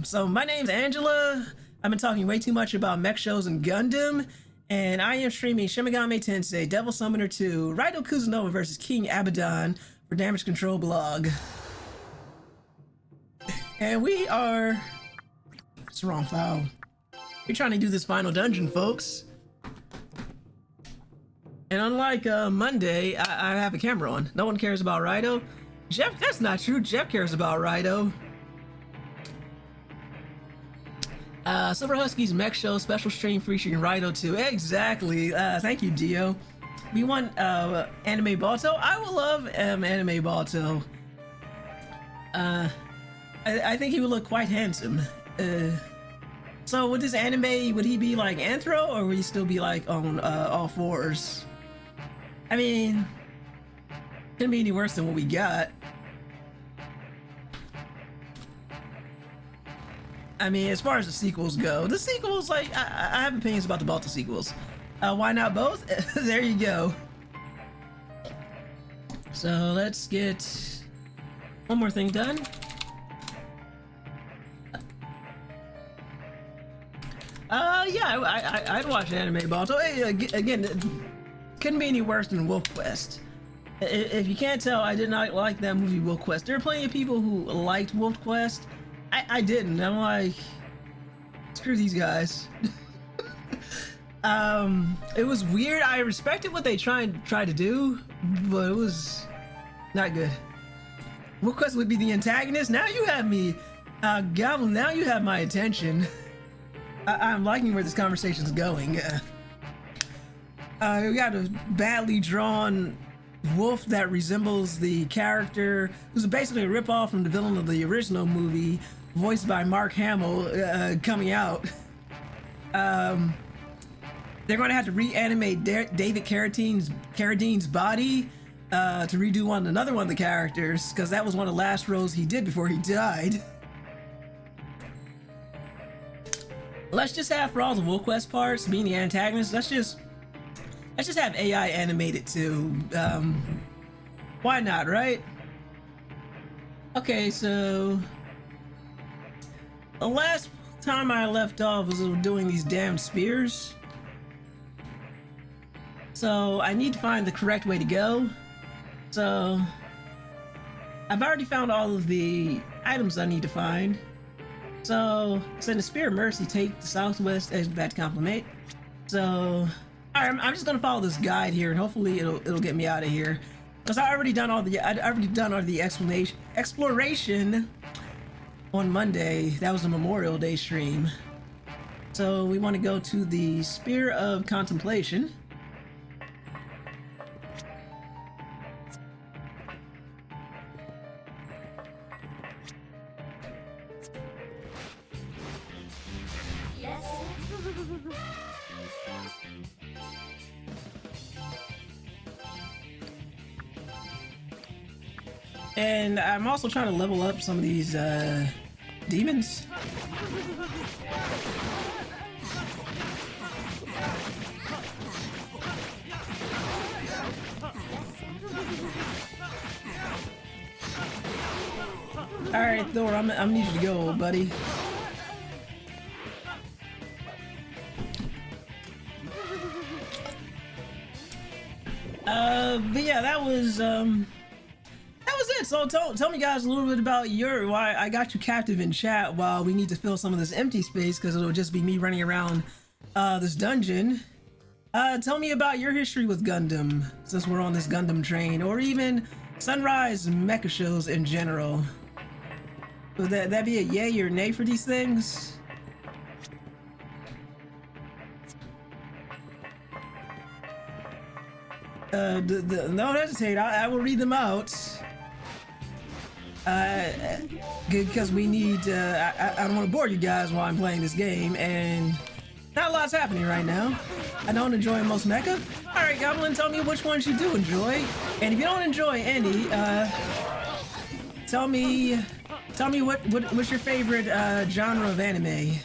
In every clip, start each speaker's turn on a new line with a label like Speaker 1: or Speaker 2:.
Speaker 1: So my name's Angela. I've been talking way too much about mech shows and Gundam, and I am streaming Shin Megami Tensei Devil Summoner 2, Raidou Kuzunoha versus King Abaddon for Damage Control blog. And we are... It's the wrong file. We're trying to do this final dungeon, folks. And unlike Monday, I have a camera on. No one cares about Raidou. Jeff, that's not true. Jeff cares about Raidou. Silver Husky's Mech Show special stream featuring Raidou 2. Exactly. Thank you, Dio. We want anime Balto. I will love anime Balto. I think he would look quite handsome. So with this anime, would he be like Anthro, or would he still be like on all fours? I mean, couldn't be any worse than what we got. I mean, as far as the sequels go, the sequels, like, I have opinions about the Balto sequels. Why not both? There you go. So let's get one more thing done. Yeah, I'd watch anime Balto. Hey, again, couldn't be any worse than Wolf Quest. If you can't tell, I did not like that movie Wolf Quest. There are plenty of people who liked Wolf Quest. I didn't. I'm like, screw these guys. It was weird. I respected what they tried to do, but it was not good. Wolf Quest would be the antagonist. Now you have me, Goblin. Now you have my attention. I'm liking where this conversation's going. We got a badly drawn wolf that resembles the character who's basically a ripoff from the villain of the original movie, voiced by Mark Hamill, coming out. They're going to have to reanimate David Carradine's body to redo another one of the characters, because that was one of the last roles he did before he died. Let's just have, for all the Wolf Quest parts, being the antagonist, let's just have AI animated too. Why not, right? Okay, so the last time I left off was doing these damn spears. So I need to find the correct way to go. So I've already found all of the items I need to find. So in the Spear of Mercy, take the southwest edge back to compliment. So I'm just gonna follow this guide here, and hopefully it'll get me out of here. Because I'd already done all the exploration on Monday. That was the Memorial Day stream. So we want to go to the Spear of Contemplation. And I'm also trying to level up some of these demons. Alright, Thor, I'm need you to go, buddy. But yeah, that was it. So tell me guys a little bit about why I got you captive in chat while we need to fill some of this empty space, because it'll just be me running around this dungeon. Tell me about your history with Gundam, since we're on this Gundam train, or even Sunrise mecha shows in general. Would that be a yay or nay for these things? Don't hesitate, I will read them out. Because we need, I don't want to bore you guys while I'm playing this game, and not a lot's happening right now. I don't enjoy most mecha. Alright, Goblin, tell me which ones you do enjoy, and if you don't enjoy any, tell me what's your favorite genre of anime,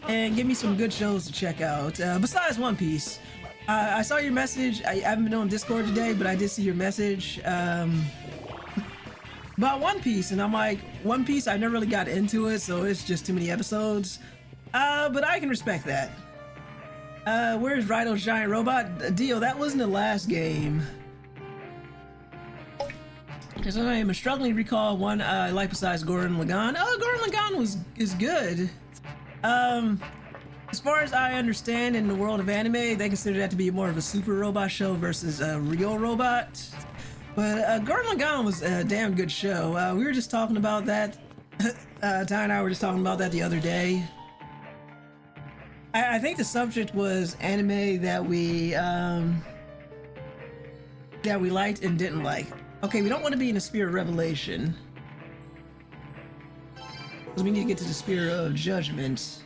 Speaker 1: and give me some good shows to check out, besides One Piece. I saw your message. I haven't been on Discord today, but I did see your message. about One Piece, and I'm like, One Piece, I never really got into it, so it's just too many episodes. But I can respect that. Where's Raidou's giant robot? Dio, that wasn't the last game. Because I am struggling to recall one I like besides Gurren Lagann. Oh, Gurren Lagann is good. As far as I understand, in the world of anime, they consider that to be more of a super robot show versus a real robot. But Gurren Lagann was a damn good show. We were just talking about that. Ty and I were just talking about that the other day. I think the subject was anime that we liked and didn't like. Okay, we don't want to be in the Sphere of Revelation, because we need to get to the Sphere of Judgment.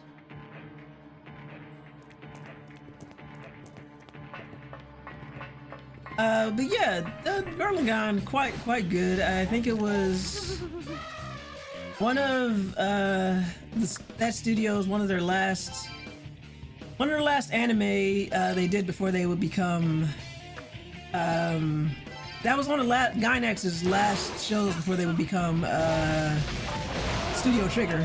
Speaker 1: But yeah, the Gurren Lagann quite good. I think it was one of that studio's one of their last anime they did before they would become that was one of Gainax's last shows before they would become Studio Trigger.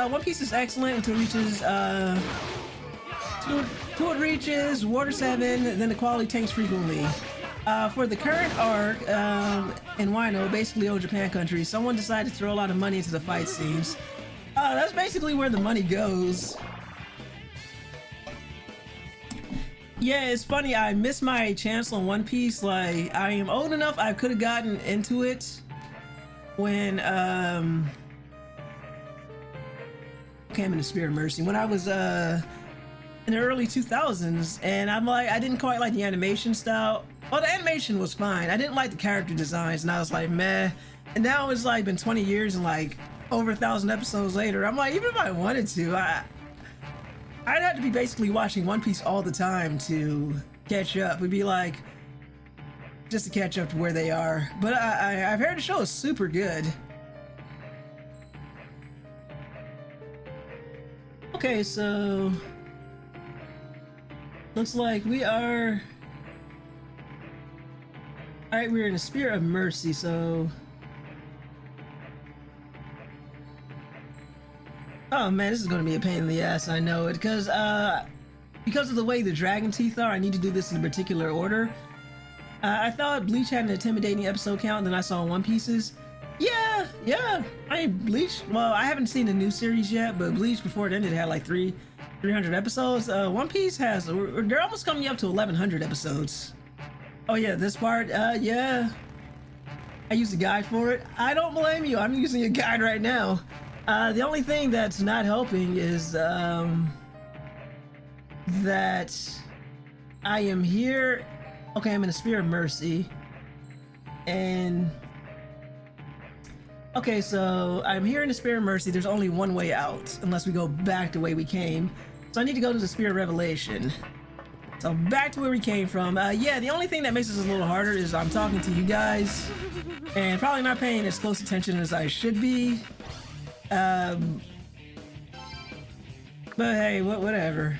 Speaker 1: One Piece is excellent until it reaches Water 7, then the quality tanks frequently. For the current arc in Wano, basically old Japan country, someone decided to throw a lot of money into the fight scenes. That's basically where the money goes. Yeah, it's funny, I missed my chance on One Piece. Like, I am old enough, I could have gotten into it when, came in the Sphere of Mercy, when I was, in the early 2000s, and I'm like, I didn't quite like the animation style. Well, the animation was fine. I didn't like the character designs, and I was like, meh. And now it's like been 20 years and like over 1,000 episodes later, I'm like, even if I wanted to, I'd have to be basically watching One Piece all the time to catch up. It'd be like, just to catch up to where they are. But I've heard the show is super good. Okay, so looks like we are... Alright, we're in the Sphere of Mercy, so... Oh man, this is going to be a pain in the ass, I know it, because of the way the dragon teeth are, I need to do this in a particular order. I thought Bleach had an intimidating episode count, and then I saw One Piece's. Yeah, Bleach, well, I haven't seen the new series yet, but Bleach before it ended had like 300 episodes. One Piece has, they're almost coming up to 1,100 episodes. Oh yeah, this part, yeah. I used a guide for it. I don't blame you, I'm using a guide right now. The only thing that's not helping is that I am here. Okay, I'm in a Sphere of Mercy. And okay, so I'm here in the Sphere of Mercy. There's only one way out, unless we go back the way we came. So I need to go to the Sphere of Revelation. So back to where we came from. Yeah, the only thing that makes this a little harder is I'm talking to you guys and probably not paying as close attention as I should be. But hey, whatever.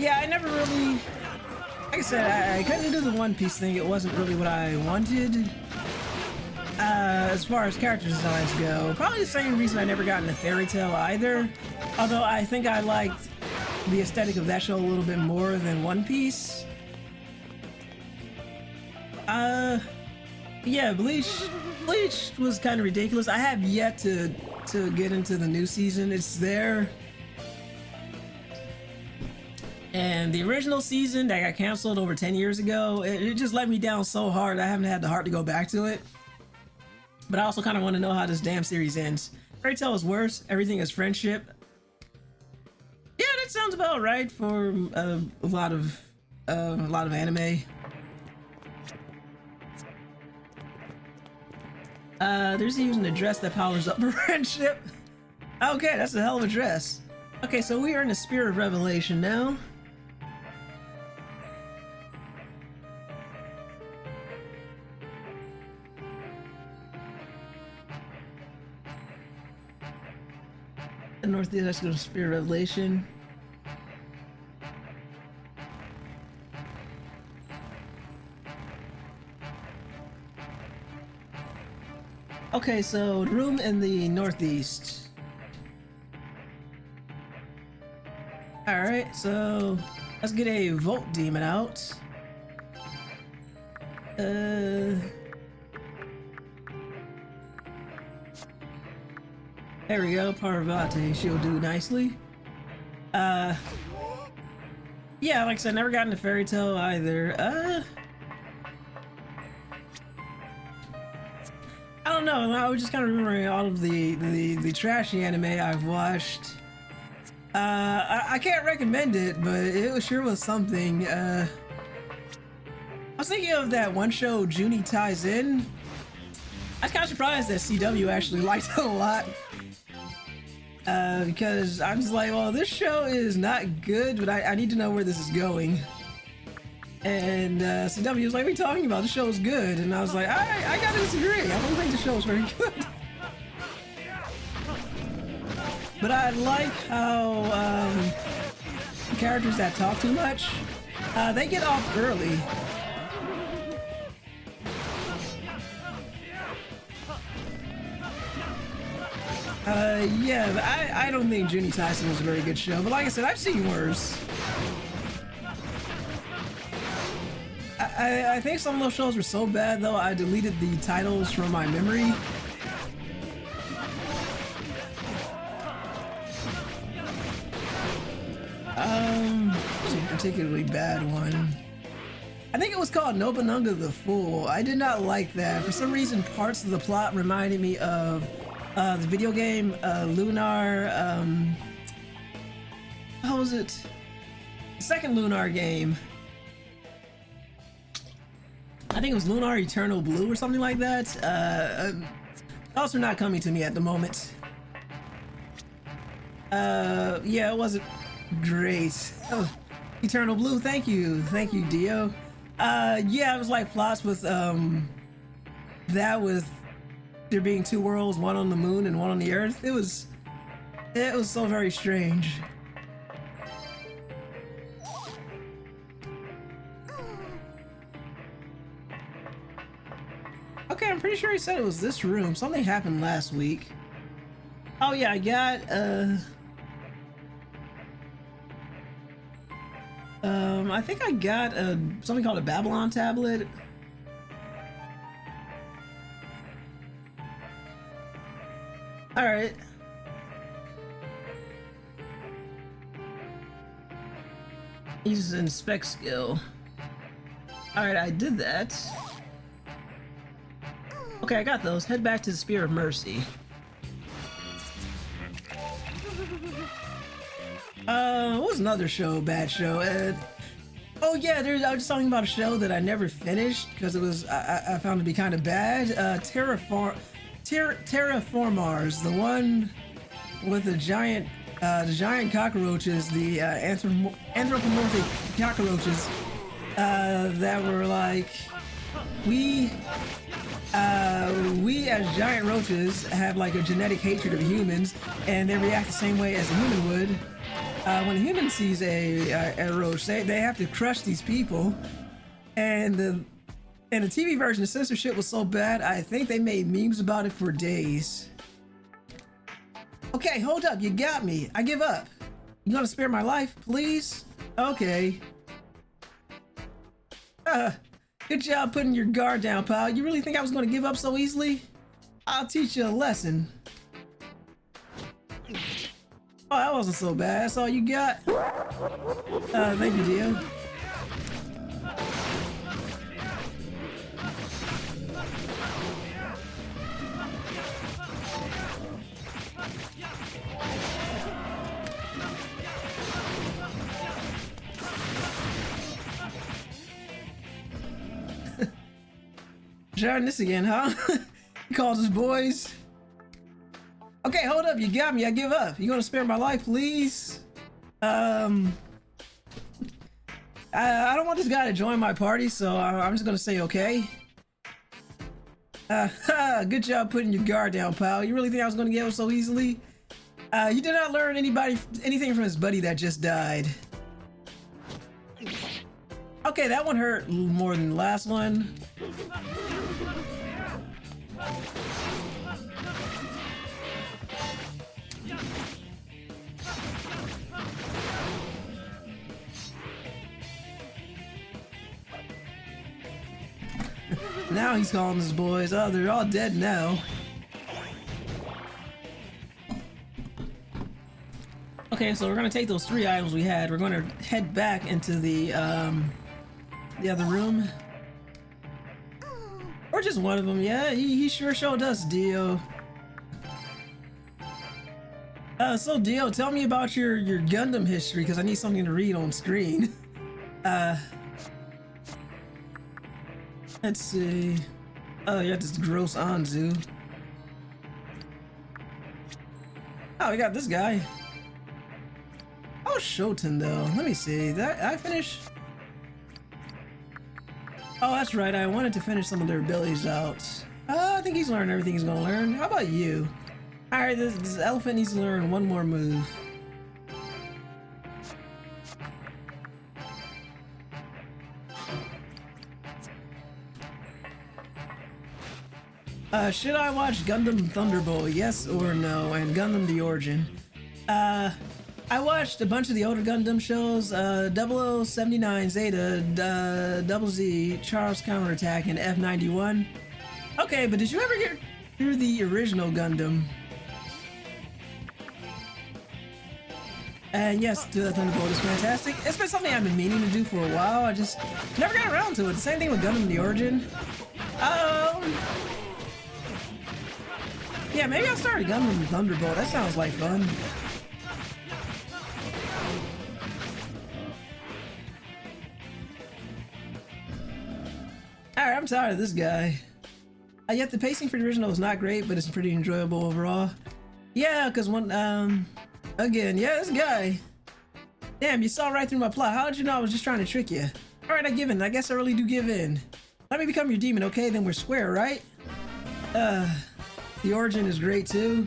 Speaker 1: Yeah, I never really, like I said, I couldn't do the One Piece thing. It wasn't really what I wanted. As far as character designs go, probably the same reason I never got into Fairy Tail either. Although I think I liked the aesthetic of that show a little bit more than One Piece. Yeah, Bleach was kind of ridiculous. I have yet to get into the new season. It's there. And the original season that got canceled over 10 years ago, it just let me down so hard I haven't had the heart to go back to it. But I also kind of want to know how this damn series ends. Fairy Tail is worse. Everything is friendship. Yeah, that sounds about right for a lot of anime. There's even a dress that powers up for friendship. Okay, that's a hell of a dress. Okay, so we are in the Sphere of Revelation now. The northeast, let's go to Sphere of Revelation. Okay, so room in the northeast. Alright, so let's get a Volt Demon out. There we go, Parvati, she'll do nicely. Yeah, like I said, never gotten a Fairy Tale either. I don't know, I was just kind of remembering all of the trashy anime I've watched. I can't recommend it, but it sure was something. I was thinking of that one show, Junie Ties In. I was kind of surprised that CW actually liked it a lot. Because I'm just like, well, this show is not good, but I need to know where this is going. And CW was like, what are you talking about? The show is good. And I was like, I gotta disagree. I don't think the show is very good. But I like how characters that talk too much, they get off early. Yeah, but I don't think Junie Tyson was a very good show, but like I said, I've seen worse. I think some of those shows were so bad, though, I deleted the titles from my memory. It's a particularly bad one. I think it was called Nobunaga the Fool. I did not like that. For some reason, parts of the plot reminded me of the video game Lunar. How was it? The second Lunar game. I think it was Lunar Eternal Blue or something like that. Thoughts are not coming to me at the moment. Yeah, it wasn't great. Oh, Eternal Blue, thank you, Dio. Yeah, it was like plots with that with there being two worlds, one on the moon and one on the earth. It was so very strange. Okay, I'm pretty sure he said it was this room. Something happened last week. Oh yeah, I got I think I got something called a Babylon tablet. All right. Use inspect skill. All right, I did that. Okay, I got those. Head back to the Sphere of Mercy. What was another show? Bad show. Oh yeah, I was just talking about a show that I never finished because it was I found it to be kind of bad. Terraformars, the one with the giant cockroaches, the anthropomorphic cockroaches that were like, we as giant roaches have like a genetic hatred of humans, and they react the same way as a human would. When a human sees a roach, they have to crush these people, and the TV version, the censorship was so bad, I think they made memes about it for days. Okay, hold up, you got me. I give up. You gonna spare my life, please? Okay. Good job putting your guard down, pal. You really think I was gonna give up so easily? I'll teach you a lesson. Oh, that wasn't so bad. That's all you got? Thank you, Dio. Trying this again, huh? He calls us boys. Okay, hold up, you got me, I give up. You gonna spare my life, please? I don't want this guy to join my party, so I'm just gonna say okay. Good job putting your guard down, pal. You really think I was gonna get him so easily? You did not learn anything from his buddy that just died. Okay, that one hurt more than the last one. Now he's calling his boys. Oh, they're all dead now. Okay, so we're gonna take those 3 items we had. We're gonna head back into the other room. Or just one of them. Yeah, he sure does, Dio. So Dio, tell me about your Gundam history, because I need something to read on screen. Let's see. Oh, you got this gross Anzu. Oh, we got this guy. Oh, Shoten though. Let me see. Did I finish? Oh, that's right. I wanted to finish some of their abilities out. I think he's learned everything he's gonna learn. How about you? Alright, this elephant needs to learn one more move. Should I watch Gundam Thunderbolt, yes or no? And Gundam The Origin. I watched a bunch of the older Gundam shows, 0079 Zeta, Double Z, Charles Counterattack, and F91. Okay, but did you ever get through the original Gundam? And yes, the Thunderbolt is fantastic. It's been something I've been meaning to do for a while. I just never got around to it. The same thing with Gundam The Origin. Yeah, maybe I'll start a Gundam Thunderbolt. That sounds like fun. Alright, I'm tired of this guy. Yet the pacing for the original is not great, but it's pretty enjoyable overall. Yeah, because again, yeah, this guy. Damn, you saw right through my plot. How did you know I was just trying to trick you? Alright, I give in. I guess I really do give in. Let me become your demon, okay? Then we're square, right? The Origin is great too.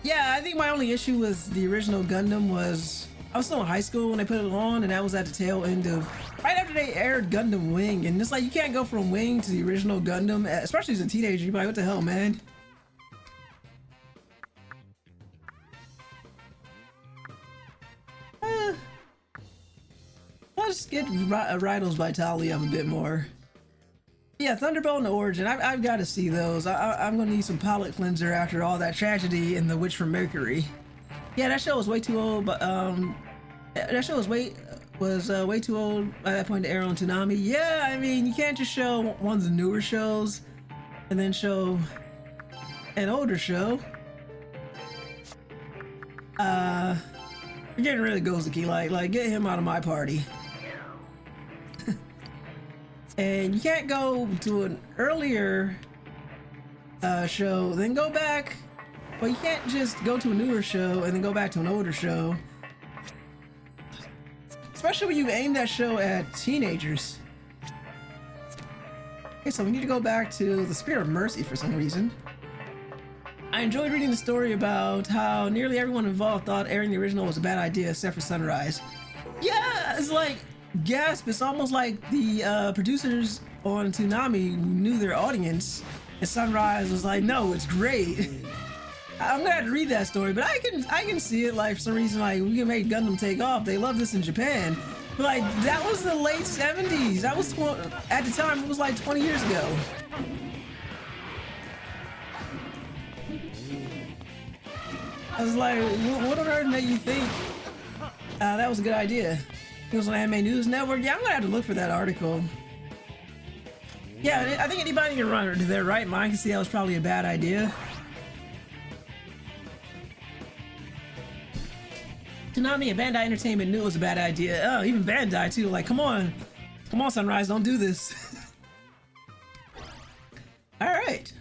Speaker 1: Yeah, I think my only issue with the original Gundam was I was still in high school when they put it on, and that was at the tail end of right after they aired Gundam Wing, and it's like you can't go from Wing to the original Gundam, especially as a teenager. You're like, what the hell, man? Let's get Raidou's vitality up a bit more. Yeah, Thunderbolt and the Origin, I've got to see those. I'm gonna need some palate cleanser after all that tragedy in The Witch from Mercury. Yeah, that show was way too old, but that show was way too old by that point to air on Toonami. Yeah, I mean, you can't just show one of the newer shows and then show an older show. You're getting rid of Gozuki, like get him out of my party. And you can't go to an earlier show, then go back. Well, you can't just go to a newer show and then go back to an older show. Especially when you aim that show at teenagers. Okay, so we need to go back to the Sphere of Mercy for some reason. I enjoyed reading the story about how nearly everyone involved thought airing the original was a bad idea except for Sunrise. Yeah, it's like, gasp, it's almost like the producers on Toonami knew their audience, and Sunrise was like, no, it's great. I'm gonna have to read that story, but I can see it, like, for some reason, like, we can make Gundam take off. They love this in Japan. But, like, that was the late 70s. That was, at the time, it was like 20 years ago. I was like, what on earth made you think that was a good idea? It was on Anime News Network. Yeah, I'm gonna have to look for that article. Yeah, I think anybody can run to their right mind can see that was probably a bad idea. Toonami and Bandai Entertainment knew it was a bad idea. Oh, even Bandai too. Like, come on, Sunrise, don't do this. All right.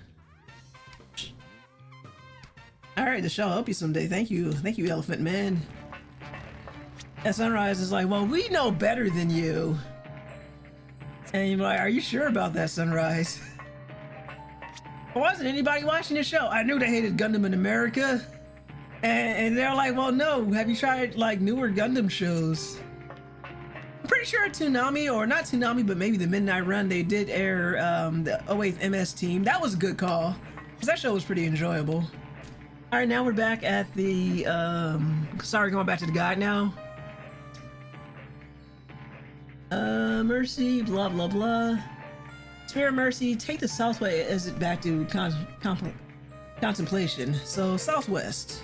Speaker 1: All right, the show will help you someday. Thank you, Elephant Man. And Sunrise is like, well, we know better than you. And you're like, are you sure about that, Sunrise? Wasn't anybody watching the show? I knew they hated Gundam in America. And they're like, well, no, have you tried like newer Gundam shows? I'm pretty sure Toonami, or not Toonami, but maybe the Midnight Run, they did air the 08th MS Team. That was a good call, because that show was pretty enjoyable. All right, now we're back at the, sorry, going back to the guide now. Mercy, blah, blah, blah. Sphere of Mercy, take the southway exit back to contemplation. So, southwest.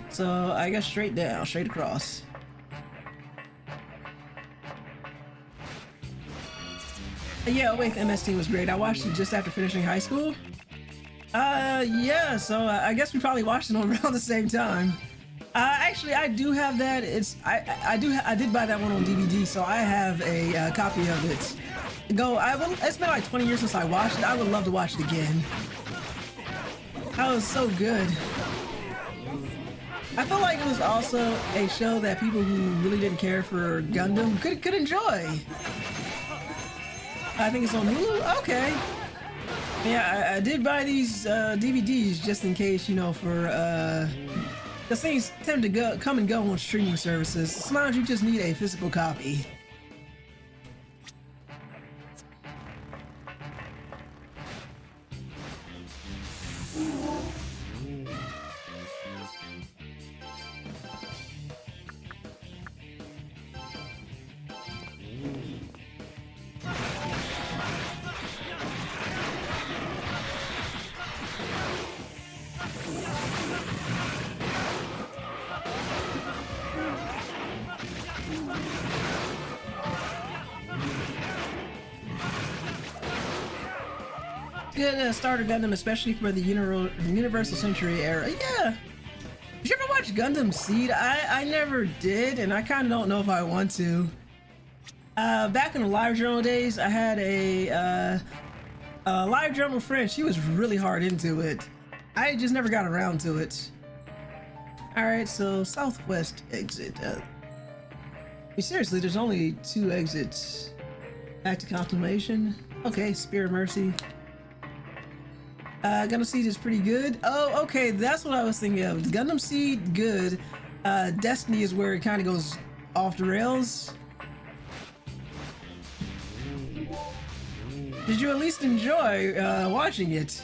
Speaker 1: So, I guess straight down, straight across. Yeah, wait, the MS Team was great. I watched it just after finishing high school. Yeah, so I guess we probably watched it around the same time. Actually, I do have that. I did buy that one on DVD, so I have a copy of it. It's been like 20 years since I watched it. I would love to watch it again. That was so good. I feel like it was also a show that people who really didn't care for Gundam could enjoy. I think it's on Hulu. Okay. Yeah, I did buy these DVDs just in case, you know, for the things tend to come and go on streaming services. Sometimes you just need a physical copy. Good starter Gundam, especially for the Universal Century era. Yeah. Did you ever watch Gundam Seed? I never did, and I kind of don't know if I want to. Back in the live journal days, I had a live journal friend. She was really hard into it. I just never got around to it. All right, so southwest exit. Seriously, there's only 2 exits. Back to contemplation. Okay, Sphere of Mercy. Gundam Seed is pretty good. Oh, okay, that's what I was thinking of. Gundam Seed, good. Destiny is where it kind of goes off the rails. Did you at least enjoy watching it?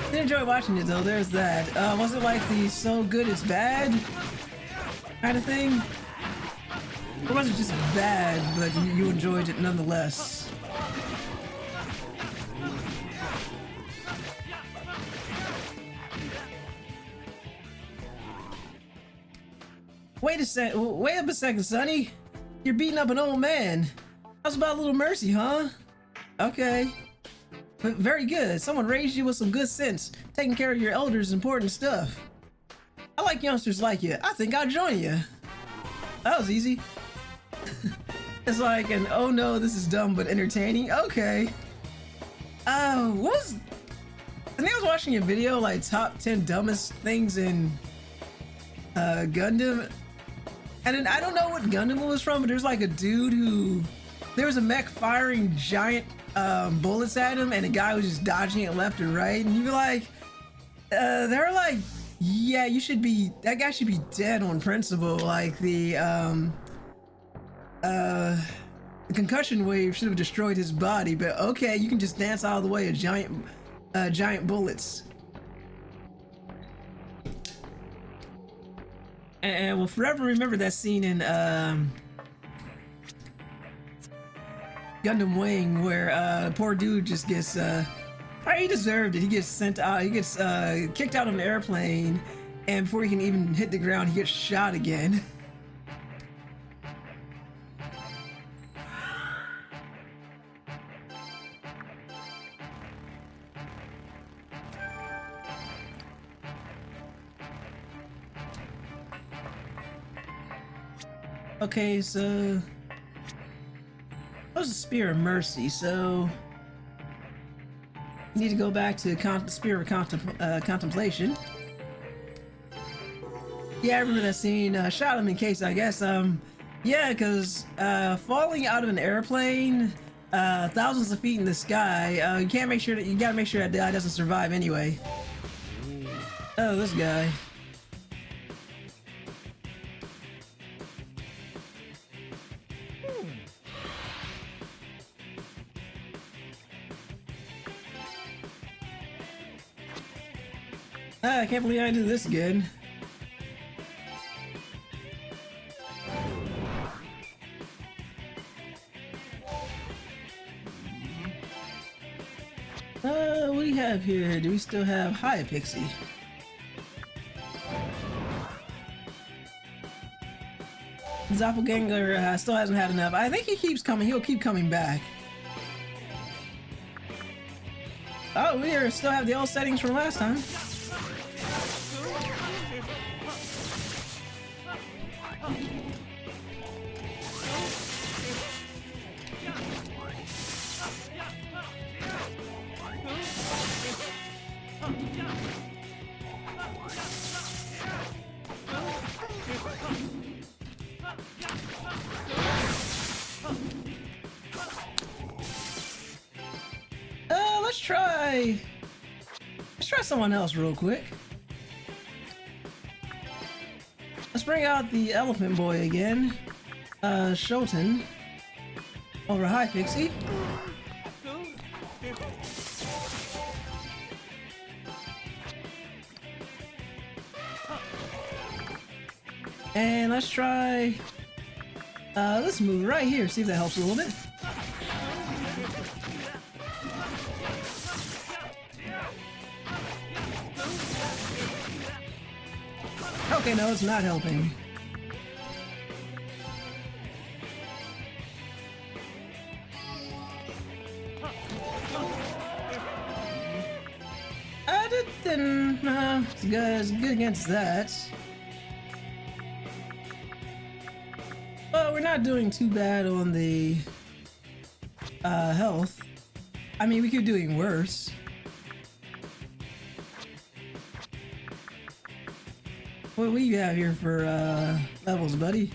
Speaker 1: I enjoy watching it though, there's that. Was it like the so good it's bad kind of thing? Or was it just bad, but you enjoyed it nonetheless? Wait up a second, Sonny. You're beating up an old man. How's about a little mercy, huh? Okay. Very good. Someone raised you with some good sense. Taking care of your elders is important stuff. I like youngsters like you. I think I'll join you. That was easy. It's like an oh no, this is dumb but entertaining. Okay. I think I was watching a video like top 10 dumbest things in Gundam. And then I don't know what Gundam it was from, but there's like a dude who there was a mech firing giant bullets at him, and the guy was just dodging it left and right, and you'd be like, they're like, yeah, that guy should be dead on principle. Like the concussion wave should have destroyed his body, but okay, you can just dance out of the way of giant bullets. And we'll forever remember that scene in Gundam Wing where poor dude just gets he deserved it. He gets sent out, he gets kicked out of an airplane, and before he can even hit the ground, he gets shot again. Okay, so that was a Spear of Mercy, so you need to go back to Spear of Contemplation. Yeah, I remember that scene. Shot him in case, I guess. Yeah, because falling out of an airplane, thousands of feet in the sky, you can't make sure that you gotta make sure that guy doesn't survive anyway. Oh, this guy. I can't believe I did this again. What do we have here? Do we still have High Pixie? Doppelganger still hasn't had enough. I think he keeps coming. He'll keep coming back. Oh, we still have the old settings from last time. Let's try someone else real quick. Let's bring out the Elephant Boy again. Shoten. Over High Pixie. And let's try this move right here, see if that helps a little bit. Okay, no, it's not helping. It's good against that. But we're not doing too bad on the health. I mean, we could be doing worse. What do you have here for levels, buddy?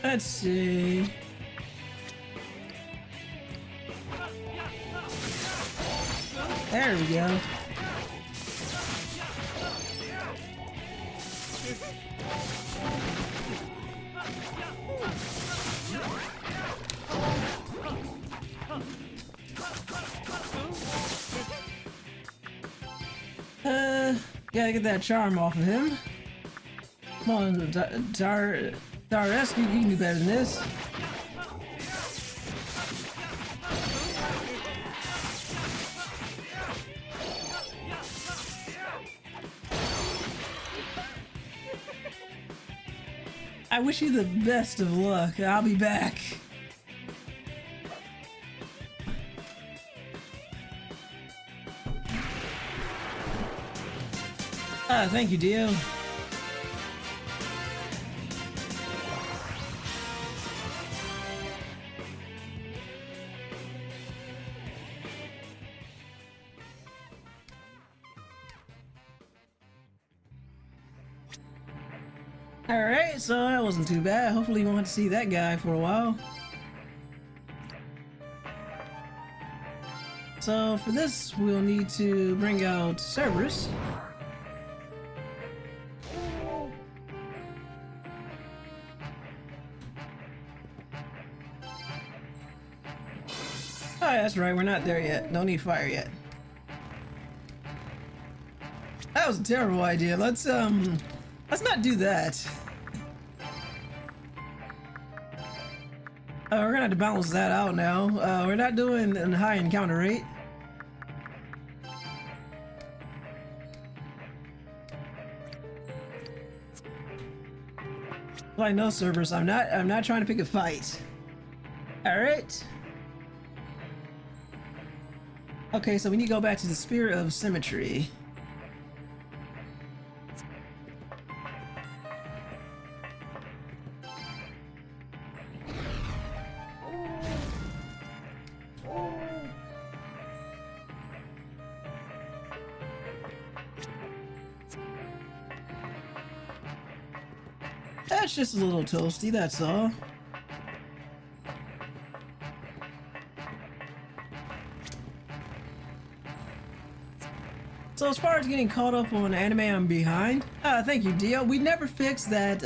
Speaker 1: Let's see. There we go. Gotta get that charm off of him. Come on, Daresque, you can do better than this. I wish you the best of luck. I'll be back. Thank you, Dio. Alright, so that wasn't too bad. Hopefully you won't have to see that guy for a while. So for this, we'll need to bring out Cerberus. Oh, that's right, we're not there yet. Don't need fire yet. That was a terrible idea. Let's not do that. We're gonna have to balance that out now. We're not doing a high encounter rate. Like no servers. I'm not trying to pick a fight. All right. Okay, so we need to go back to the Sphere of Symmetry. That's just a little toasty, that's all. So as far as getting caught up on anime, I'm behind. Thank you, Dio. We never fixed that,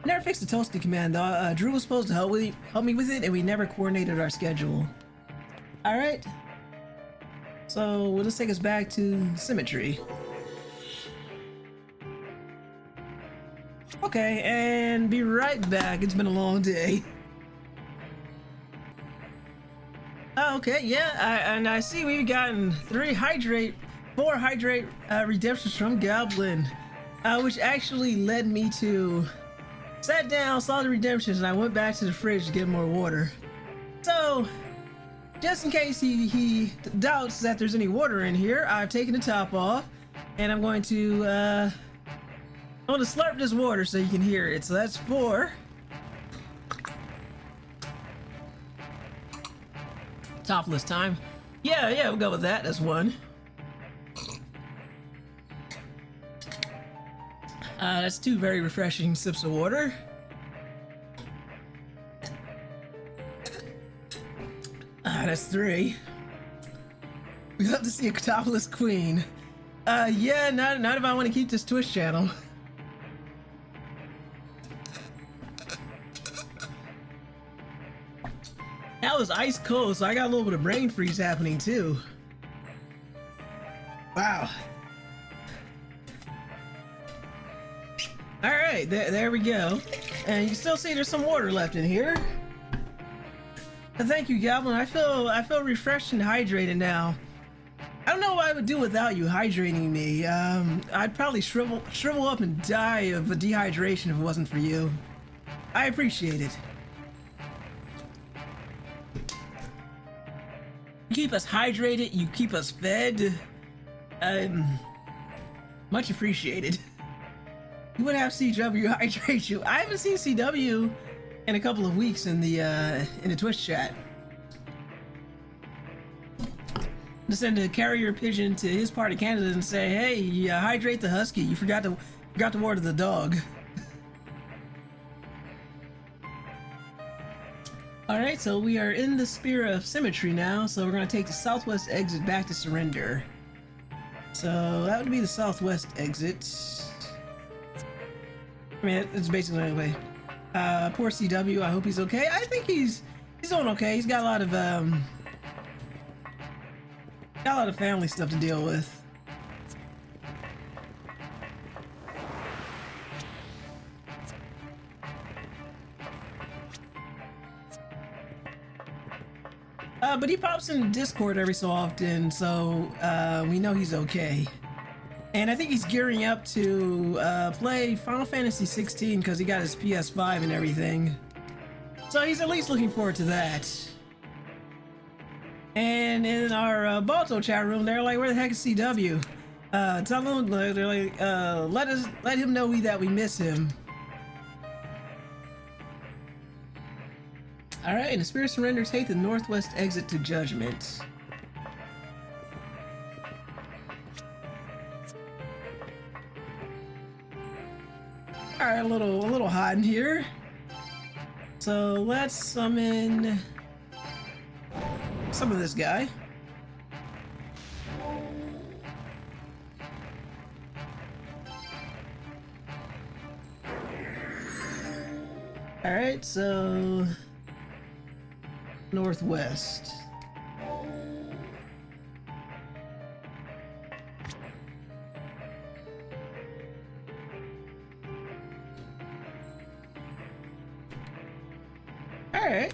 Speaker 1: never fixed the toasty command though. Drew was supposed to help me with it, and we never coordinated our schedule. Alright. So we'll just take us back to Symmetry. Okay, and be right back. It's been a long day. Okay, yeah, and I see we've gotten 4 hydrate redemptions from Goblin, which actually led me to sat down, saw the redemptions, and I went back to the fridge to get more water. So, just in case he doubts that there's any water in here, I've taken the top off, and I'm going to slurp this water so you can hear it. So that's 4. Topless time. Yeah, we'll go with that. That's 1. That's 2 very refreshing sips of water. That's 3. We love to see a topless queen. Yeah, not if I want to keep this Twitch channel. That was ice cold, so I got a little bit of brain freeze happening too. Wow. Alright, there we go. And you can still see there's some water left in here. Thank you, Goblin. I feel refreshed and hydrated now. I don't know what I would do without you hydrating me. I'd probably shrivel up and die of dehydration if it wasn't for you. I appreciate it. You keep us hydrated, you keep us fed. Much appreciated. You would have CW hydrate you. I haven't seen CW in a couple of weeks in the Twitch chat. To send a carrier pigeon to his part of Canada and say, "Hey, hydrate the husky. You forgot to water the dog." All right, so we are in the Sphere of Symmetry now. So we're gonna take the southwest exit back to surrender. So that would be the southwest exit. I mean, it's basically the way. Poor CW. I hope he's okay. I think he's doing okay. He's got a lot of family stuff to deal with. But he pops in Discord every so often, so we know he's okay. And I think he's gearing up to play Final Fantasy 16 because he got his PS5 and everything. So he's at least looking forward to that. And in our Balto chat room, they're like, "Where the heck is CW?" Tell them, they're like, let him know that we miss him. All right, and the Spirit Surrender, take the northwest exit to Judgment. All right, a little hot in here. So let's summon this guy. All right, so northwest. Alright.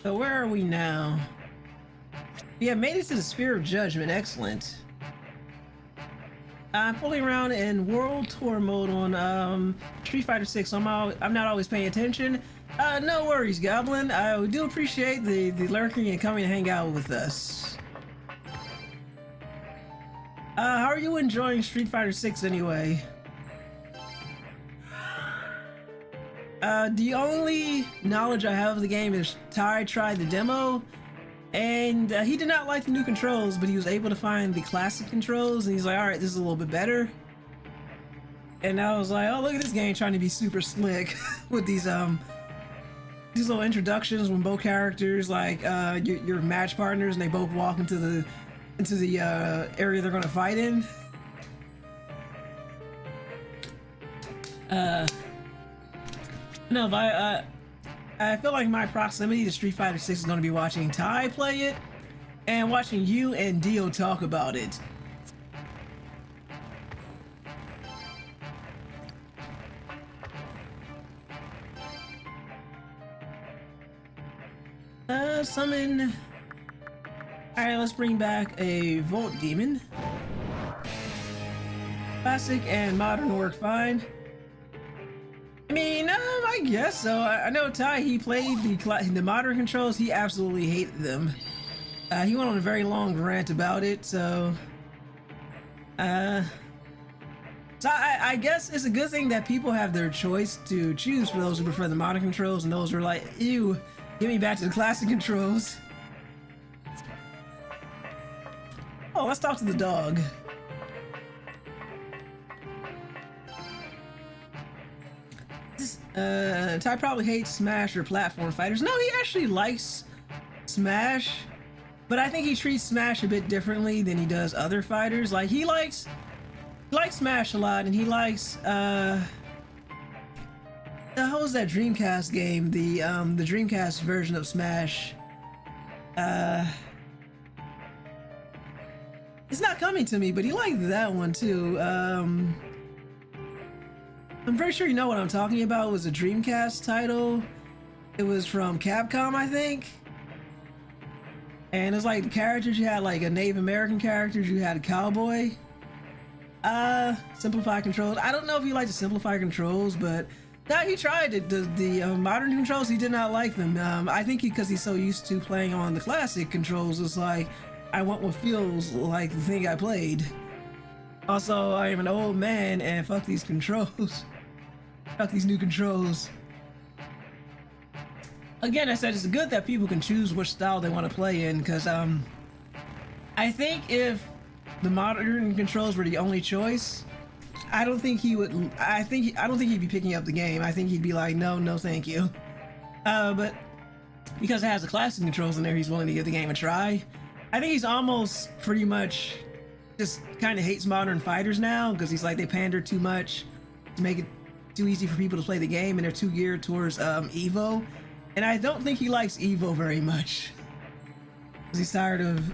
Speaker 1: So where are we now? Yeah, made it to the Sphere of Judgment. Excellent. I'm fooling around in World Tour mode on Street Fighter 6. So I'm not always paying attention. No worries, Goblin. I do appreciate the lurking and coming to hang out with us. How are you enjoying Street Fighter 6 anyway? The only knowledge I have of the game is Ty tried the demo, and he did not like the new controls, but he was able to find the classic controls, and he's like, alright, this is a little bit better. And I was like, oh, look at this game trying to be super slick with these little introductions when both characters, like your match partners, and they both walk into the area they're gonna fight in. No, but I feel like my proximity to Street Fighter 6 is going to be watching Ty play it and watching you and Dio talk about it. Summon. Alright, let's bring back a Volt Demon. Classic and modern work fine. I mean, I guess so. I know Ty, he played the modern controls. He absolutely hated them. He went on a very long rant about it, so... I guess it's a good thing that people have their choice to choose for those who prefer the modern controls and those who are like, ew, get me back to the classic controls. Oh, let's talk to the dog. Ty probably hates Smash or platform fighters. No, he actually likes Smash, but I think he treats Smash a bit differently than he does other fighters. Like, he likes Smash a lot, and he likes the hell was that Dreamcast game? The Dreamcast version of Smash. It's not coming to me, but he liked that one too. I'm pretty sure you know what I'm talking about. It was a Dreamcast title. It was from Capcom, I think. And it's like the characters, you had like a Native American characters, you had a cowboy. Simplified controls. I don't know if he liked to simplify controls, but yeah, he tried it. The modern controls, he did not like them. I think because he's so used to playing on the classic controls, it's like, I want what feels like the thing I played. Also, I am an old man and fuck these controls. Fuck these new controls. Again, I said it's good that people can choose which style they want to play in, because I think if the modern controls were the only choice, I don't think he would. I don't think he'd be picking up the game. I think he'd be like, no, thank you. But because it has the classic controls in there, he's willing to give the game a try. I think he's almost pretty much just kind of hates modern fighters now, because he's like, they pander too much to make it too easy for people to play the game, and they're too geared towards Evo. And I don't think he likes Evo very much, because he's tired of...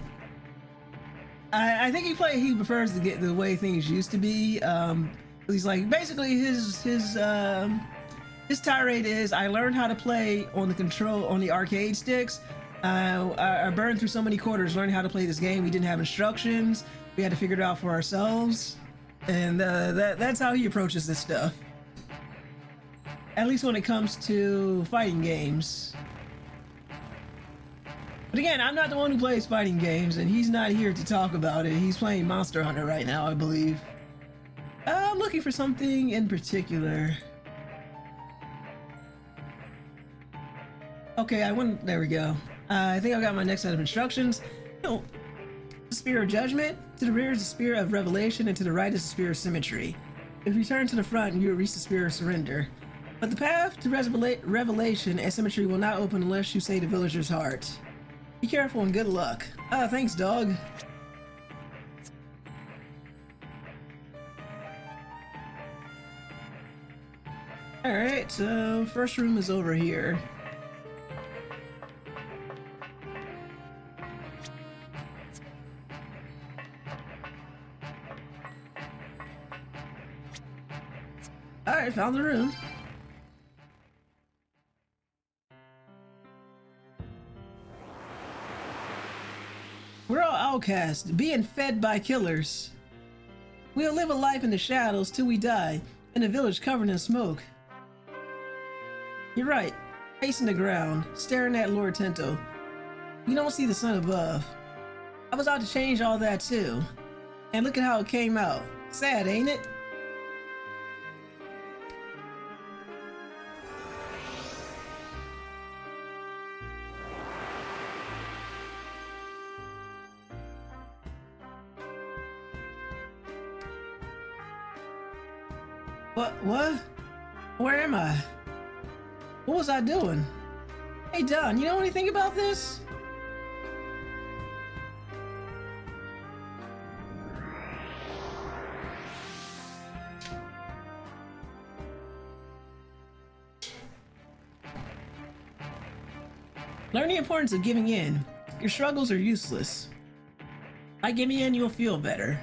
Speaker 1: I think he prefers to get the way things used to be. He's like, basically his tirade is, I learned how to play on the arcade sticks. I burned through so many quarters learning how to play this game. We didn't have instructions. We had to figure it out for ourselves. And that's how he approaches this stuff. At least when it comes to fighting games. But again, I'm not the one who plays fighting games, and he's not here to talk about it. He's playing Monster Hunter right now, I believe. I'm looking for something in particular. Okay, there we go. I think I got my next set of instructions. The Sphere of Judgment. To the rear is the Sphere of Revelation, and to the right is the Sphere of Symmetry. If you turn to the front, you will reach the Sphere of Surrender. But the path to Revelation and Symmetry will not open unless you say the villager's heart. Be careful and good luck. Thanks, dog. Alright, so first room is over here. Alright, found the room. We're all outcasts, being fed by killers. We'll live a life in the shadows till we die, in a village covered in smoke. You're right, facing the ground, staring at Lord Tento. You don't see the sun above. I was out to change all that too. And look at how it came out. Sad, ain't it? What? Where am I? What was I doing? Hey Don, you know anything about this? Learn the importance of giving in. Your struggles are useless. By giving in, you'll feel better.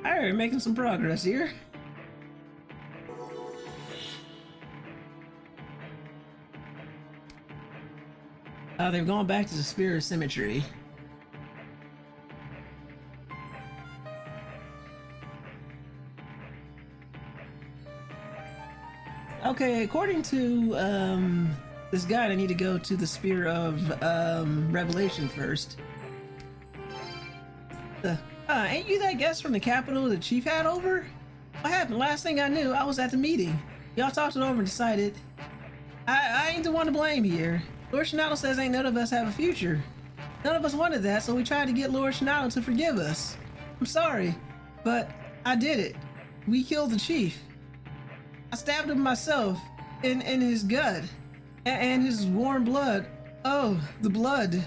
Speaker 1: Alright, making some progress here. They've gone back to the Sphere of Symmetry. Okay, according to this guide, I need to go to the Sphere of Revelation first. Ain't you that guest from the capital the chief had over? What happened? Last thing I knew, I was at the meeting. Y'all talked it over and decided. I ain't the one to blame here. Lord Shinato says ain't none of us have a future. None of us wanted that, so we tried to get Lord Shinato to forgive us. I'm sorry, but I did it. We killed the chief. I stabbed him myself in his gut and his warm blood. Oh, the blood.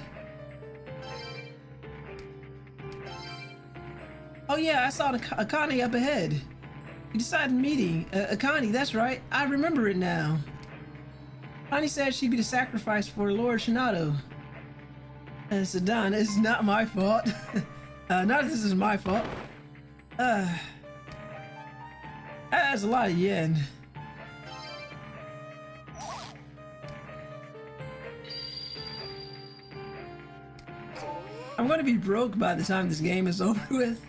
Speaker 1: Oh yeah, I saw Akane up ahead. We decided meeting. Akane, that's right. I remember it now. Akane said she'd be the sacrifice for Lord Shinato. Sedan, it's not my fault. Not that this is my fault. That's a lot of yen. I'm gonna be broke by the time this game is over with.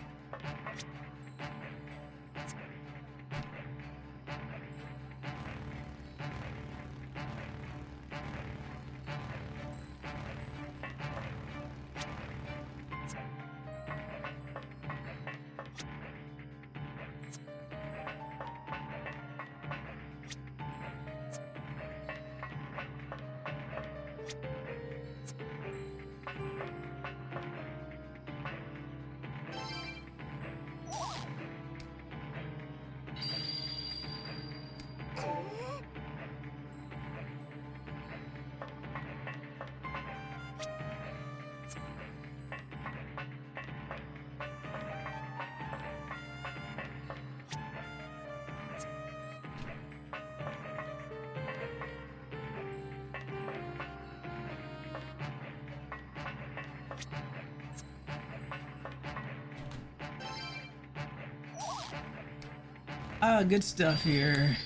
Speaker 1: Good stuff here.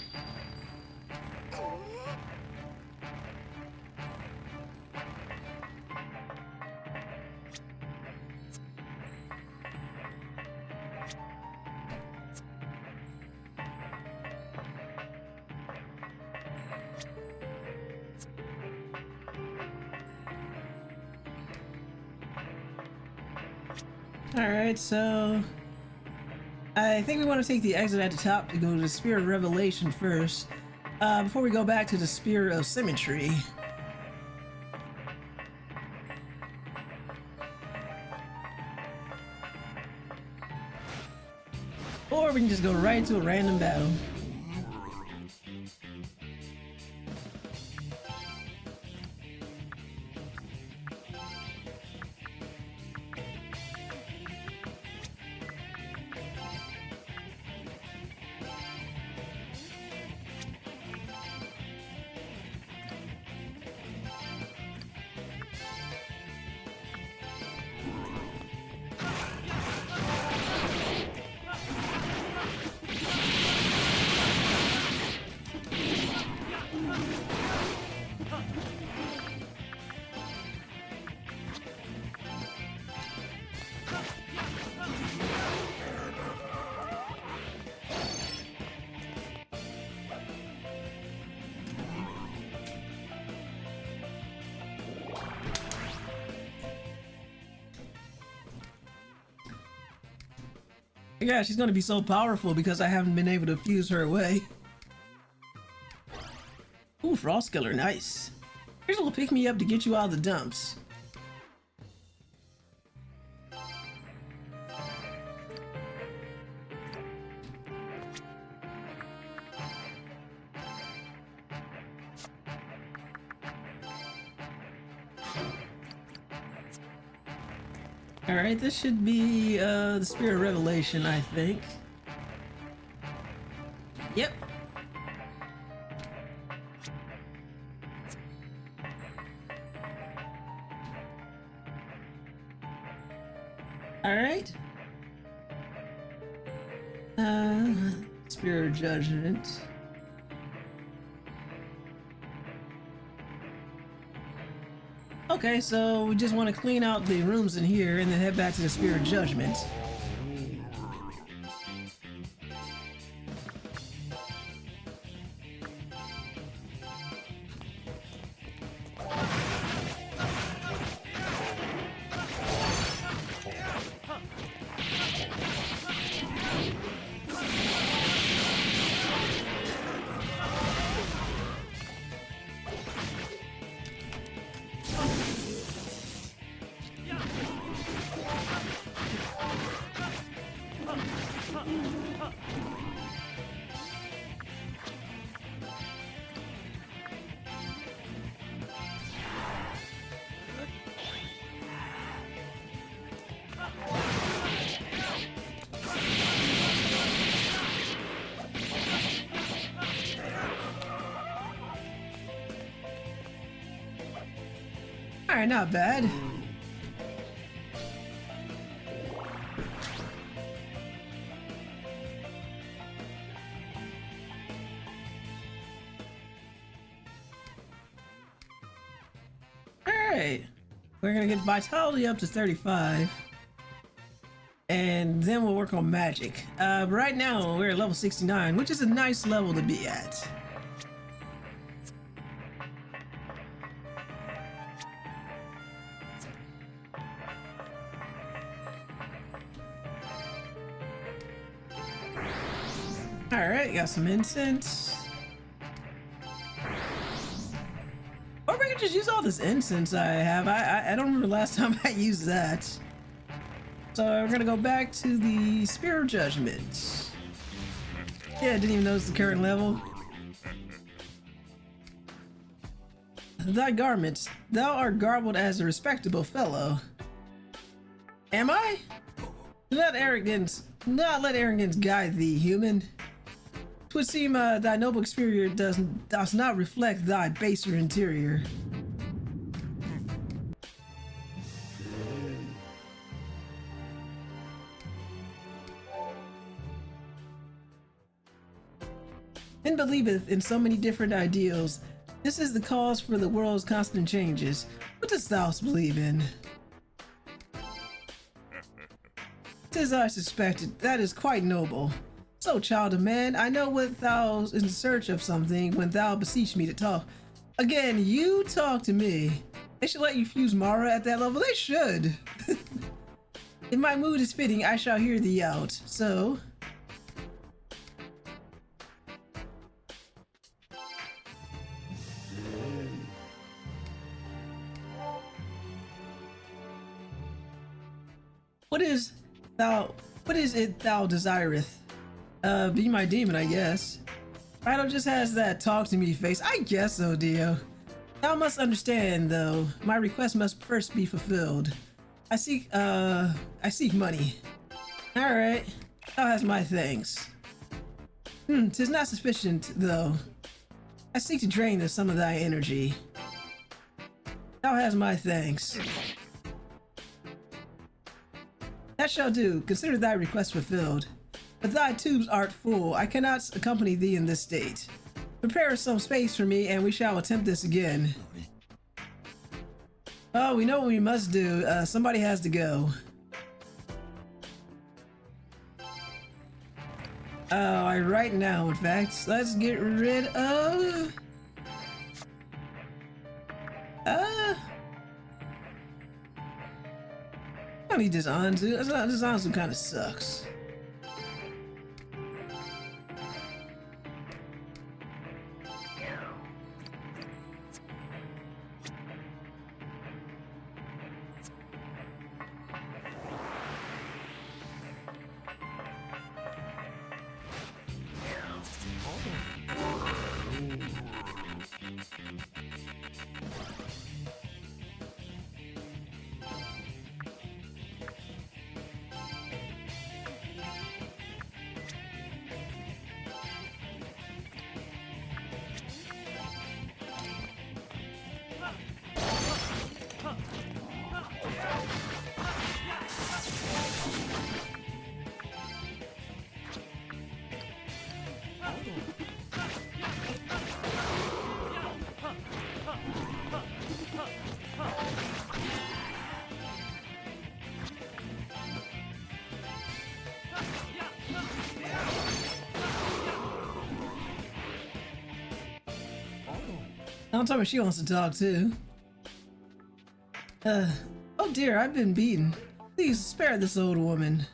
Speaker 1: Alright, so I think we want to take the exit at the top to go to the Sphere of Revelation first, before we go back to the Sphere of Symmetry. Or we can just go right into a random battle. Yeah, she's gonna be so powerful because I haven't been able to fuse her away. Ooh, Frost Killer, nice. Here's a little pick me up to get you out of the dumps. Alright, this should be the Sphere of Revelation, I think. Yep. Alright. Sphere of Judgment. Okay, so we just want to clean out the rooms in here and then head back to the Sphere of Judgment. Alright, not bad. Alright. We're gonna get Vitality up to 35. And then we'll work on Magic. Right now, we're at level 69, which is a nice level to be at. Alright, got some incense. Or we could just use all this incense I have. I don't remember the last time I used that. So we're gonna go back to the Sphere of Judgment. Yeah, I didn't even notice the current level. Thy garments, thou art garbled as a respectable fellow. Am I? Do not let arrogance guide thee, human. 'Twould seem thy noble exterior does not reflect thy baser interior. Men believeth in so many different ideals. This is the cause for the world's constant changes. What dost thou believe in? 'Tis I suspected. That is quite noble. So, child of man, I know what thou in search of something when thou beseech me to talk. Again, you talk to me. They should let you fuse Mara at that level. They should. If my mood is fitting, I shall hear thee out. So... What is it thou desireth? Be my demon, I guess. Raidou just has that talk to me face. I guess so, Dio. Thou must understand, though, my request must first be fulfilled. I seek money. Alright, thou hast my thanks. 'Tis not sufficient, though. I seek to drain some of thy energy. Thou hast my thanks. That shall do. Consider thy request fulfilled. But thy tubes art full. I cannot accompany thee in this state. Prepare some space for me, and we shall attempt this again. Oh, we know what we must do. Somebody has to go. Oh, right now, in fact. Let's get rid of... I need this Anzu. This Anzu kind of sucks. Don't tell me she wants to talk too. Oh dear, I've been beaten. Please spare this old woman.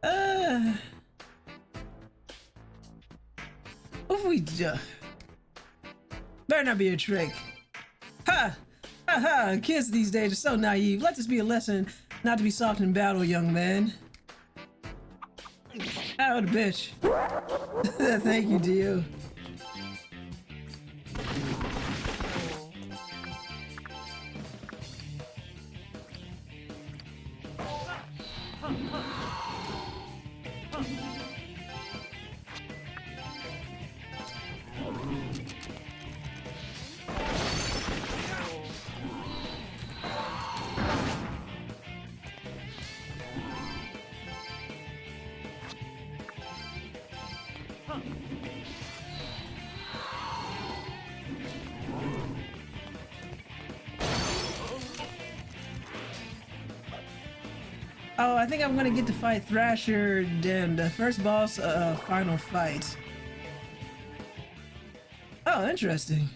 Speaker 1: What if we better not be a trick. Ha! Ha ha! Kids these days are so naive. Let this be a lesson not to be soft in battle, young man. Oh, the bitch. Thank you, Dio. Oh, I think I'm gonna get to fight Thrasher in the first boss final fight. Oh, interesting.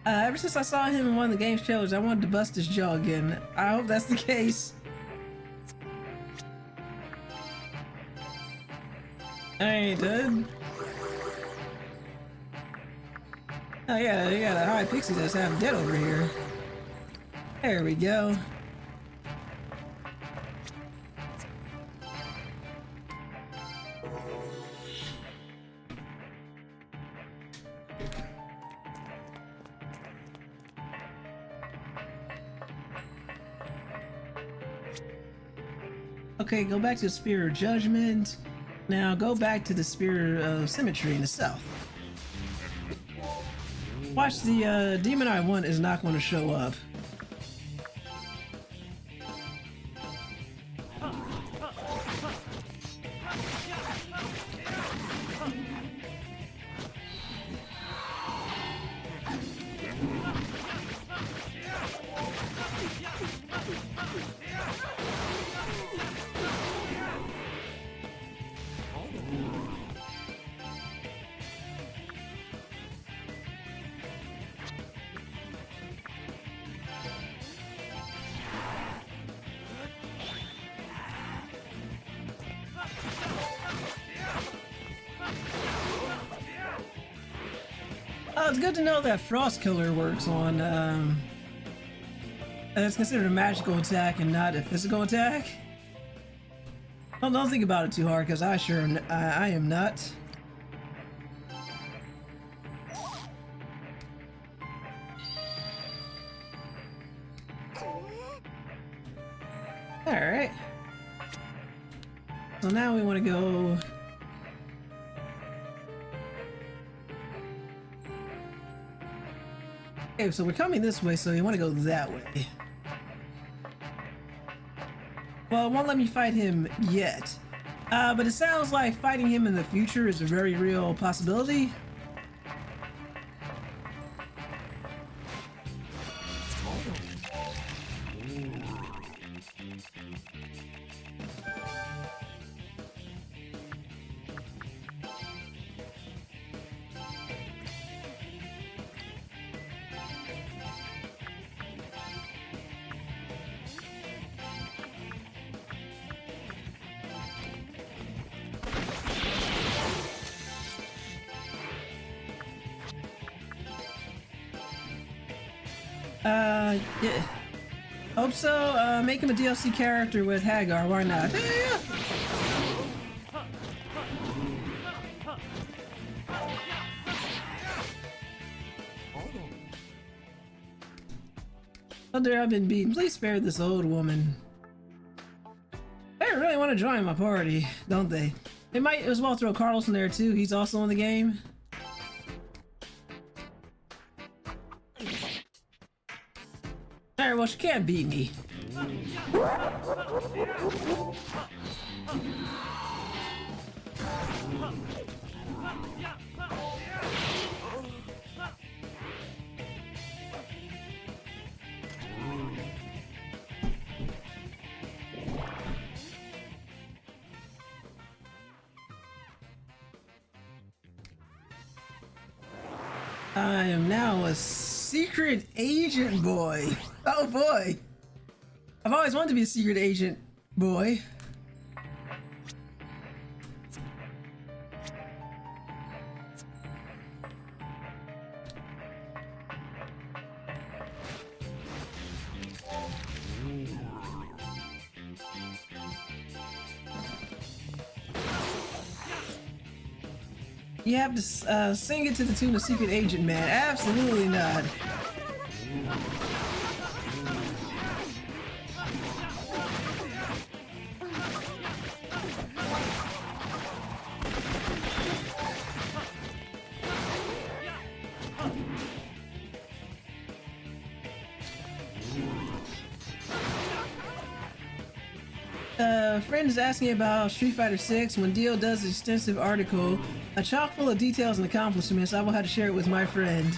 Speaker 1: Ever since I saw him in one of the game's trailers, I wanted to bust his jaw again. I hope that's the case. I ain't done. Oh yeah, you got a high pixie that's half dead over here. There we go. Okay, go back to the Sphere of Judgment. Now go back to the Sphere of Symmetry in the south. Watch, the demon I want is not going to show up. Oh, it's good to know that Frost Killer works on, it's considered a magical attack and not a physical attack. Well, don't think about it too hard, because I am not. Alright. So now we want to go... Okay, so we're coming this way, so you want to go that way. Well, it won't let me fight him yet. But it sounds like fighting him in the future is a very real possibility. Yeah. Hope so. Make him a DLC character with Hagar. Why not? Yeah. Oh dear, I've been beaten. Please spare this old woman. They really want to join my party, don't they? They might as well throw Carlos in there too. He's also in the game. Alright, well, she can't beat me. am now a secret agent boy. Oh boy. I've always wanted to be a secret agent boy. You have to sing it to the tune of Secret Agent Man. Absolutely not. Friend is asking about Street Fighter 6. When Dio does an extensive article, a chock full of details and accomplishments, I will have to share it with my friend.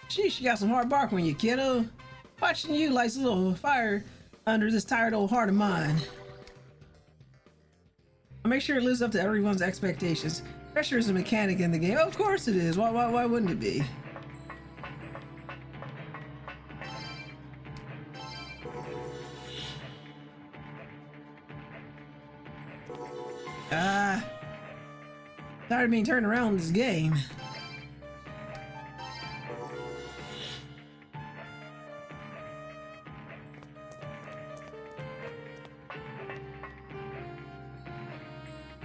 Speaker 1: Sheesh, you got some hard bark on you, kiddo. Watching you lights a little fire under this tired old heart of mine. I'll make sure it lives up to everyone's expectations. Pressure is a mechanic in the game. Of course it is. Why wouldn't it be? Tired of being turned around in this game.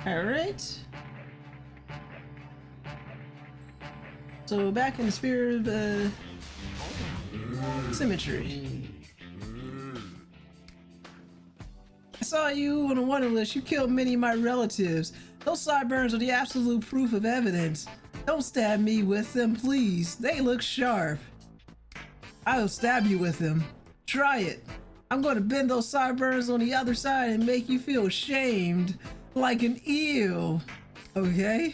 Speaker 1: Alright. So back in the Sphere of Symmetry. I saw you on a wanted list. You killed many of my relatives. Those sideburns are the absolute proof of evidence. Don't stab me with them, please. They look sharp. I will stab you with them. Try it. I'm going to bend those sideburns on the other side and make you feel ashamed. Like an eel. Okay?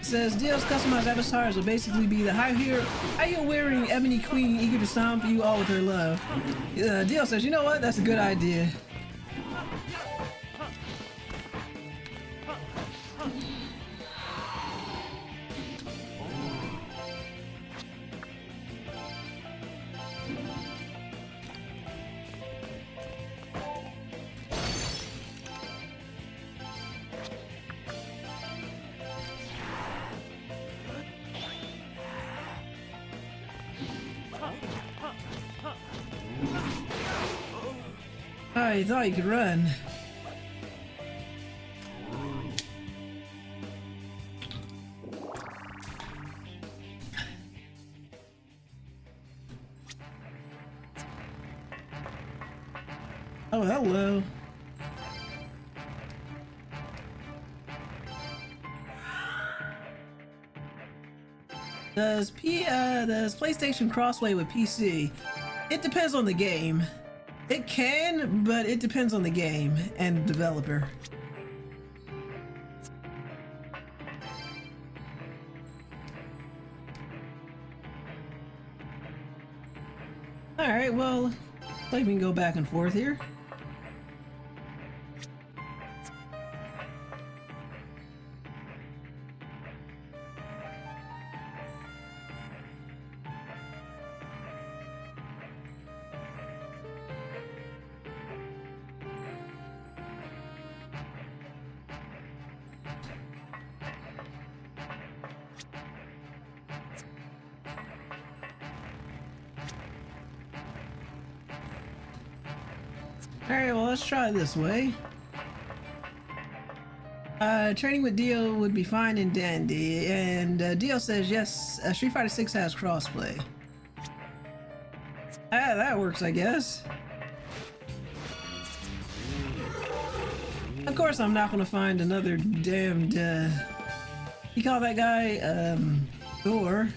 Speaker 1: Says Dio's customized avatars will basically be the high heel wearing ebony queen eager to stomp you all with her love. Dio says, you know what? That's a good idea. I thought you could run. Oh, hello. Does PlayStation crossplay with PC? It depends on the game. It can, but it depends on the game and the developer. Alright, well, we can go back and forth here. Alright, well, let's try this way. Training with Dio would be fine and dandy, and Dio says yes, Street Fighter 6 has crossplay. Ah, that works, I guess. Of course, I'm not gonna find another damned, you call that guy, Thor.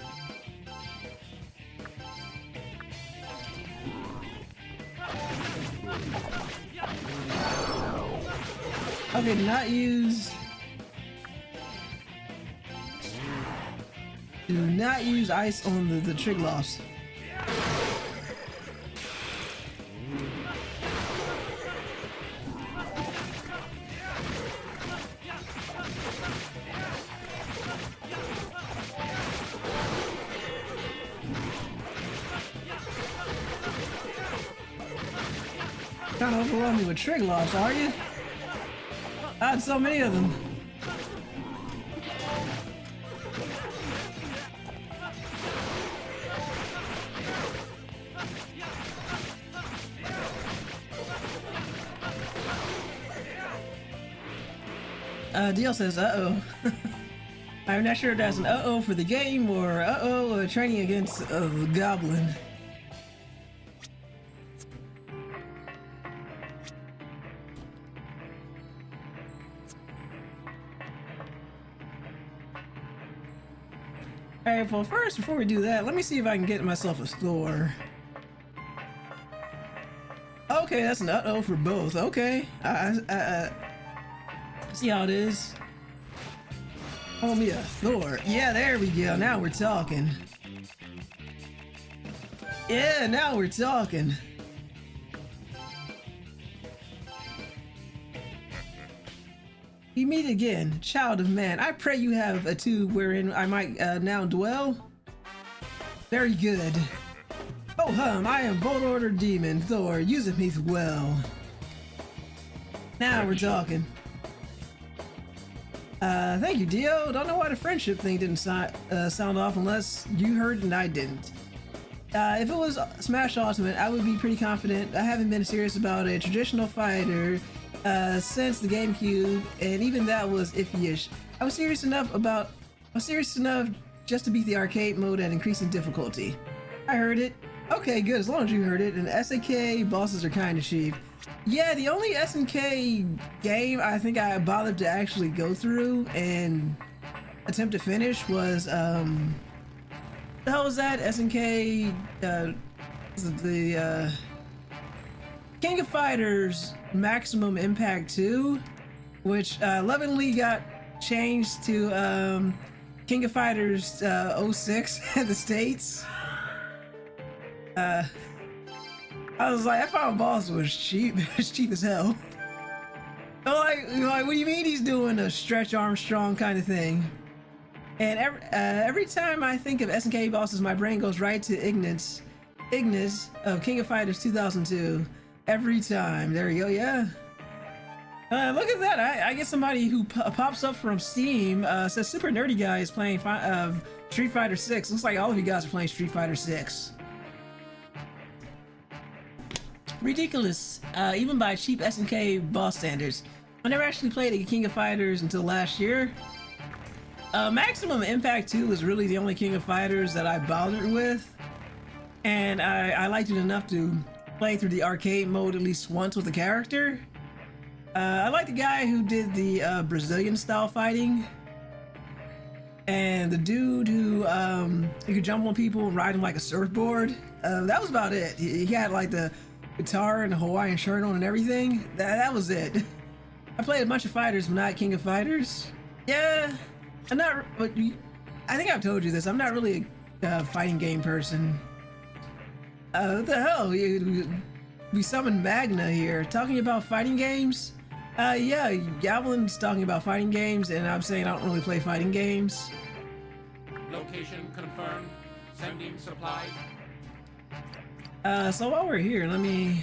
Speaker 1: Okay, do not use ice on the Trigloffs. Trying to overwhelm me with Trigloffs, are you? I had so many of them. DL says, uh-oh. I'm not sure if that's an uh-oh for the game or uh-oh training against the goblin. Alright, well first, before we do that, let me see if I can get myself a Thor. Okay, that's an uh-oh for both. Okay. See how it is? Oh, me a Thor. Yeah, there we go. Now we're talking. Yeah, now we're talking. We meet again, child of man. I pray you have a tube wherein I might now dwell. Very good. Oh hum, I am Volt Order Demon Thor. Useth me well. Now we're talking. Thank you, Dio. Don't know why the friendship thing didn't sound off unless you heard and I didn't. If it was Smash Ultimate, I would be pretty confident. I haven't been serious about a traditional fighter since the GameCube, and even that was iffy-ish. I was serious enough just to beat the arcade mode at increasing difficulty. I heard it. Okay, good, as long as you heard it. And SNK bosses are kinda cheap. Yeah, the only SNK game I think I bothered to actually go through and attempt to finish was, the hell was that? SNK, the King of Fighters Maximum Impact 2, which lovingly got changed to King of Fighters 06 in the States. I was like, I found boss was cheap. It's cheap as hell. So like, what do you mean he's doing a Stretch Armstrong kind of thing? And every time I think of SNK bosses, my brain goes right to Ignis of King of Fighters 2002. Every time. There you go, yeah. Look at that. I get somebody who pops up from Steam, says Super Nerdy Guy is playing Street Fighter 6. Looks like all of you guys are playing Street Fighter 6. Ridiculous, even by cheap SNK boss standards. I never actually played a King of Fighters until last year. Maximum Impact 2 was really the only King of Fighters that I bothered with. And I liked it enough to play through the arcade mode at least once with the character. I like the guy who did the Brazilian style fighting. And the dude who could jump on people and ride them like a surfboard. That was about it. He had like the guitar and a Hawaiian shirt on and everything. That was it. I played a bunch of fighters, but not King of Fighters. Yeah, I'm not, but I think I've told you this. I'm not really a fighting game person. What the hell? We summoned Magna here, talking about fighting games. Yeah, Gavlin's talking about fighting games, and I'm saying I don't really play fighting games.
Speaker 2: Location confirmed. Sending supplies.
Speaker 1: So while we're here, let me...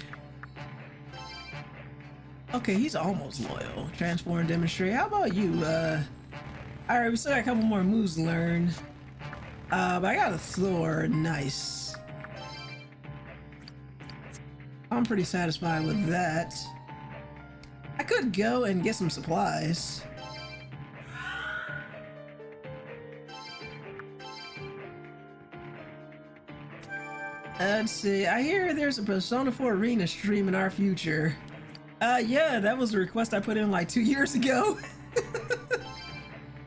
Speaker 1: Okay, he's almost loyal. Transform and demonstrate. How about you? Alright, we still got a couple more moves to learn. But I got a Thor. Nice. I'm pretty satisfied with that. I could go and get some supplies. Let's see. I hear there's a Persona 4 Arena stream in our future. Yeah, that was a request I put in like 2 years ago.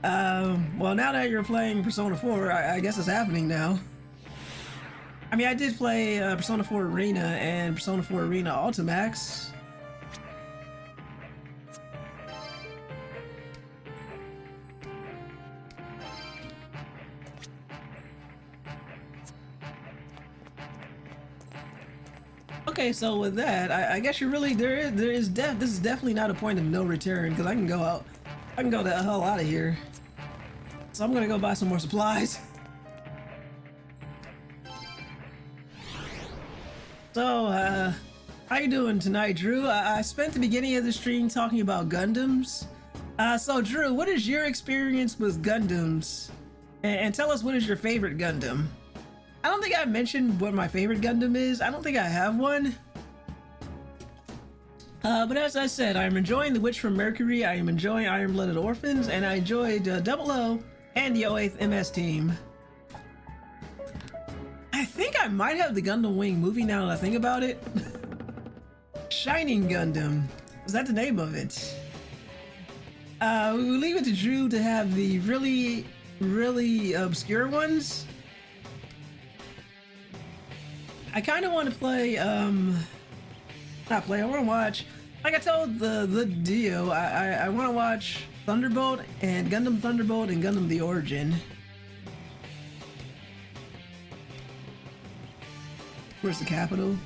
Speaker 1: Well, now that you're playing Persona 4, I guess it's happening now. I mean, I did play Persona 4 Arena and Persona 4 Arena Ultimax. Okay, so with that, I guess you're really this is definitely not a point of no return, because I can go the hell out of here. So I'm gonna go buy some more supplies. So how you doing tonight, Drew? I spent the beginning of the stream talking about Gundams. So Drew, what is your experience with Gundams? And tell us, what is your favorite Gundam? I don't think I mentioned what my favorite Gundam is. I don't think I have one. But as I said, I'm enjoying The Witch from Mercury, I am enjoying Iron Blooded Orphans, and I enjoyed 00 and the 08th MS team. I think I might have the Gundam Wing movie now that I think about it. Shining Gundam. Is that the name of it? We will leave it to Drew to have the really, really obscure ones. I kind of want to play, I want to watch, like I told the Dio, I want to watch Thunderbolt and Gundam Thunderbolt and Gundam The Origin. Where's the capital?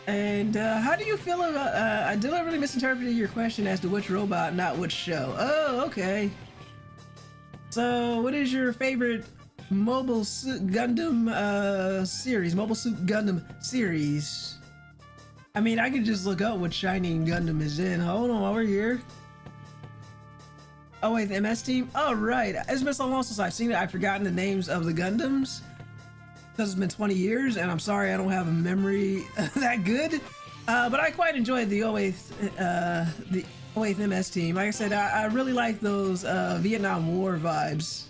Speaker 1: And how do you feel about, I deliberately misinterpreted your question as to which robot, not which show. Oh, okay. So what is your favorite Mobile Suit Gundam series? Mobile Suit Gundam series. I mean, I could just look up what Shining Gundam is in. Hold on while we're here. Oh wait, the MS team? Oh right, it's been so long since I've seen it, I've forgotten the names of the Gundams. Because it's been 20 years, and I'm sorry I don't have a memory that good. But I quite enjoyed the 08th MS team. Like I said, I really like those Vietnam War vibes.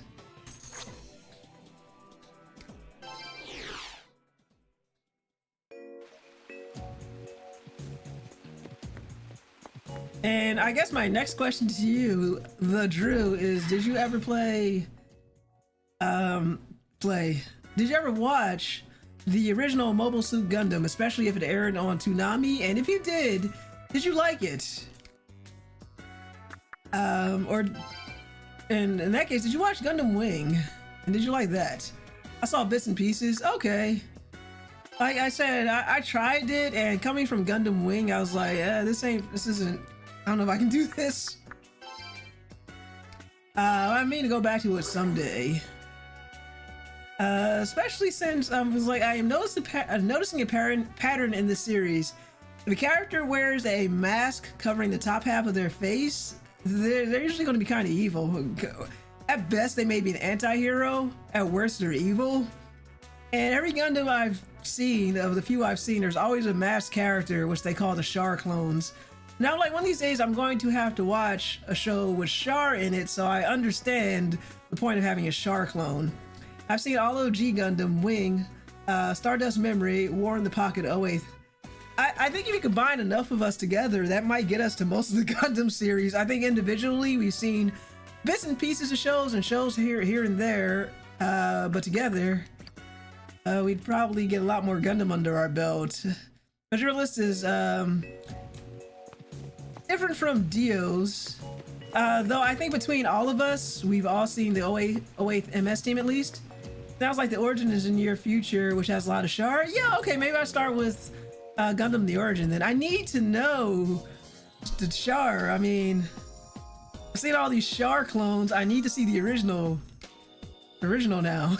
Speaker 1: And I guess my next question to you, the Drew, is did you ever did you ever watch the original Mobile Suit Gundam, especially if it aired on Toonami? And if you did you like it? Or in that case, did you watch Gundam Wing? And did you like that? I saw bits and pieces. Okay. Like I said, I tried it, and coming from Gundam Wing, I was like, this isn't, I don't know if I can do this. I mean to go back to it someday. Especially since I was like, I am noticing a pattern in the series. If a character wears a mask covering the top half of their face, they're usually going to be kind of evil. At best, they may be an anti-hero. At worst, they're evil. And every Gundam I've seen, of the few I've seen, there's always a masked character, which they call the Char clones. Now, like, one of these days, I'm going to have to watch a show with Char in it, so I understand the point of having a Char clone. I've seen all OG Gundam, Wing, Stardust Memory, War in the Pocket, 08th. I think if you combine enough of us together, that might get us to most of the Gundam series. I think individually, we've seen bits and pieces of shows and shows here and there, but together, we'd probably get a lot more Gundam under our belt. But your list is different from Dio's, though I think between all of us, we've all seen the 08th MS team at least. Sounds like the Origin is in near future, which has a lot of Char. Yeah, okay, maybe I'll start with Gundam The Origin then. I need to know the Char. I mean, I've seen all these Char clones. I need to see the original now.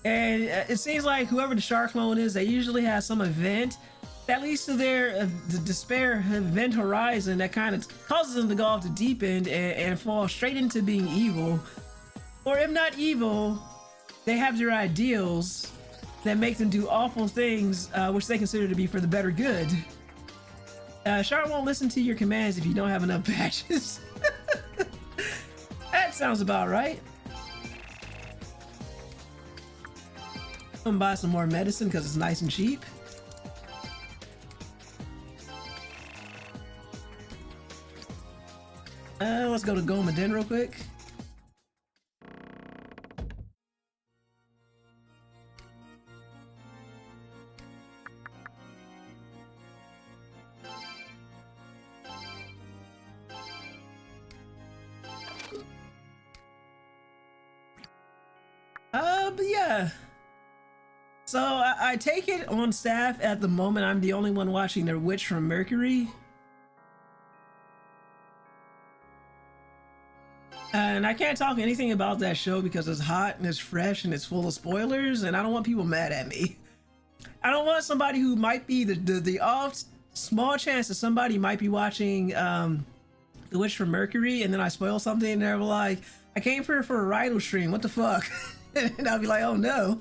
Speaker 1: And it seems like whoever the Char clone is, they usually have some event that leads to their the despair event horizon that kind of causes them to go off the deep end and fall straight into being evil. Or if not evil, they have their ideals that make them do awful things, which they consider to be for the better good. Char won't listen to your commands if you don't have enough patches. That sounds about right. gonna buy some more medicine because it's nice and cheap. Let's go to Goma Den real quick. But yeah. So I take it on staff at the moment I'm the only one watching The Witch from Mercury. And I can't talk anything about that show because it's hot and it's fresh and it's full of spoilers, and I don't want people mad at me. I don't want somebody who might be the off small chance that somebody might be watching The Witch from Mercury, and then I spoil something and they're like, I came here for a Raidou stream, what the fuck? And I'll be like, oh no.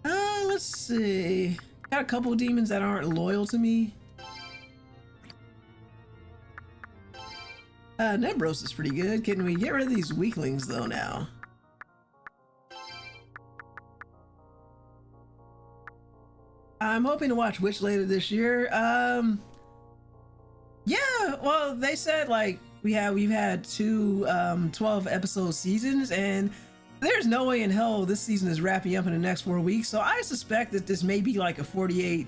Speaker 1: Let's see. Got a couple demons that aren't loyal to me. Nebros is pretty good. Can we get rid of these weaklings though now? I'm hoping to watch Witch later this year. Yeah, well, they said like we've had two 12 episode seasons, and there's no way in hell this season is wrapping up in the next 4 weeks. So I suspect that this may be like a 48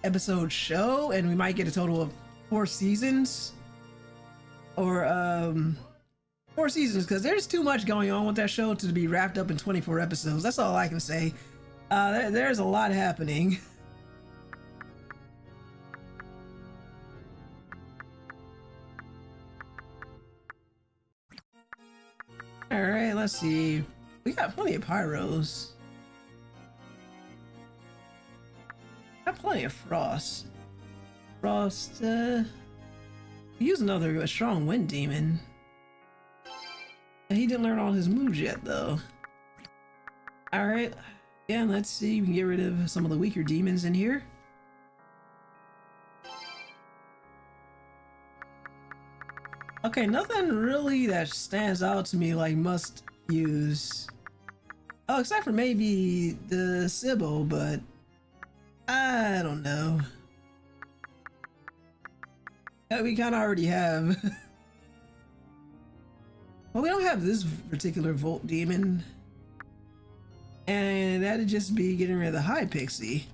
Speaker 1: episode show, and we might get a total of 4 seasons. Or 4 seasons, because there's too much going on with that show to be wrapped up in 24 episodes. That's all I can say. There's a lot happening. All right, let's see. We got plenty of pyros. Got plenty of frost. Frost. Use a strong wind demon. And he didn't learn all his moves yet, though. All right. Yeah, let's see. We can get rid of some of the weaker demons in here. Okay, nothing really that stands out to me like must use. Oh, except for maybe the Sybil, but I don't know. We kind of already have. Well, we don't have this particular Volt Demon. And that'd just be getting rid of the High Pixie.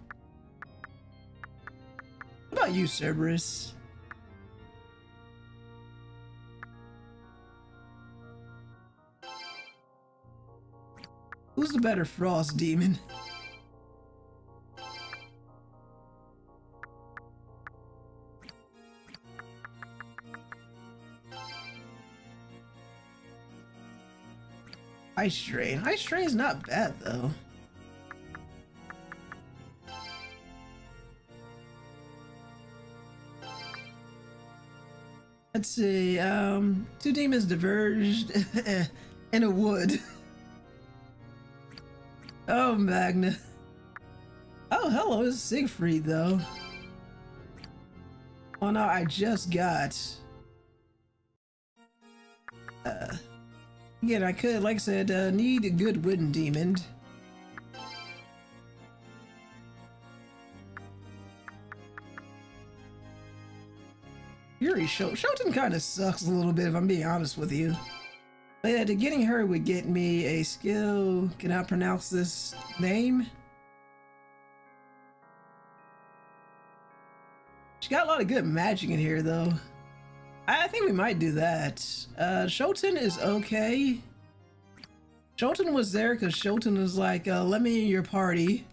Speaker 1: What about you, Cerberus? Who's the better Frost Demon? Ice Drain. Ice Drain's not bad though. Let's see. 2 demons diverged in a wood. Oh, Magna. Oh, hello, it's Siegfried though. Oh no, I just got. Again, I could, like I said, need a good wooden demon. Yuri Shoten kind of sucks a little bit if I'm being honest with you. But yeah, getting her would get me a skill. Can I pronounce this name? She got a lot of good magic in here though. I think we might do that. Shoten is okay. Shoten was there because Shoten was like, let me in your party.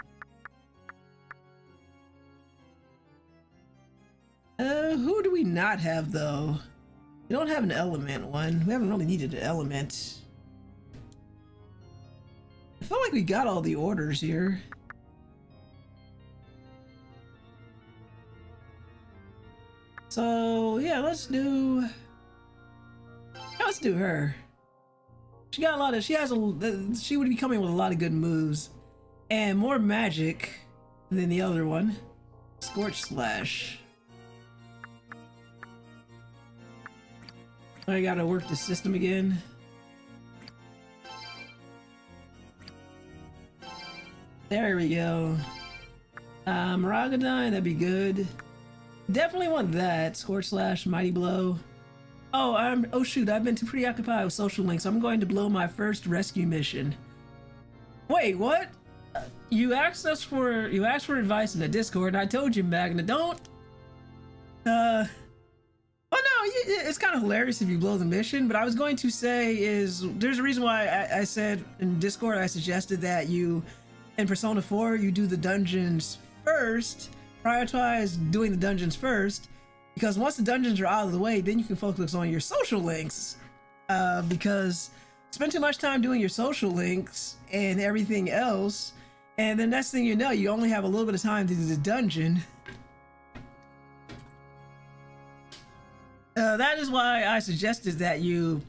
Speaker 1: Who do we not have though? We don't have an element one. We haven't really needed an element. I feel like we got all the orders here. So yeah, let's do her. She got a lot of, she would be coming with a lot of good moves and more magic than the other one. Scorch Slash. I gotta work the system again. There we go. Maragadine, that'd be good. Definitely want that. Scorch Slash, Mighty Blow. Oh shoot, I've been too preoccupied with social links. I'm going to blow my first rescue mission. Wait, what? You asked for advice in the Discord, and I told you, Magna, don't. Oh no, it's kind of hilarious if you blow the mission, but I was going to say there's a reason why I said in Discord I suggested that you, in Persona 4, you do the dungeons first, prioritize doing the dungeons first, because once the dungeons are out of the way, then you can focus on your social links, because spend too much time doing your social links and everything else, and the next thing you know, you only have a little bit of time to do the dungeon. That is why I suggested that you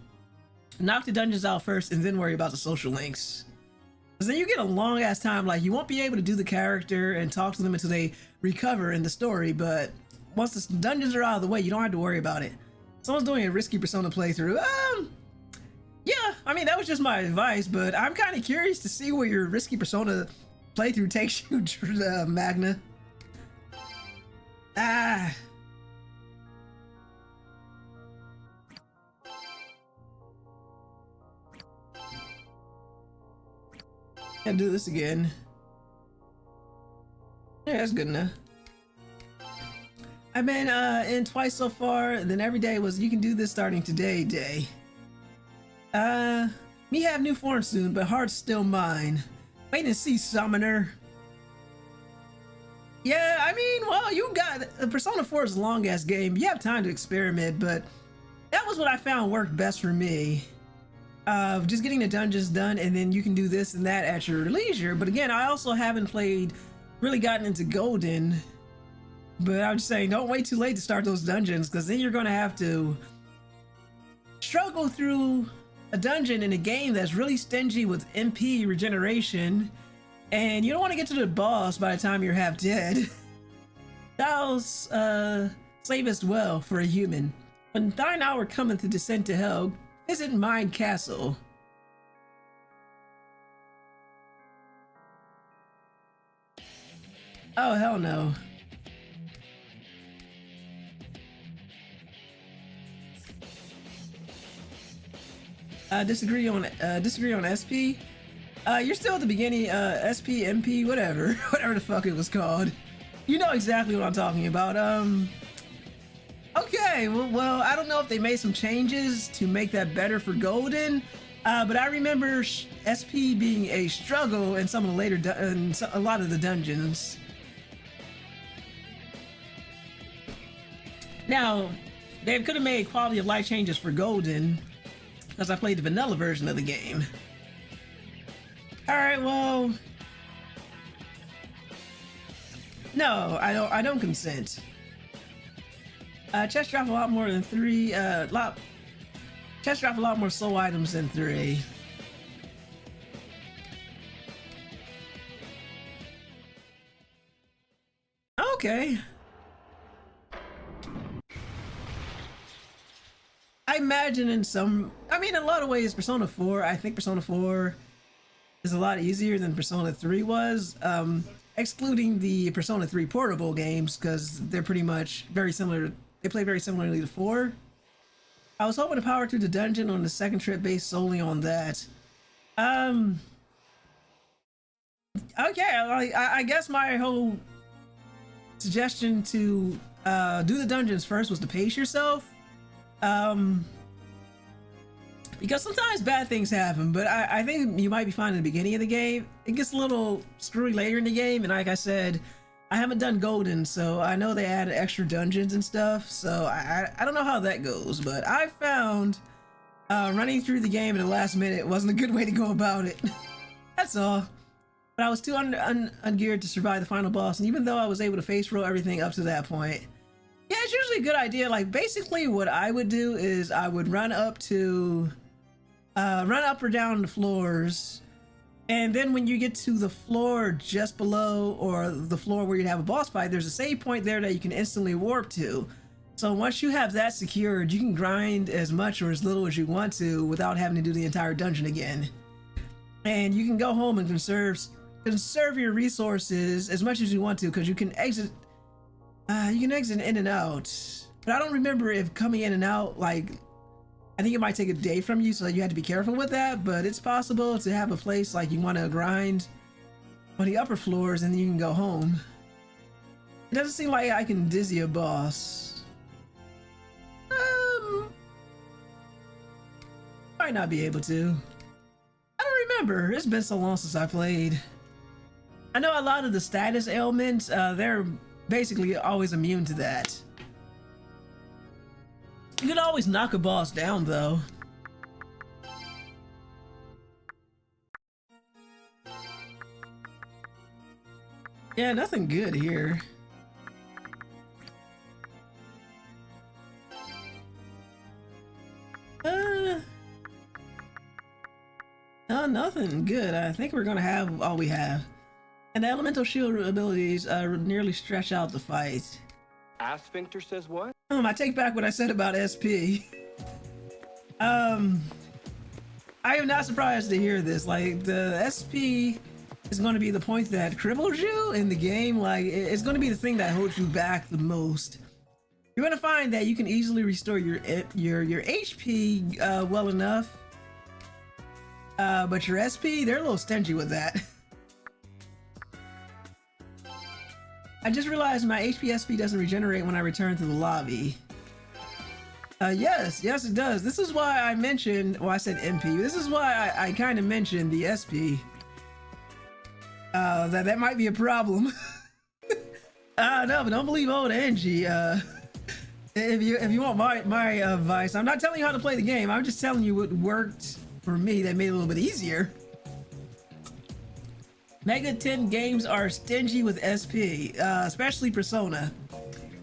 Speaker 1: knock the dungeons out first and then worry about the social links. Because then you get a long ass time, like you won't be able to do the character and talk to them until they recover in the story, but once the dungeons are out of the way, you don't have to worry about it. Someone's doing a risky Persona playthrough. Yeah, I mean, that was just my advice, but I'm kind of curious to see where your risky Persona playthrough takes you, Magna. Gotta do this again. Yeah, that's good enough. I've been in twice so far, and then every day was you can do this starting today day. Me have new form soon, but heart's still mine. Wait and see, Summoner. Yeah, I mean, well, you got Persona 4 is a long ass game. You have time to experiment, but that was what I found worked best for me. Just getting the dungeons done, and then you can do this and that at your leisure. But again, I also haven't really gotten into Golden. But I'm just saying, don't wait too late to start those dungeons, because then you're going to have to struggle through a dungeon in a game that's really stingy with MP regeneration, and you don't want to get to the boss by the time you're half dead. Thou savest well for a human. When thine hour cometh to descend to hell, visit mine castle. Oh, hell no. Disagree on SP. You're still at the beginning. SP, MP, whatever the fuck it was called. You know exactly what I'm talking about. Okay, well, I don't know if they made some changes to make that better for Golden, but I remember SP being a struggle in some of the later, a lot of the dungeons. Now, they could have made quality of life changes for Golden, because I played the vanilla version of the game. Alright, well... No, I don't consent. Chest drop a lot more than 3, chest drop a lot more soul items than 3. Okay. I imagine in a lot of ways, Persona 4, I think Persona 4 is a lot easier than Persona 3 was, excluding the Persona 3 portable games, because they're pretty much very similar. They play very similarly to 4. I was hoping to power through the dungeon on the second trip based solely on that. Okay, I guess my whole suggestion to do the dungeons first was to pace yourself. Because sometimes bad things happen, but I think you might be fine in the beginning of the game. It gets a little screwy later in the game, and like I said, I haven't done Golden, so I know they added extra dungeons and stuff, so I don't know how that goes, but I found running through the game in the last minute wasn't a good way to go about it. That's all. But I was too ungeared to survive the final boss, and even though I was able to face roll everything up to that point, yeah, it's usually a good idea. Like, basically what I would do is I would run up or down the floors, and then when you get to the floor just below, or the floor where you'd have a boss fight, there's a save point there that you can instantly warp to. So once you have that secured, you can grind as much or as little as you want to without having to do the entire dungeon again. And you can go home and conserve conserve your resources as much as you want to, because you can exit in and out. But I don't remember if coming in and out, like, I think it might take a day from you, so you have to be careful with that. But it's possible to have a place like you want to grind on the upper floors and then you can go home. It doesn't seem like I can dizzy a boss. Might not be able to. I don't remember. It's been so long since I played. I know a lot of the status ailments, they're basically always immune to that. You can always knock a boss down, though. Yeah, nothing good here. No, nothing good. I think we're gonna have all we have. And the elemental shield abilities nearly stretch out the fight.
Speaker 3: Asphincter says what?
Speaker 1: I take back what I said about SP. I am not surprised to hear this. Like, the SP is going to be the point that cripples you in the game. Like, it's going to be the thing that holds you back the most. You're going to find that you can easily restore your HP well enough. But your SP, they're a little stingy with that. I just realized my HP SP doesn't regenerate when I return to the lobby. Yes, it does. This is why I mentioned, well, I said MP. This is why I kind of mentioned the SP. That might be a problem. No, but don't believe old Angie. If you want my advice, I'm not telling you how to play the game. I'm just telling you what worked for me that made it a little bit easier. Mega 10 games are stingy with SP, especially Persona.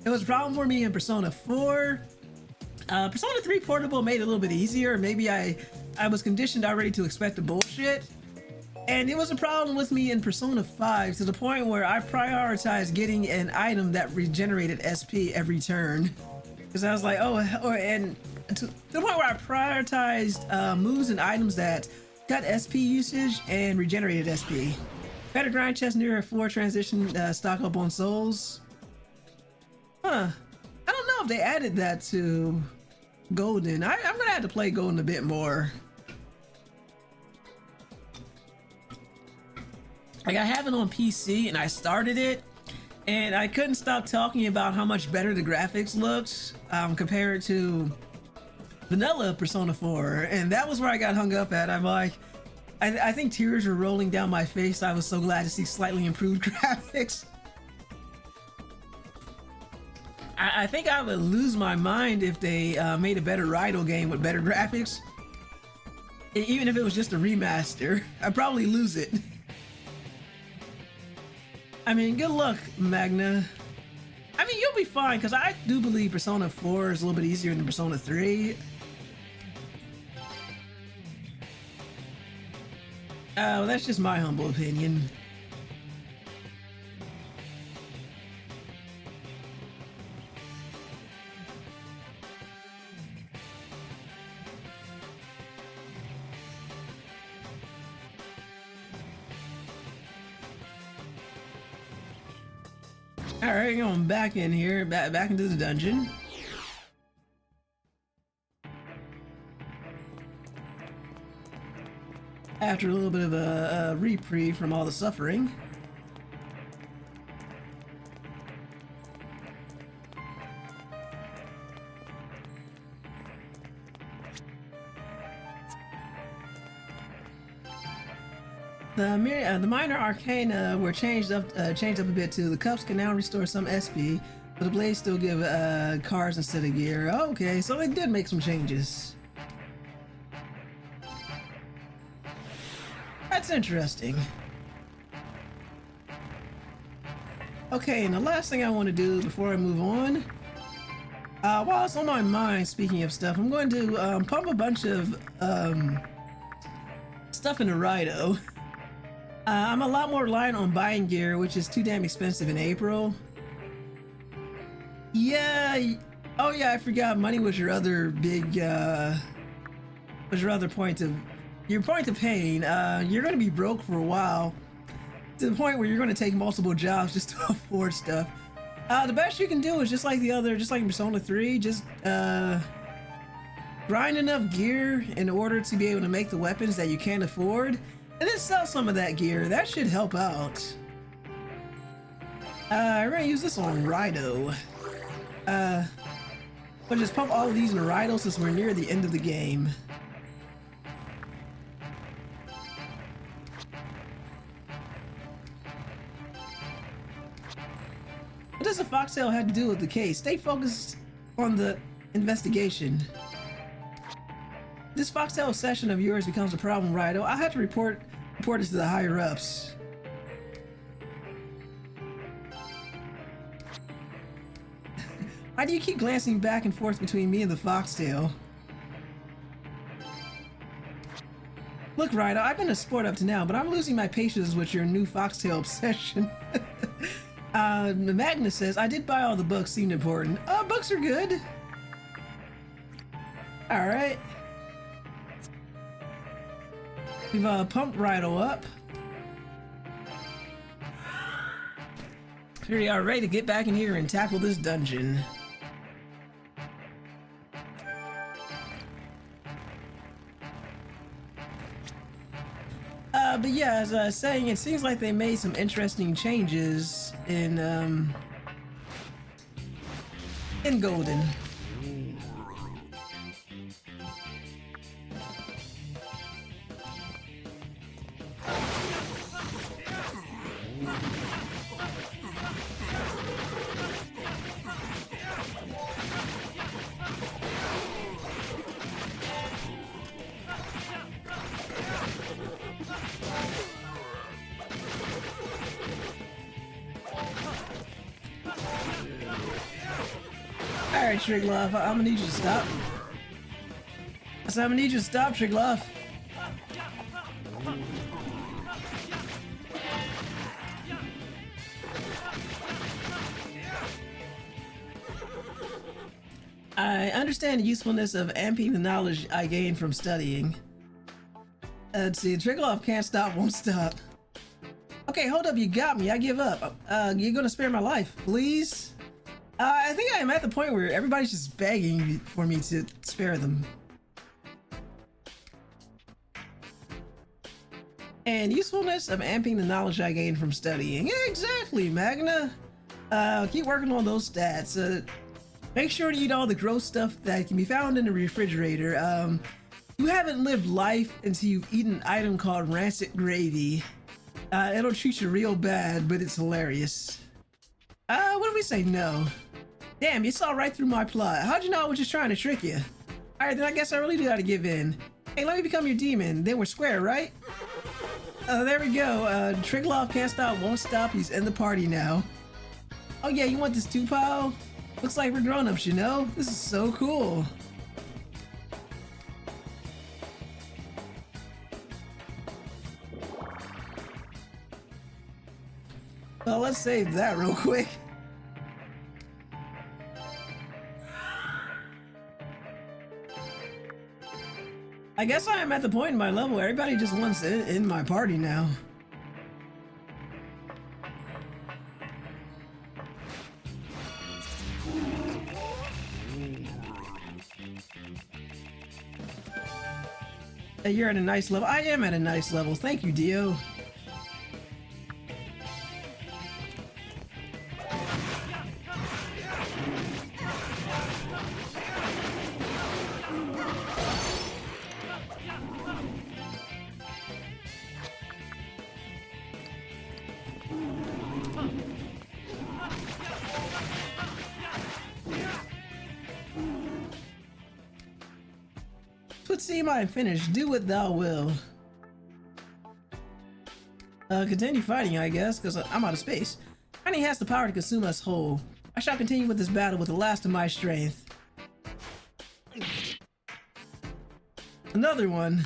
Speaker 1: It was a problem for me in Persona 4. Persona 3 Portable made it a little bit easier. Maybe I was conditioned already to expect the bullshit. And it was a problem with me in Persona 5 to the point where I prioritized getting an item that regenerated SP every turn. Because I was like, and to the point where I prioritized moves and items that got SP usage and regenerated SP. Better grind chest near a floor transition, stock up on souls. Huh. I don't know if they added that to Golden. I'm gonna have to play Golden a bit more. Like, I have it on PC and I started it and I couldn't stop talking about how much better the graphics looks compared to vanilla Persona 4, and that was where I got hung up at. I'm like, I think tears were rolling down my face. I was so glad to see slightly improved graphics. I think I would lose my mind if they made a better Raidou game with better graphics. Even if it was just a remaster, I'd probably lose it. I mean, good luck, Magna. I mean, you'll be fine, because I do believe Persona 4 is a little bit easier than Persona 3. Well, that's just my humble opinion. Alright, going back in here, back into the dungeon. After a little bit of a reprieve from all the suffering. The minor arcana were changed up a bit too. The cups can now restore some SP, but the blades still give cars instead of gear. Okay, so they did make some changes. That's interesting. Okay, and the last thing I want to do before I move on, while it's on my mind, speaking of stuff, I'm going to pump a bunch of stuff into Raidou. I'm a lot more reliant on buying gear, which is too damn expensive in April. Yeah. Oh yeah, I forgot. Money was your other big, was your other point of pain. You're gonna be broke for a while. to the point where you're going to take multiple jobs just to afford stuff. The best you can do is just like in Persona 3, just grind enough gear in order to be able to make the weapons that you can't afford, and then sell some of that gear. That should help out. We're gonna use this on Raidou. We'll just pump all of these in Raidou since we're near the end of the game. What does the foxtail have to do with the case? Stay focused on the investigation. This foxtail obsession of yours becomes a problem, Raidou. I'll have to report this to the higher ups. Why do you keep glancing back and forth between me and the foxtail? Look, Raidou, I've been a sport up to now, but I'm losing my patience with your new foxtail obsession. Magnus says, I did buy all the books, seemed important. Books are good. Alright. We've pumped Raidou up. Here we are, ready to get back in here and tackle this dungeon. But yeah, as I was saying, it seems like they made some interesting changes in Golden. Alright, Triglav, I'm gonna need you to stop. I'm gonna need you to stop, Triglav. I understand the usefulness of amping the knowledge I gain from studying. Let's see, Triglav can't stop, won't stop. Okay, hold up, you got me, I give up. You're gonna spare my life, please? I think I am at the point where everybody's just begging for me to spare them. And usefulness of amping the knowledge I gain from studying. Yeah, exactly, Magna. Keep working on those stats. Make sure to eat all the gross stuff that can be found in the refrigerator. You haven't lived life until you've eaten an item called rancid gravy. It'll treat you real bad, but it's hilarious. What do we say no? Damn, you saw right through my plot. How'd you know I was just trying to trick you? Alright, then I guess I really do gotta give in. Hey, let me become your demon, then we're square, right? There we go. Triglav can't stop, won't stop, he's in the party now. Oh yeah, you want this too, pal? Looks like we're grown-ups, you know? This is so cool. Well, let's save that real quick. I guess I am at the point in my level where everybody just wants in my party now. Hey, you're at a nice level. I am at a nice level. Thank you, Dio. I'm finished. Do what thou will. Continue fighting, I guess, because I'm out of space. Honey has the power to consume us whole. I shall continue with this battle with the last of my strength. Another one.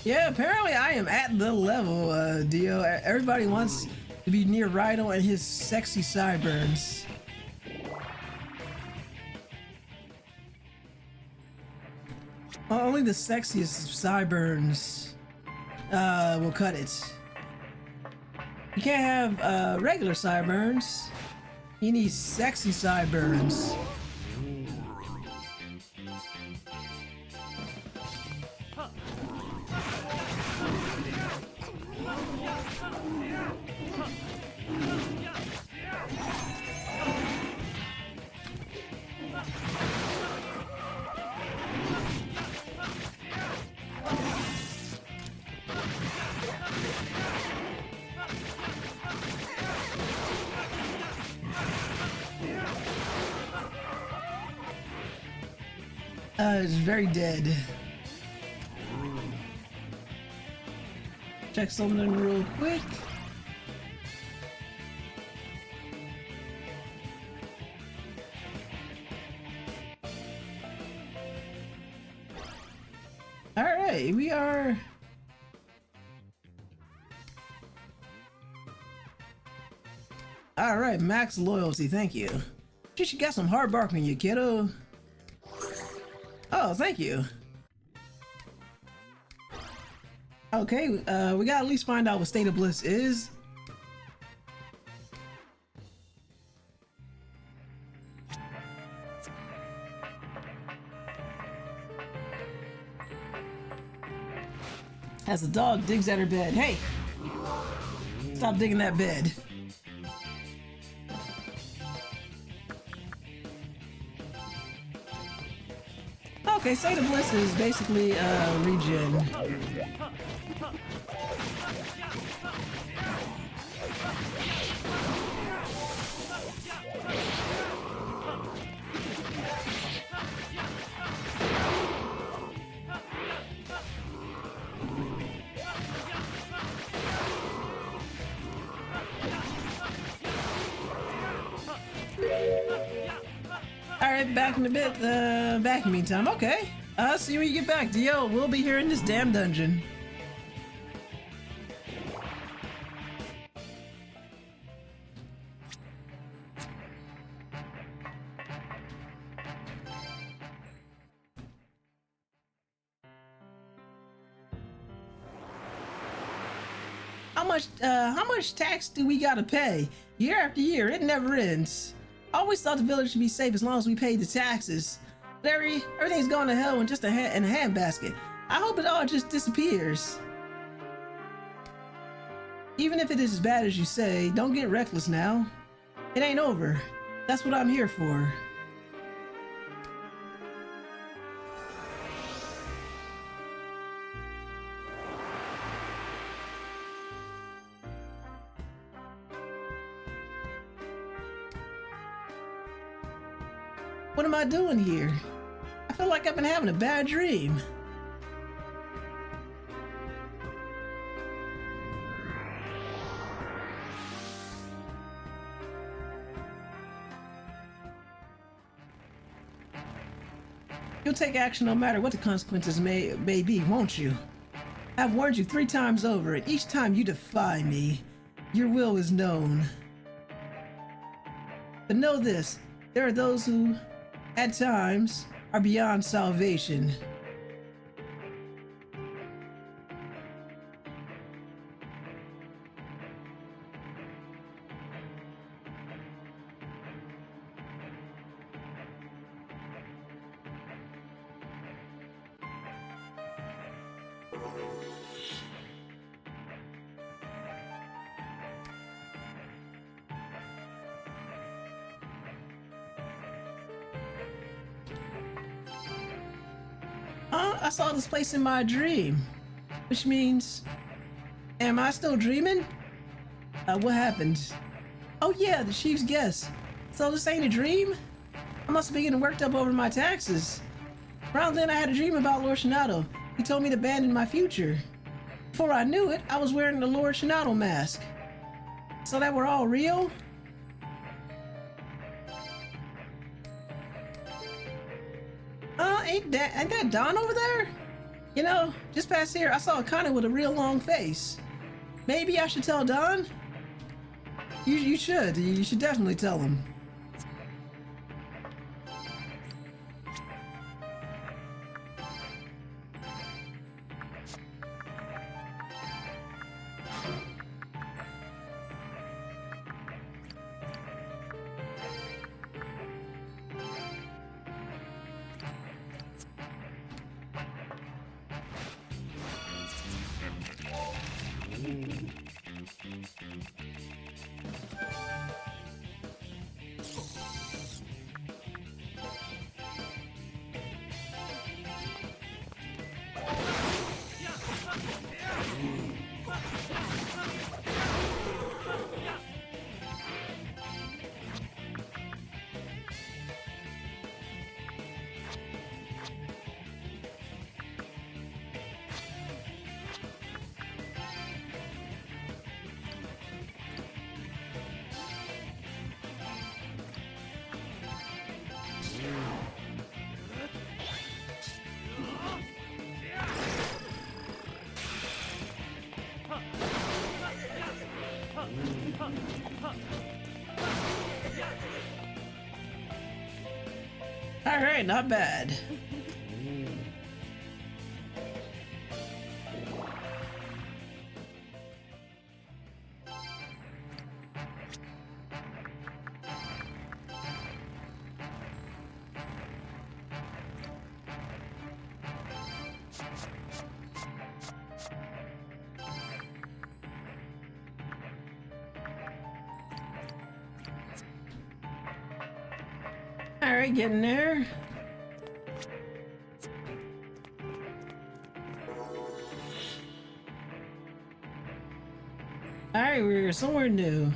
Speaker 1: Yeah, apparently I am at the level, Dio. Everybody wants to be near Raidou and his sexy sideburns. Only the sexiest of sideburns will cut it. You can't have regular sideburns. You need sexy sideburns. It's very dead. Check something real quick. Alright, we are... Alright, max loyalty, thank you. You should get some hard bark on you, kiddo. Oh, thank you. Okay, we gotta at least find out what State of Bliss is. As the dog digs at her bed. Hey! Stop digging that bed. Okay, State of Bliss is basically regen. Alright, back in a bit, back in the meantime. Okay, see you when you get back, Dio. We'll be here in this damn dungeon. How much tax do we gotta pay? Year after year, it never ends. I always thought the village should be safe as long as we paid the taxes. But everything's going to hell in just in a handbasket. I hope it all just disappears. Even if it is as bad as you say, don't get reckless now. It ain't over. That's what I'm here for. What am I doing here? I feel like I've been having a bad dream. You'll take action no matter what the consequences may be, won't you? I've warned you 3 times over, and each time you defy me, your will is known. But know this, there are those who, at times, are beyond salvation. I saw this place in my dream, which means, am I still dreaming? What happened? Oh yeah, the chief's guest. So this ain't a dream? I must be getting worked up over my taxes. Around then I had a dream about Lord Shinato. He told me to abandon my future. Before I knew it, I was wearing the Lord Shinato mask. So that we're all real? Ain't that Don over there? You know, just past here, I saw a Kana with a real long face. Maybe I should tell Don? You should. You should definitely tell him. All right, not bad. All right, getting there. All right, we're somewhere new.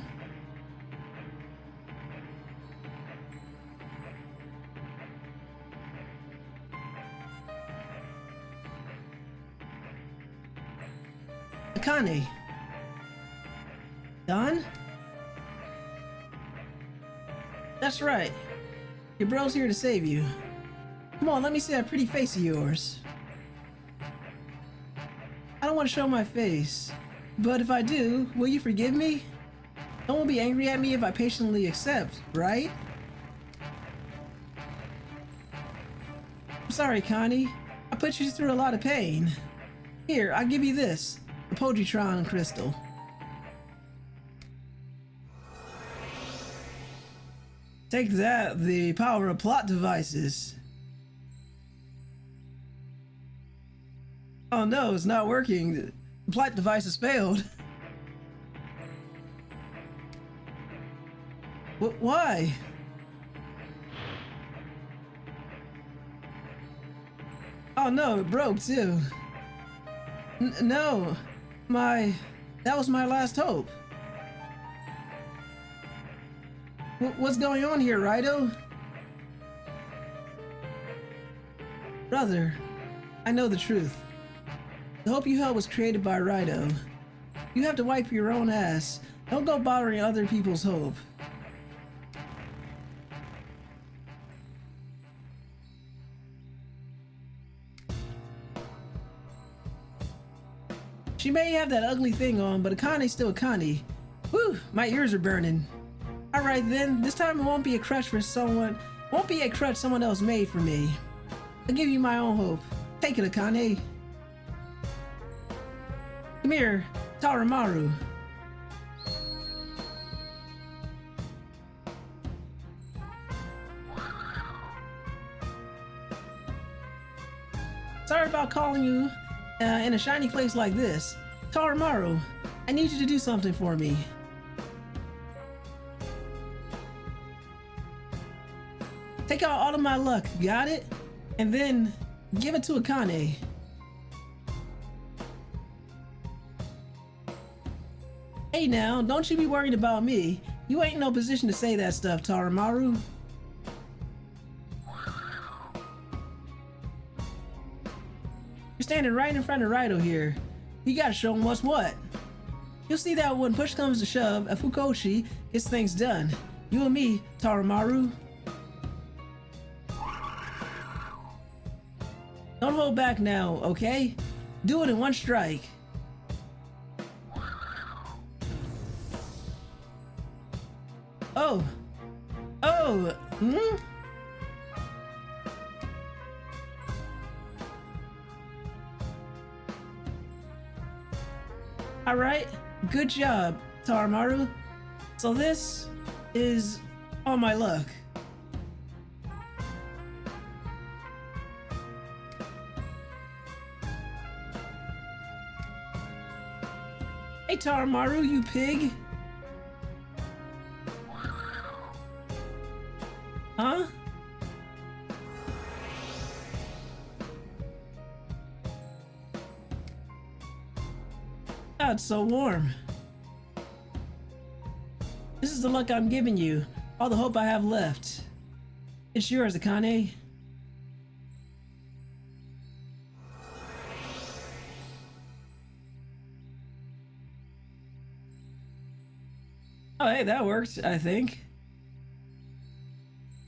Speaker 1: Akane. Done? That's right. Your bro's here to save you. Come on, let me see that pretty face of yours. I don't want to show my face, but if I do, will you forgive me? No one will be angry at me if I patiently accept, right? I'm sorry, Connie. I put you through a lot of pain. Here, I'll give you this, the Poetrytron crystal. Take that, the power of plot devices. Oh no, it's not working. The plot device has failed. Why? Oh no, it broke too. No, that was my last hope. What's going on here, Raidou? Brother, I know the truth. The hope you held was created by Raidou. You have to wipe your own ass. Don't go bothering other people's hope. She may have that ugly thing on, but Akane's still Akane. Whew, my ears are burning. Alright then, this time it won't be a crutch someone else made for me. I'll give you my own hope. Take it, Akane. Come here, Taramaru. Sorry about calling you in a shiny place like this. Taramaru, I need you to do something for me. Take out all of my luck, got it? And then give it to Akane. Hey now, don't you be worried about me. You ain't in no position to say that stuff, Taramaru. You're standing right in front of Raidou here. You gotta show him what's what. You'll see that when push comes to shove, a Fukoshi gets things done. You and me, Taramaru. Don't hold back now, okay? Do it in one strike. Oh. Alright, good job, Taramaru. So this is all my luck. Hey Hey, Taramaru, you pig. Huh? God, it's so warm. This is the luck I'm giving you. All the hope I have left. It's yours, Akane. Oh, hey, that worked, I think.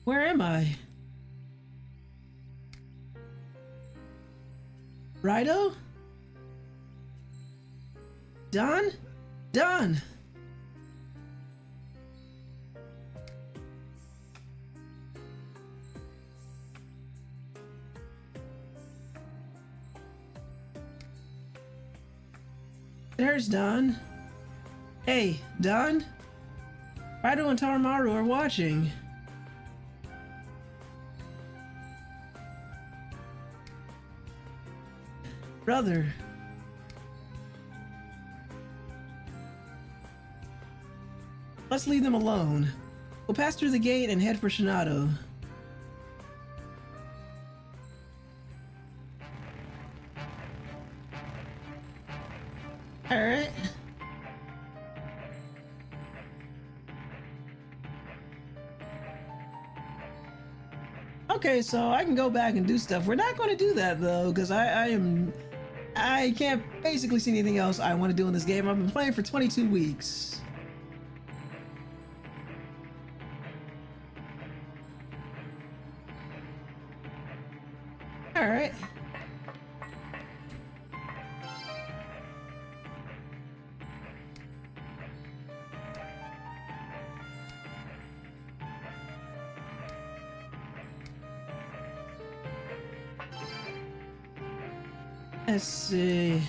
Speaker 1: Where am I? Raidou? Don? Don! There's Don. Hey, Don? Raidou and Taramaru are watching. Brother. Let's leave them alone. We'll pass through the gate and head for Shinado. Alright. Okay, so I can go back and do stuff. We're not going to do that though, because I can't basically see anything else I want to do in this game. I've been playing for 22 weeks. All right. Let's see.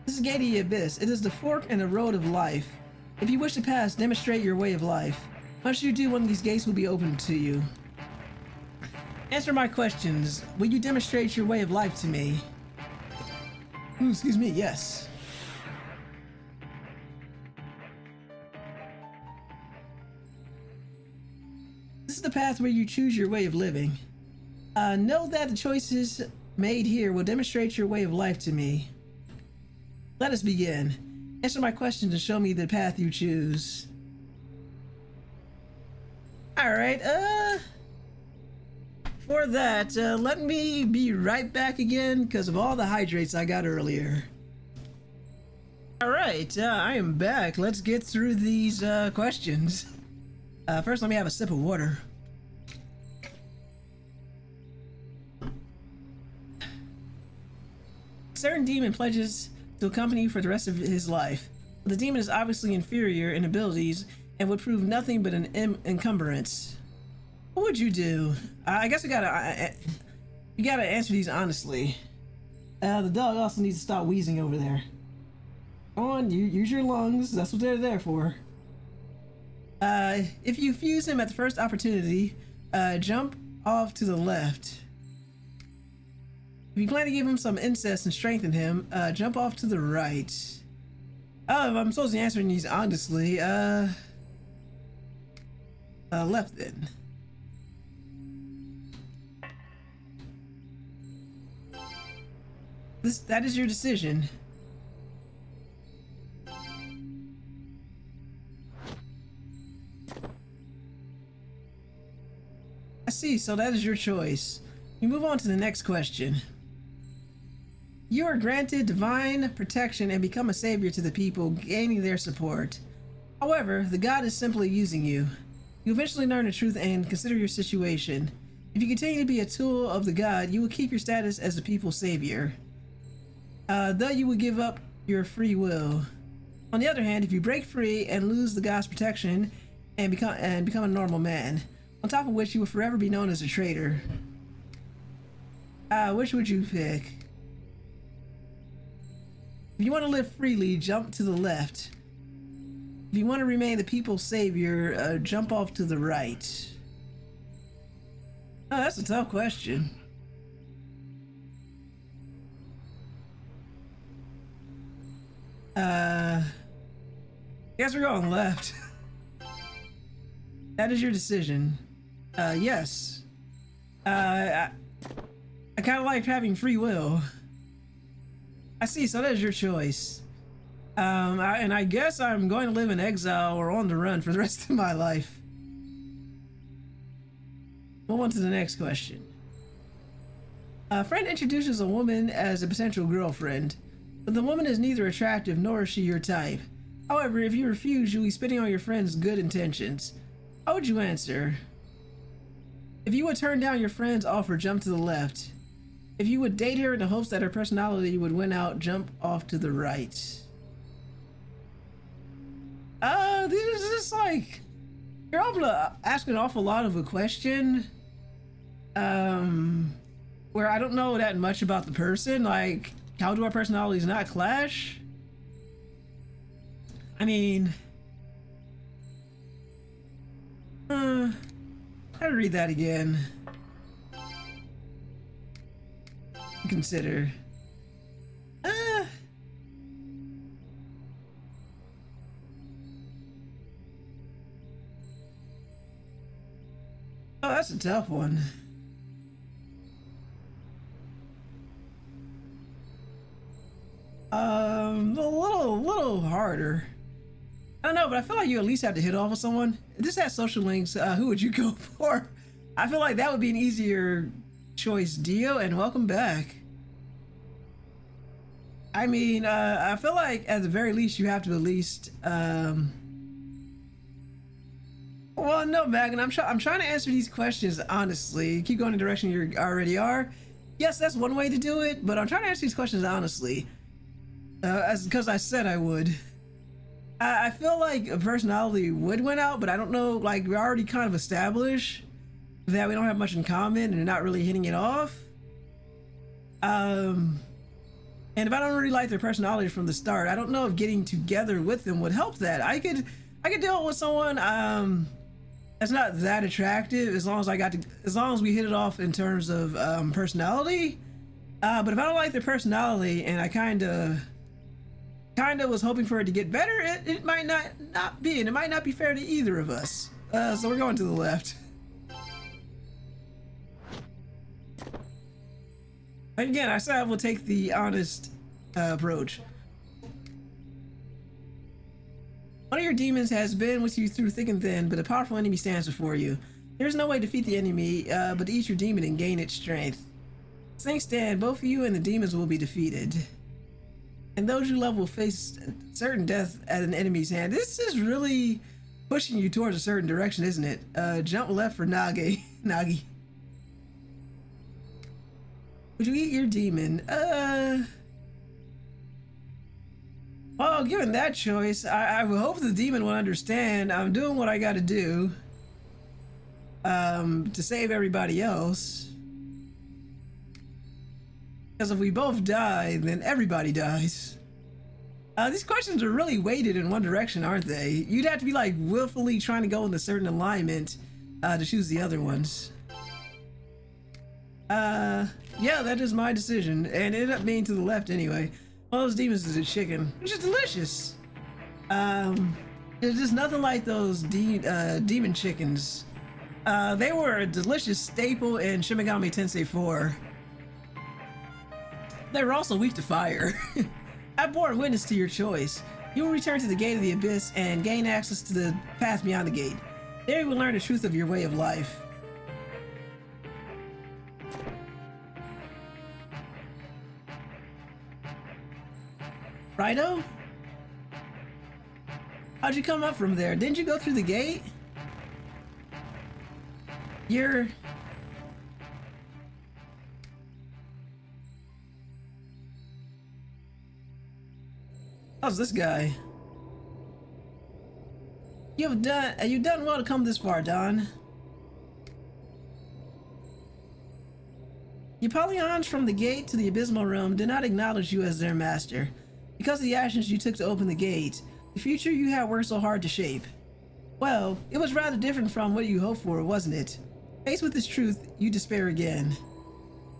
Speaker 1: This is Gate of the Abyss. It is the fork and the road of life. If you wish to pass, demonstrate your way of life. Once you do, one of these gates will be open to you. Answer my questions. Will you demonstrate your way of life to me? Ooh, excuse me, yes. This is the path where you choose your way of living. Know that the choices made here will demonstrate your way of life to me. Let us begin. Answer my questions and show me the path you choose. Alright, for that, let me be right back again because of all the hydrates I got earlier. Alright, I am back. Let's get through these questions. First, let me have a sip of water. A certain demon pledges to accompany you for the rest of his life. The demon is obviously inferior in abilities and would prove nothing but an encumbrance. What would you do? I guess you gotta answer these honestly. The dog also needs to stop wheezing over there. Go on, use your lungs. That's what they're there for. If you fuse him at the first opportunity, jump off to the left. If you plan to give him some incest and strengthen him, jump off to the right. Oh, if I'm supposed to be answering these honestly, left then. That is your decision. I see, so that is your choice. You move on to the next question. You are granted divine protection and become a savior to the people, gaining their support. However, the god is simply using you. You eventually learn the truth and consider your situation. If you continue to be a tool of the god, you will keep your status as the people's savior. Though you will give up your free will. On the other hand, if you break free and lose the god's protection and become a normal man, on top of which you will forever be known as a traitor. Which would you pick? If you want to live freely, jump to the left. If you want to remain the people's savior, jump off to the right. Oh, that's a tough question. Guess we're going left. That is your decision. Yes. I kind of like having free will. I see, so that is your choice. And I guess I'm going to live in exile or on the run for the rest of my life. Move on to the next question. A friend introduces a woman as a potential girlfriend, but the woman is neither attractive nor is she your type. However, if you refuse, you'll be spitting on your friend's good intentions. How would you answer? If you would turn down your friend's offer, jump to the left. If you would date her in the hopes that her personality would win out, jump off to the right. This is just like, you're asking an awful lot of a question. Where I don't know that much about the person. Like, how do our personalities not clash? I mean, I'll read that again. Consider. Oh, that's a tough one. A little harder. I don't know, but I feel like you at least have to hit off with someone. If this has social links, who would you go for? I feel like that would be an easier choice. Dio, and welcome back. I mean, I feel like at the very least you have to at least, well, no, Megan, I'm trying to answer these questions honestly. Keep going in the direction you already are. Yes, that's one way to do it, but I'm trying to answer these questions honestly. Because I said I would. I feel like a personality would win out, but I don't know, like, we already kind of established that we don't have much in common and not really hitting it off. And if I don't really like their personality from the start, I don't know if getting together with them would help that. I could deal with someone that's not that attractive as long as we hit it off in terms of personality. But if I don't like their personality and I kind of was hoping for it to get better, it might not be, and it might not be fair to either of us. So we're going to the left. Again, I said I will take the honest approach. One of your demons has been with you through thick and thin, but a powerful enemy stands before you. There's no way to defeat the enemy, but to eat your demon and gain its strength. As things stand, both you and the demons will be defeated. And those you love will face certain death at an enemy's hand. This is really pushing you towards a certain direction, isn't it? Jump left for Nagi. Would you eat your demon? Well, given that choice, I would hope the demon will understand I'm doing what I gotta do to save everybody else. Because if we both die, then everybody dies. These questions are really weighted in one direction, aren't they? You'd have to be like willfully trying to go in a certain alignment to choose the other ones. Yeah, that is my decision, and it ended up being to the left anyway. One of those demons is a chicken, which is delicious. It's just nothing like those demon chickens. They were a delicious staple in Shin Megami Tensei 4. They were also weak to fire. I bore witness to your choice. You will return to the Gate of the Abyss and gain access to the path beyond the gate. There you will learn the truth of your way of life. Raidou? How'd you come up from there? Didn't you go through the gate? You're... How's this guy? You've done well to come this far, Don. The Apollyon from the gate to the Abysmal Realm did not acknowledge you as their master. Because of the actions you took to open the gate, the future you had worked so hard to shape. Well, it was rather different from what you hoped for, wasn't it? Faced with this truth, you despair again.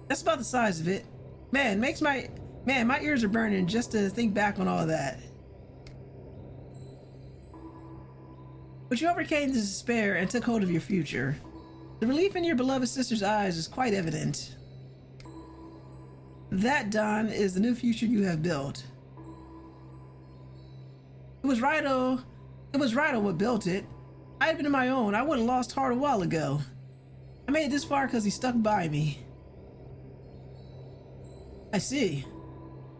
Speaker 1: That's about the size of it. Man, my ears are burning just to think back on all that. But you overcame the despair and took hold of your future. The relief in your beloved sister's eyes is quite evident. That, Don, is the new future you have built. It was Raidou what built it. I had been on my own. I would have lost heart a while ago. I made it this far because he stuck by me. I see.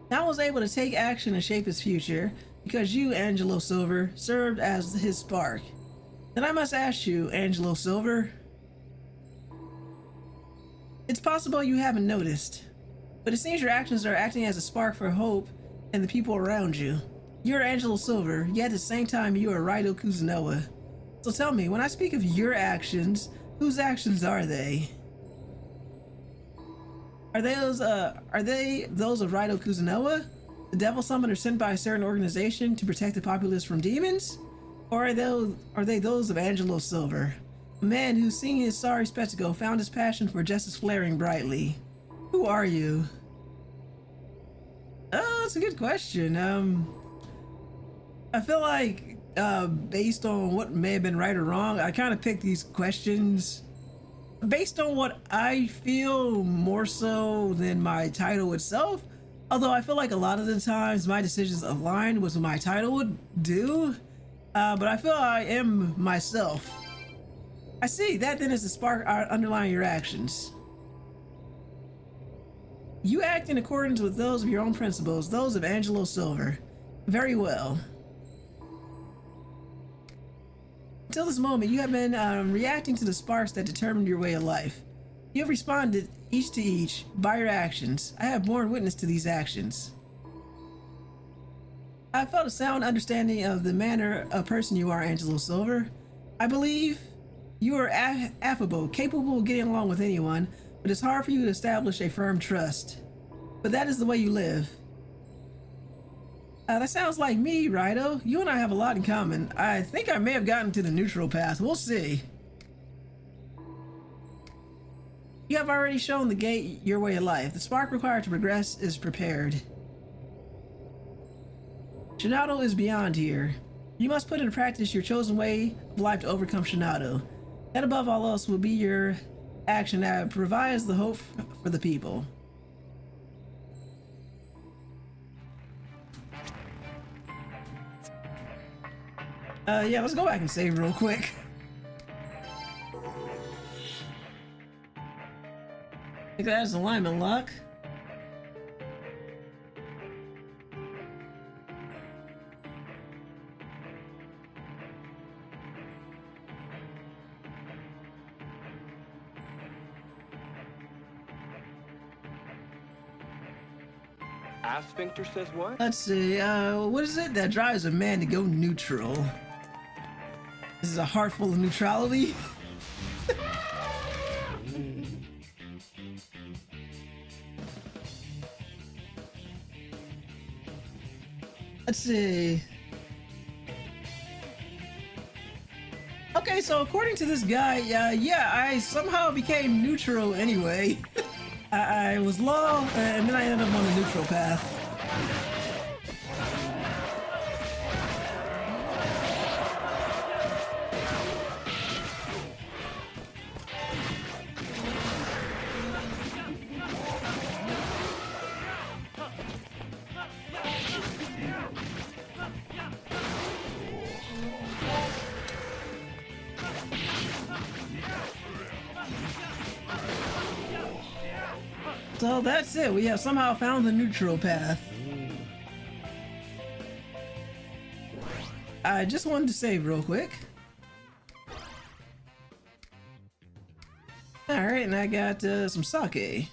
Speaker 1: Now I was able to take action and shape his future because you, Angelo Silver, served as his spark. Then I must ask you, Angelo Silver. It's possible you haven't noticed, but it seems your actions are acting as a spark for hope and the people around you. You're Angelo Silver, yet at the same time you are Raidou Kuzunoha. So tell me, when I speak of your actions, whose actions are they? Are they those of Raidou Kuzunoha, the devil summoner sent by a certain organization to protect the populace from demons? Or are they those of Angelo Silver, a man who, seeing his sorry spectacle, found his passion for justice flaring brightly? Who are you? Oh, that's a good question. I feel like, based on what may have been right or wrong, I kind of picked these questions based on what I feel more so than my title itself. Although I feel like a lot of the times my decisions align with what my title would do. But I feel I am myself. I see, that then is the spark underlying your actions. You act in accordance with those of your own principles, those of Angelo Silver. Very well. Until this moment, you have been reacting to the sparks that determined your way of life. You have responded each to each by your actions. I have borne witness to these actions. I felt a sound understanding of the manner of person you are, Angelo Silver. I believe you are affable, capable of getting along with anyone, but it's hard for you to establish a firm trust. But that is the way you live. That sounds like me, Raidou. You and I have a lot in common. I think I may have gotten to the neutral path. We'll see. You have already shown the gate your way of life. The spark required to progress is prepared. Shinado is beyond here. You must put into practice your chosen way of life to overcome Shinado. That above all else will be your action that provides the hope for the people. Yeah, let's go back and save real quick. I think that is alignment lock.
Speaker 3: Sphincter says what?
Speaker 1: Let's see, what is it that drives a man to go neutral? This is a heart full of neutrality. Let's see. Okay, so according to this guy, yeah, I somehow became neutral anyway. I was low, and then I ended up on the neutral path. So that's it. We have somehow found the neutral path. I just wanted to save real quick. Alright, and I got some sake.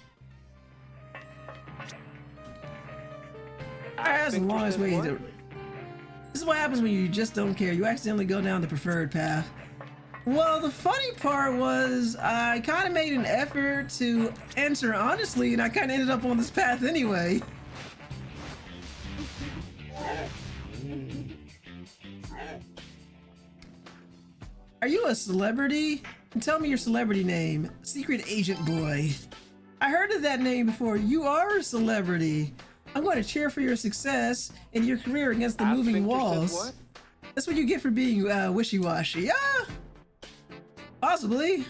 Speaker 1: Alright, that's the longest way to... This is what happens when you just don't care. You accidentally go down the preferred path. Well, the funny part was I kind of made an effort to answer honestly, and I kind of ended up on this path anyway. Are you a celebrity? Tell me your celebrity name. Secret Agent Boy. I heard of that name before. You are a celebrity. I'm going to cheer for your success in your career against the moving walls. That's what you get for being wishy-washy. Yeah, possibly.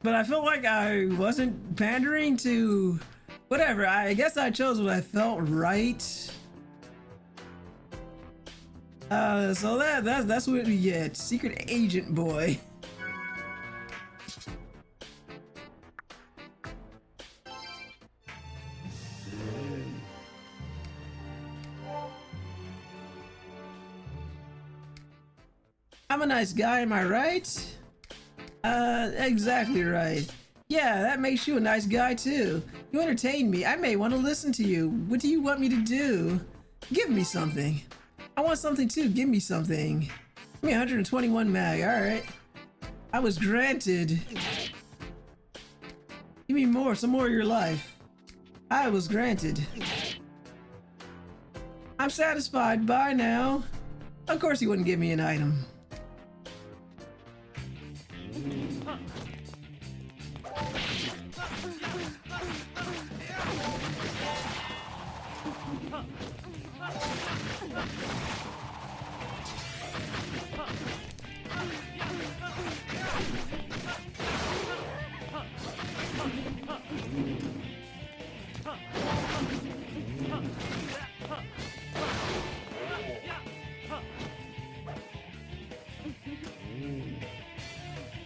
Speaker 1: But I felt like I wasn't pandering to whatever. I guess I chose what I felt right. So that's what we get. Secret agent boy. I'm a nice guy, am I right? Exactly right. Yeah, that makes you a nice guy too. You entertain me. I may want to listen to you. What do you want me to do? Give me something. I want something too. Give me something. Give me 121 mag. Alright. I was granted. Give me more. Some more of your life. I was granted. I'm satisfied. Bye now. Of course he wouldn't give me an item.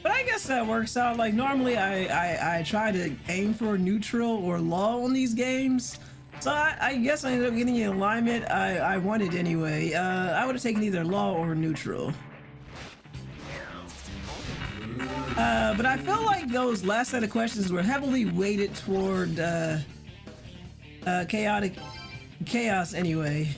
Speaker 1: But I guess that works out. Like normally I try to aim for neutral or low on these games. So I guess I ended up getting the alignment I wanted anyway. I would have taken either low or neutral. But I felt like those last set of questions were heavily weighted toward chaos anyway.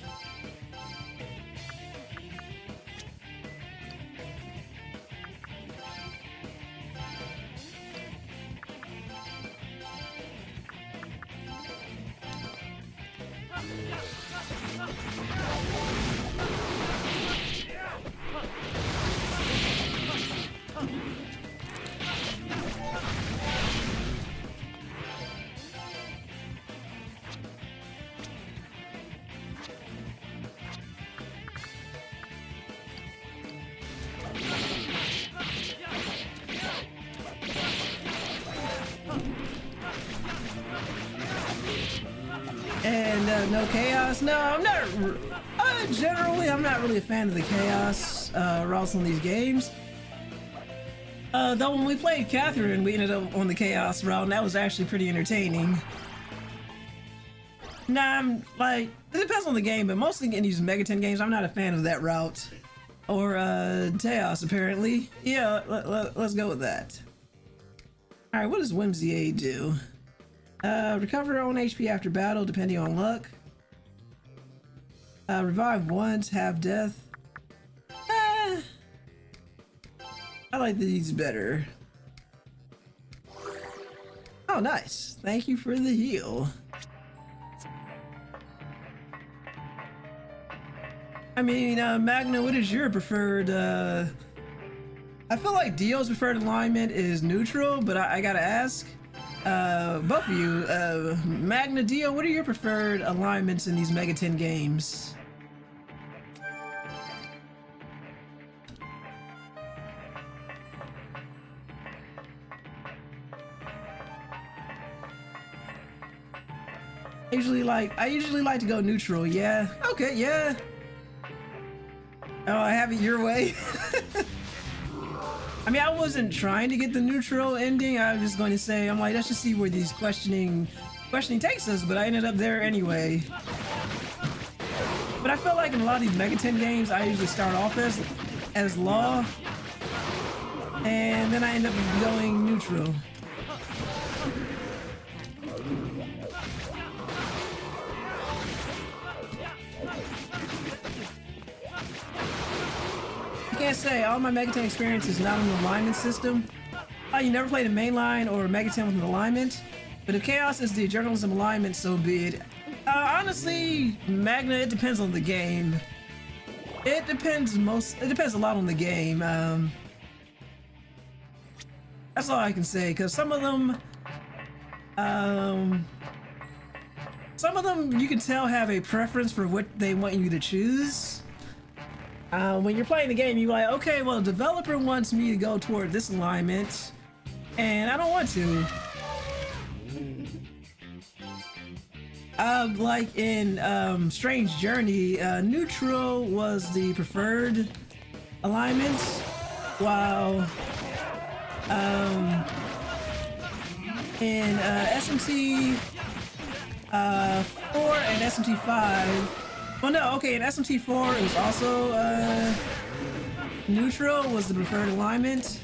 Speaker 1: And no chaos. No, I'm not. Generally, I'm not really a fan of the chaos routes on these games. Though when we played Catherine, we ended up on the chaos route, and that was actually pretty entertaining. Nah, I'm like, it depends on the game, but mostly in these Megaton games, I'm not a fan of that route. Or chaos, apparently. Yeah, let's go with that. Alright, what does Whimsy A do? Recover own HP after battle, depending on luck. Revive once, have death. I like these better. Oh, nice. Thank you for the heal. I mean, Magna, what is your preferred, I feel like Dio's preferred alignment is neutral, but I gotta ask, both of you, Magna, Dio, what are your preferred alignments in these Megaton games? I usually like to go neutral, yeah. Okay, yeah. Oh, I have it your way. I mean, I wasn't trying to get the neutral ending. I was just going to say, I'm like, let's just see where these questioning takes us, but I ended up there anyway. But I feel like in a lot of these Megaton games, I usually start off as law, and then I end up going neutral. I can't say all my Megaton experience is not an alignment system. Oh, you never played a mainline or a Megaton with an alignment? But if Chaos is the journalism alignment, so be it. Honestly, Magna, it depends on the game. It depends a lot on the game. That's all I can say, because some of them you can tell have a preference for what they want you to choose. When you're playing the game, you're like, okay, well, the developer wants me to go toward this alignment, and I don't want to. Like in Strange Journey, neutral was the preferred alignment, while in SMT 4 and SMT 5, well, no, okay, in SMT 4 it was also neutral was the preferred alignment,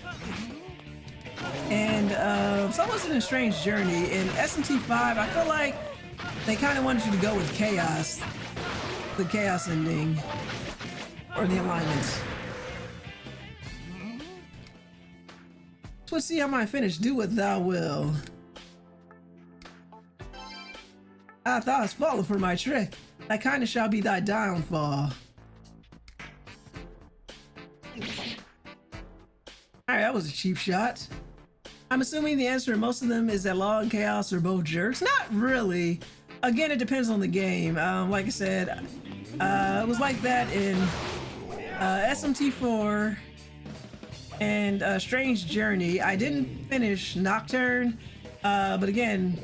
Speaker 1: and so it wasn't a Strange Journey. In SMT 5, I feel like they kind of wanted you to go with chaos, the chaos ending, or the alignments. So let's see how I finish. Do what thou will. I thou hast fallen for my trick. Thy kindness shall be thy downfall. Alright, that was a cheap shot. I'm assuming the answer to most of them is that Law and Chaos are both jerks. Not really. Again, it depends on the game. Like I said, it was like that in SMT4 and Strange Journey. I didn't finish Nocturne, but again,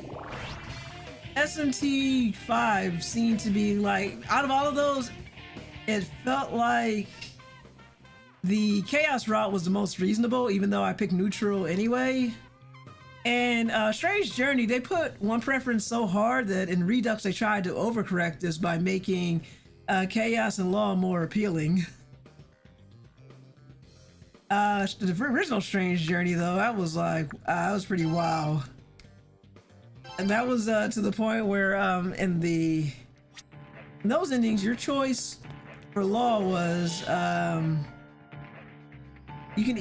Speaker 1: SMT5 seemed to be like, out of all of those, it felt like the Chaos route was the most reasonable, even though I picked neutral anyway. And Strange Journey, they put one preference so hard that in Redux they tried to overcorrect this by making Chaos and Law more appealing. The original Strange Journey, though, that was like, that was pretty wow. And that was to the point where in those endings, your choice for Law was you could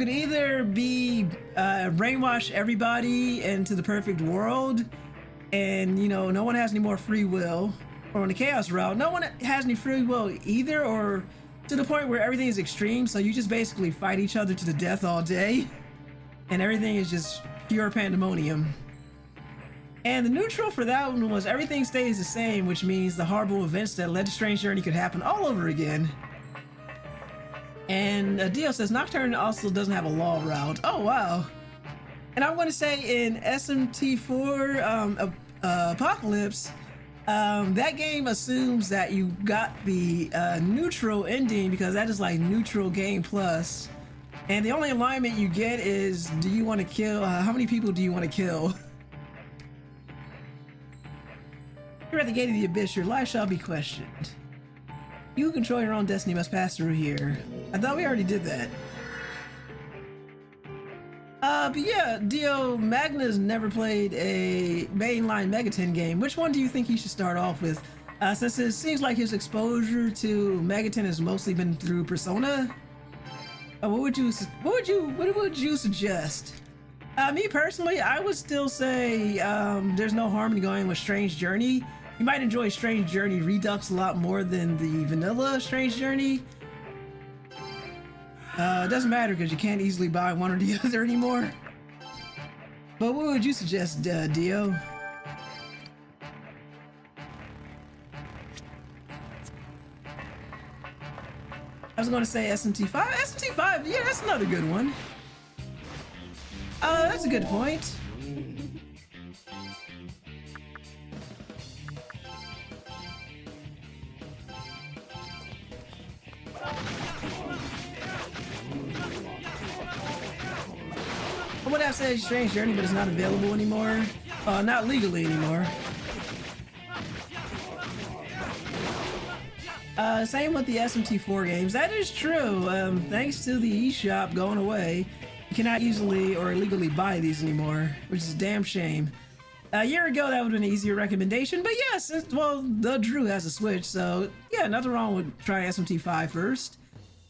Speaker 1: either be brainwash everybody into the perfect world, and you know no one has any more free will, or on the Chaos route, no one has any free will either, or to the point where everything is extreme, so you just basically fight each other to the death all day, and everything is just pure pandemonium. And the neutral for that one was everything stays the same, which means the horrible events that led to Strange Journey could happen all over again. And Dio says Nocturne also doesn't have a Law route. Oh wow. And I'm going to say in SMT4 Apocalypse, that game assumes that you got the neutral ending, because that is like neutral game plus, and the only alignment you get is, do you want to kill, how many people do you want to kill? You're at the gate of the abyss, your life shall be questioned. You who control your own destiny must pass through here. I thought we already did that. But yeah, Dio, Magna's never played a mainline Megaten game. Which one do you think he should start off with? Since it seems like his exposure to Megaten has mostly been through Persona. What would you suggest? Me personally, I would still say there's no harm in going with Strange Journey. You might enjoy Strange Journey Redux a lot more than the vanilla Strange Journey. It doesn't matter because you can't easily buy one or the other anymore. But what would you suggest, Dio? I was going to say SMT5. SMT5, yeah, that's another good one. That's a good point. I would have said Strange Journey, but it's not available anymore. Not legally anymore. Same with the SMT4 games. That is true. Thanks to the eShop going away, you cannot easily or illegally buy these anymore, which is a damn shame. A year ago, that would have been an easier recommendation, but yes, well, the Drew has a Switch, so yeah, nothing wrong with trying SMT5 first.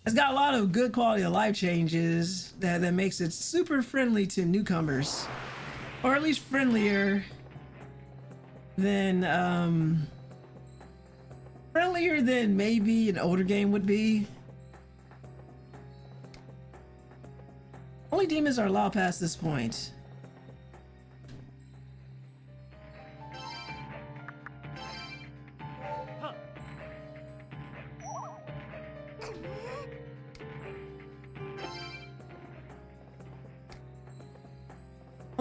Speaker 1: It's got a lot of good quality of life changes that makes it super friendly to newcomers, or at least friendlier than maybe an older game would be. Only demons are allowed past this point.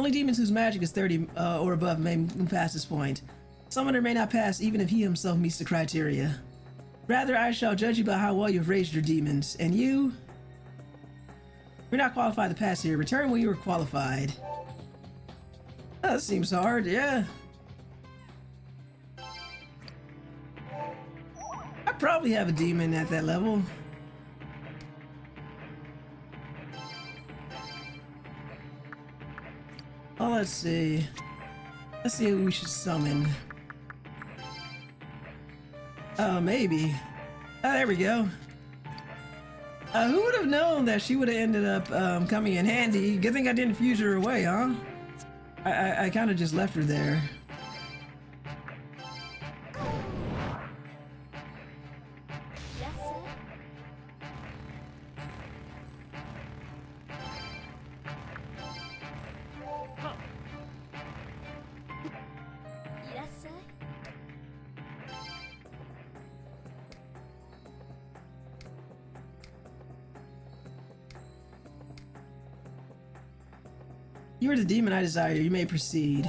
Speaker 1: Only demons whose magic is 30 or above may move past this point. Summoner may not pass even if he himself meets the criteria. Rather, I shall judge you by how well you've raised your demons. And you? You're not qualified to pass here. Return when you were qualified. That seems hard, yeah. I probably have a demon at that level. Oh, let's see. Let's see who we should summon. Oh, maybe. Oh, there we go. Who would have known that she would have ended up coming in handy? Good thing I didn't fuse her away, huh? I kind of just left her there.
Speaker 4: Yes, sir. Yes, sir.
Speaker 1: You are the demon I desire. You may proceed.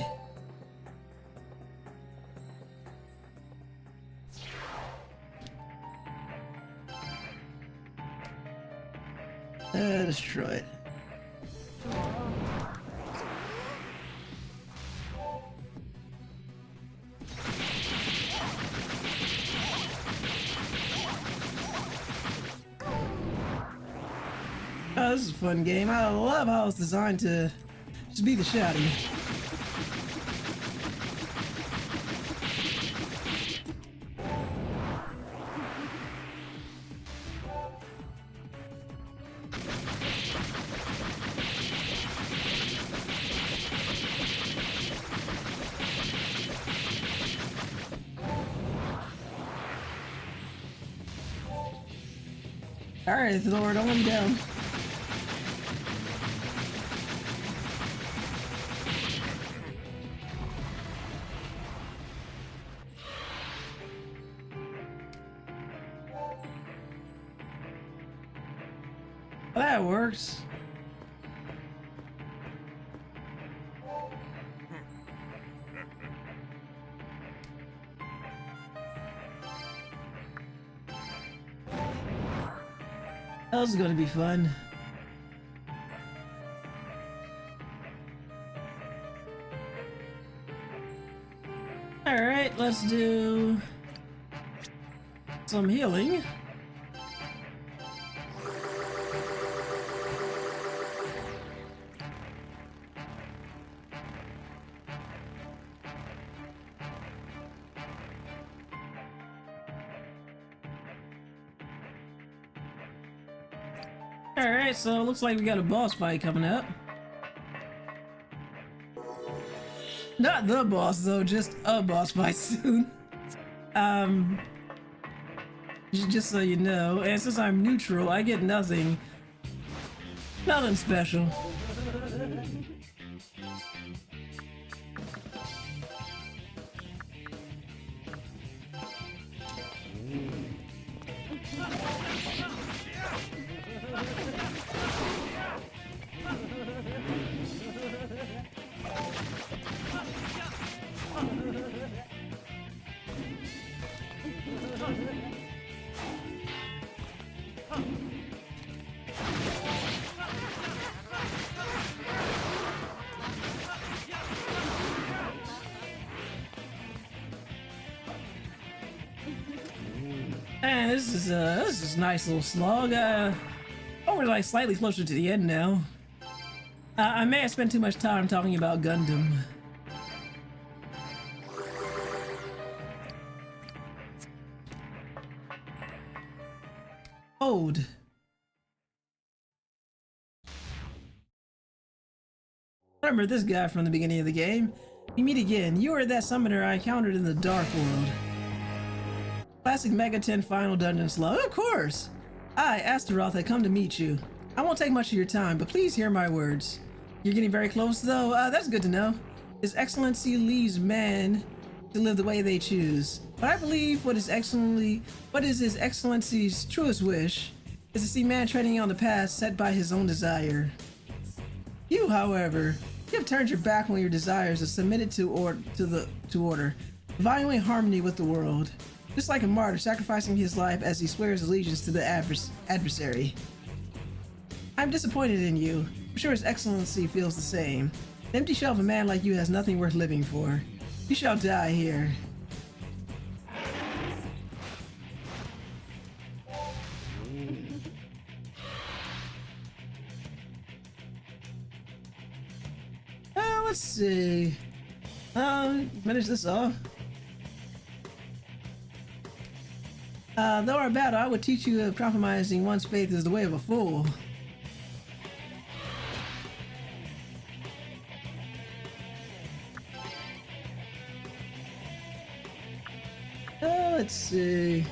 Speaker 1: Destroy it. Oh, this is a fun game. I love how it's designed to just beat the shit out of you. Alright, Thor, don't let me down. That works. That was gonna be fun. Alright, let's do some healing. Alright, so it looks like we got a boss fight coming up. Not the boss though, just a boss fight soon. Just so you know, and since I'm neutral, I get nothing. Nothing special. Man, this is a nice little slog. Oh, we're like slightly closer to the end now. I may have spent too much time talking about Gundam. Ode. I remember this guy from the beginning of the game. We meet again. You are that summoner I encountered in the Dark World. Classic Mega 10 Final Dungeon Slug. Of course! I, Astaroth, had come to meet you. I won't take much of your time, but please hear my words. You're getting very close, though. That's good to know. His Excellency leaves men to live the way they choose. But I believe what is His Excellency's truest wish is to see man treading on the path set by his own desire. You, however, You have turned your back on your desires and submitted to order, valuing harmony with the world. Just like a martyr sacrificing his life as he swears allegiance to the adversary. I'm disappointed in you. I'm sure His Excellency feels the same. An empty shell of a man like you has nothing worth living for. You shall die here. Let's see. Finish this off. Though our battle, I would teach you that compromising one's faith is the way of a fool. Let's see.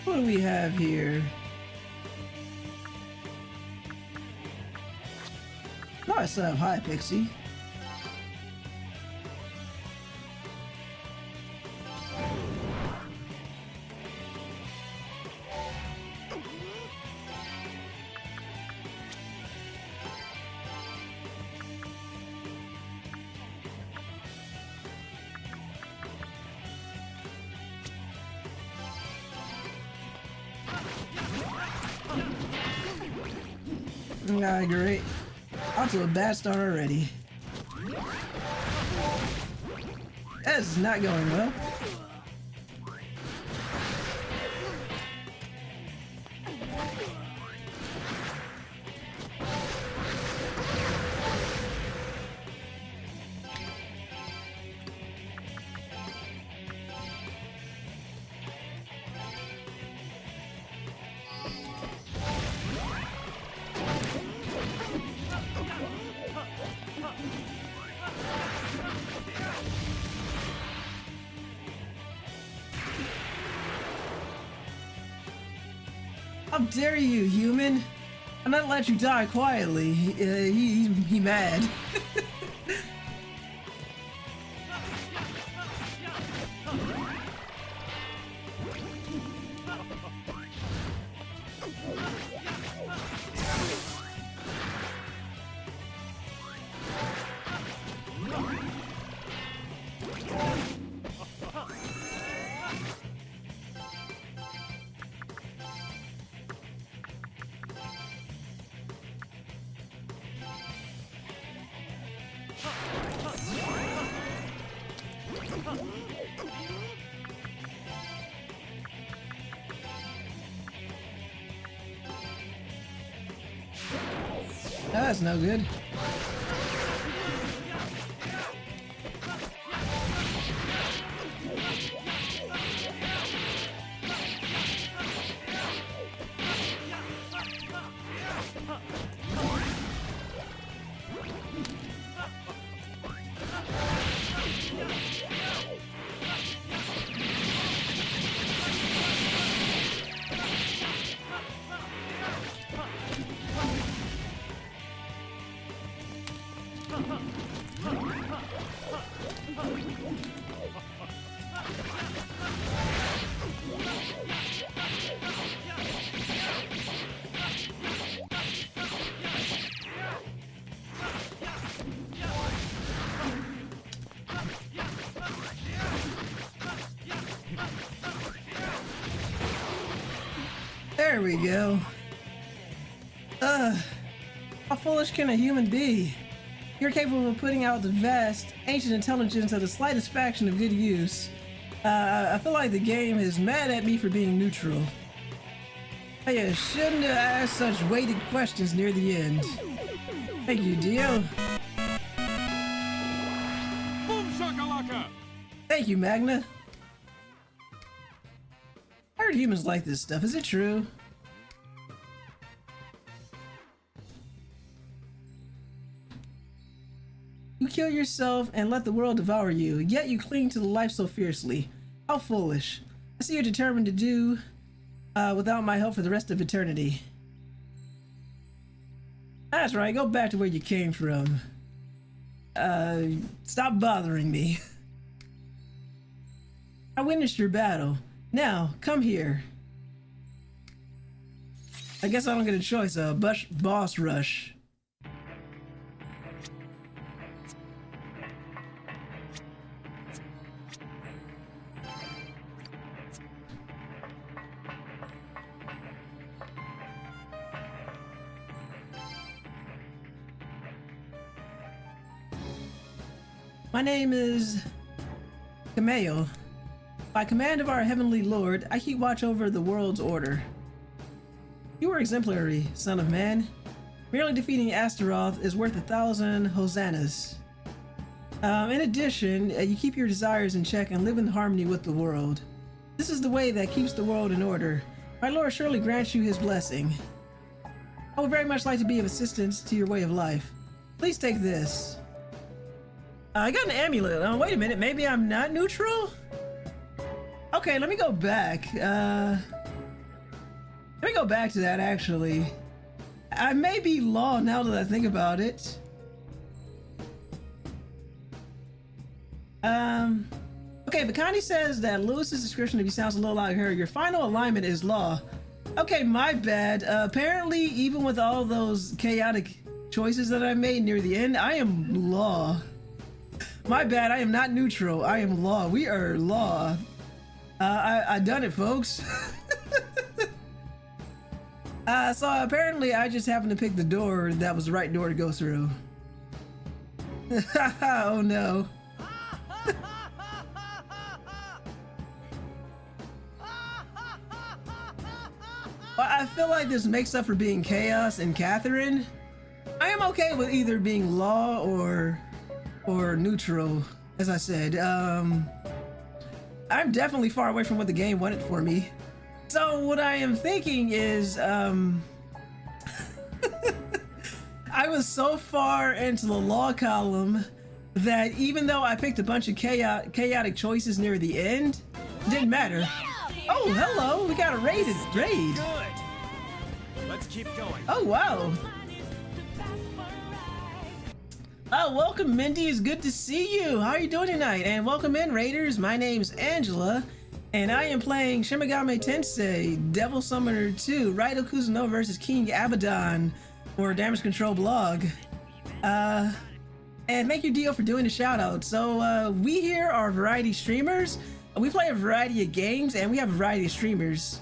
Speaker 1: What do we have here? Oh, I still have High Pixie. Ah, great. Out to a bad start already. That is not going well. How dare you, human? I'm not let you die quietly. He mad. That's no good. There we go. How foolish can a human be? You're capable of putting out the vast, ancient intelligence of the slightest fraction of good use. I feel like the game is mad at me for being neutral. You shouldn't have asked such weighted questions near the end. Thank you, Dio.
Speaker 2: Boom shakalaka!
Speaker 1: Thank you, Magna. I heard humans like this stuff. Is it true? You kill yourself and let the world devour you, yet you cling to the life so fiercely. How foolish. I see you're determined to do without my help for the rest of eternity. That's right, go back to where you came from. Stop bothering me. I witnessed your battle. Now, come here. I guess I don't get a choice. Boss rush. My name is Camael. By command of our heavenly lord, I keep watch over the world's order. You were exemplary, son of man. Merely defeating Astaroth is worth 1,000 hosannas. In addition, you keep your desires in check and live in harmony with the world. This is the way that keeps the world in order. My lord surely grants you his blessing. I would very much like to be of assistance to your way of life. Please take this. I got an amulet. Wait a minute, maybe I'm not neutral? Okay, let me go back. Let me go back to that, actually. I may be law now that I think about it. Okay, Bakani says that Lewis's description of you sounds a little like her. Your final alignment is law. Okay, my bad. Apparently, even with all those chaotic choices that I made near the end, I am law. My bad, I am not neutral. I am law. We are law. I done it, folks. So apparently I just happened to pick the door that was the right door to go through. Oh no. Well, I feel like this makes up for being Chaos and Catherine. I am okay with either being law or neutral, as I said. I'm definitely far away from what the game wanted for me. So what I am thinking is, I was so far into the law column that even though I picked a bunch of chaotic choices near the end, it didn't matter. Oh, hello, we got a raid.
Speaker 2: Good. Let's keep going.
Speaker 1: Oh, wow. Oh, welcome, Mindy. It's good to see you. How are you doing tonight? And welcome in, Raiders. My name's Angela, and I am playing Shin Megami Tensei Devil Summoner 2, Raidou Kuzunoha versus King Abaddon for Damage Control blog. And thank you, Dio, for doing the shout out. So, we here are variety streamers. We play a variety of games, and we have a variety of streamers.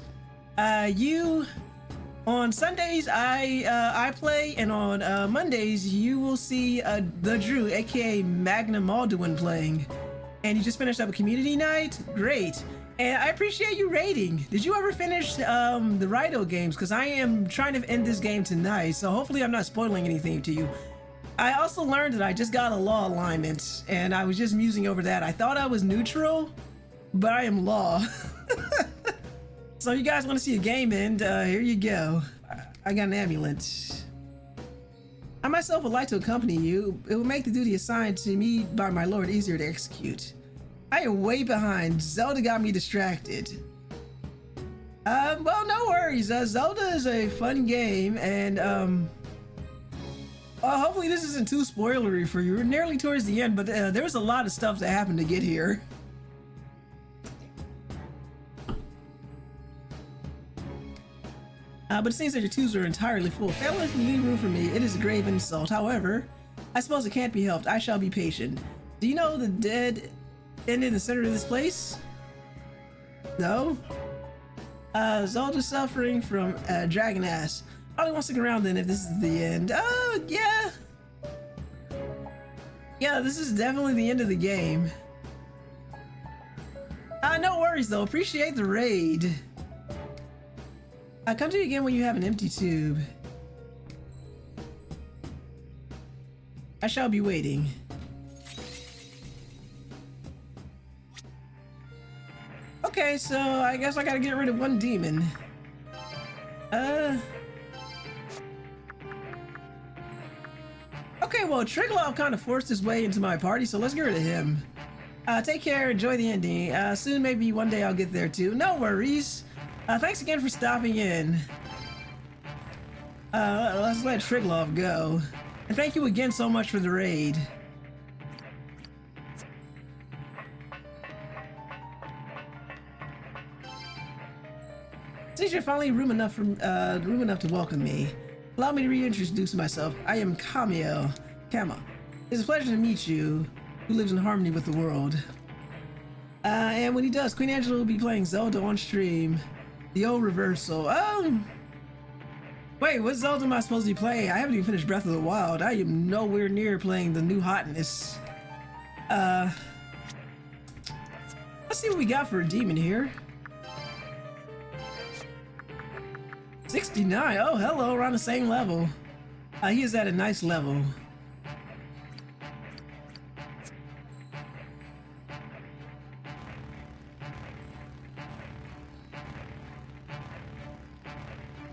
Speaker 1: On Sundays, I play, and on Mondays, you will see the Drew, aka Magnum Alduin, playing. And you just finished up a community night? Great. And I appreciate you raiding. Did you ever finish the Raidou games? Because I am trying to end this game tonight, so hopefully I'm not spoiling anything to you. I also learned that I just got a law alignment, and I was just musing over that. I thought I was neutral, but I am law. So you guys want to see a game end? Here you go. I got an amulet. I myself would like to accompany you. It will make the duty assigned to me by my lord easier to execute. I am way behind. Zelda got me distracted. Well, no worries. Zelda is a fun game, and hopefully this isn't too spoilery for you. We're nearly towards the end, but there was a lot of stuff that happened to get here. But it seems that your tubes are entirely full. Failing to leave room for me, it is a grave insult. However, I suppose it can't be helped. I shall be patient. Do you know the dead end in the center of this place? No? Zelda suffering from dragon ass. Probably won't stick around then if this is the end. Oh, yeah. Yeah, this is definitely the end of the game. No worries though. Appreciate the raid. I'll come to you again when you have an empty tube. I shall be waiting. Okay, so I guess I gotta get rid of one demon. Okay, well, Triglav kind of forced his way into my party, so let's get rid of him. Take care, enjoy the ending. Soon, maybe one day I'll get there too. No worries. Thanks again for stopping in. Let's let Triglav go. And thank you again so much for the raid. Since you're finally room enough to welcome me, allow me to reintroduce myself. I am Camael. It's a pleasure to meet you, who lives in harmony with the world. And when he does, Queen Angela will be playing Zelda on stream. The old reversal. Wait, what Zelda am I supposed to be playing? I haven't even finished Breath of the Wild. I am nowhere near playing the new hotness. Let's see what we got for a demon here. 69. Oh, hello, we're on the same level. He is at a nice level.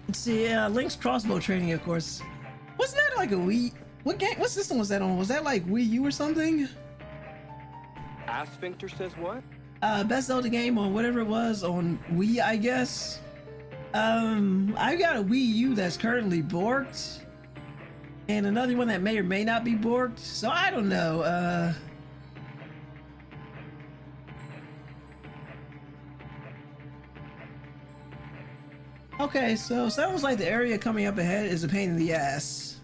Speaker 1: Let's see, Link's crossbow training, of course. Wasn't that like a Wii? What game? What system was that on? Was that like Wii U or something?
Speaker 3: Asphincter says what?
Speaker 1: Best Zelda game on whatever it was on Wii, I guess. I've got a Wii U that's currently borked, and another one that may or may not be borked. So I don't know. Okay, so sounds like the area coming up ahead is a pain in the ass.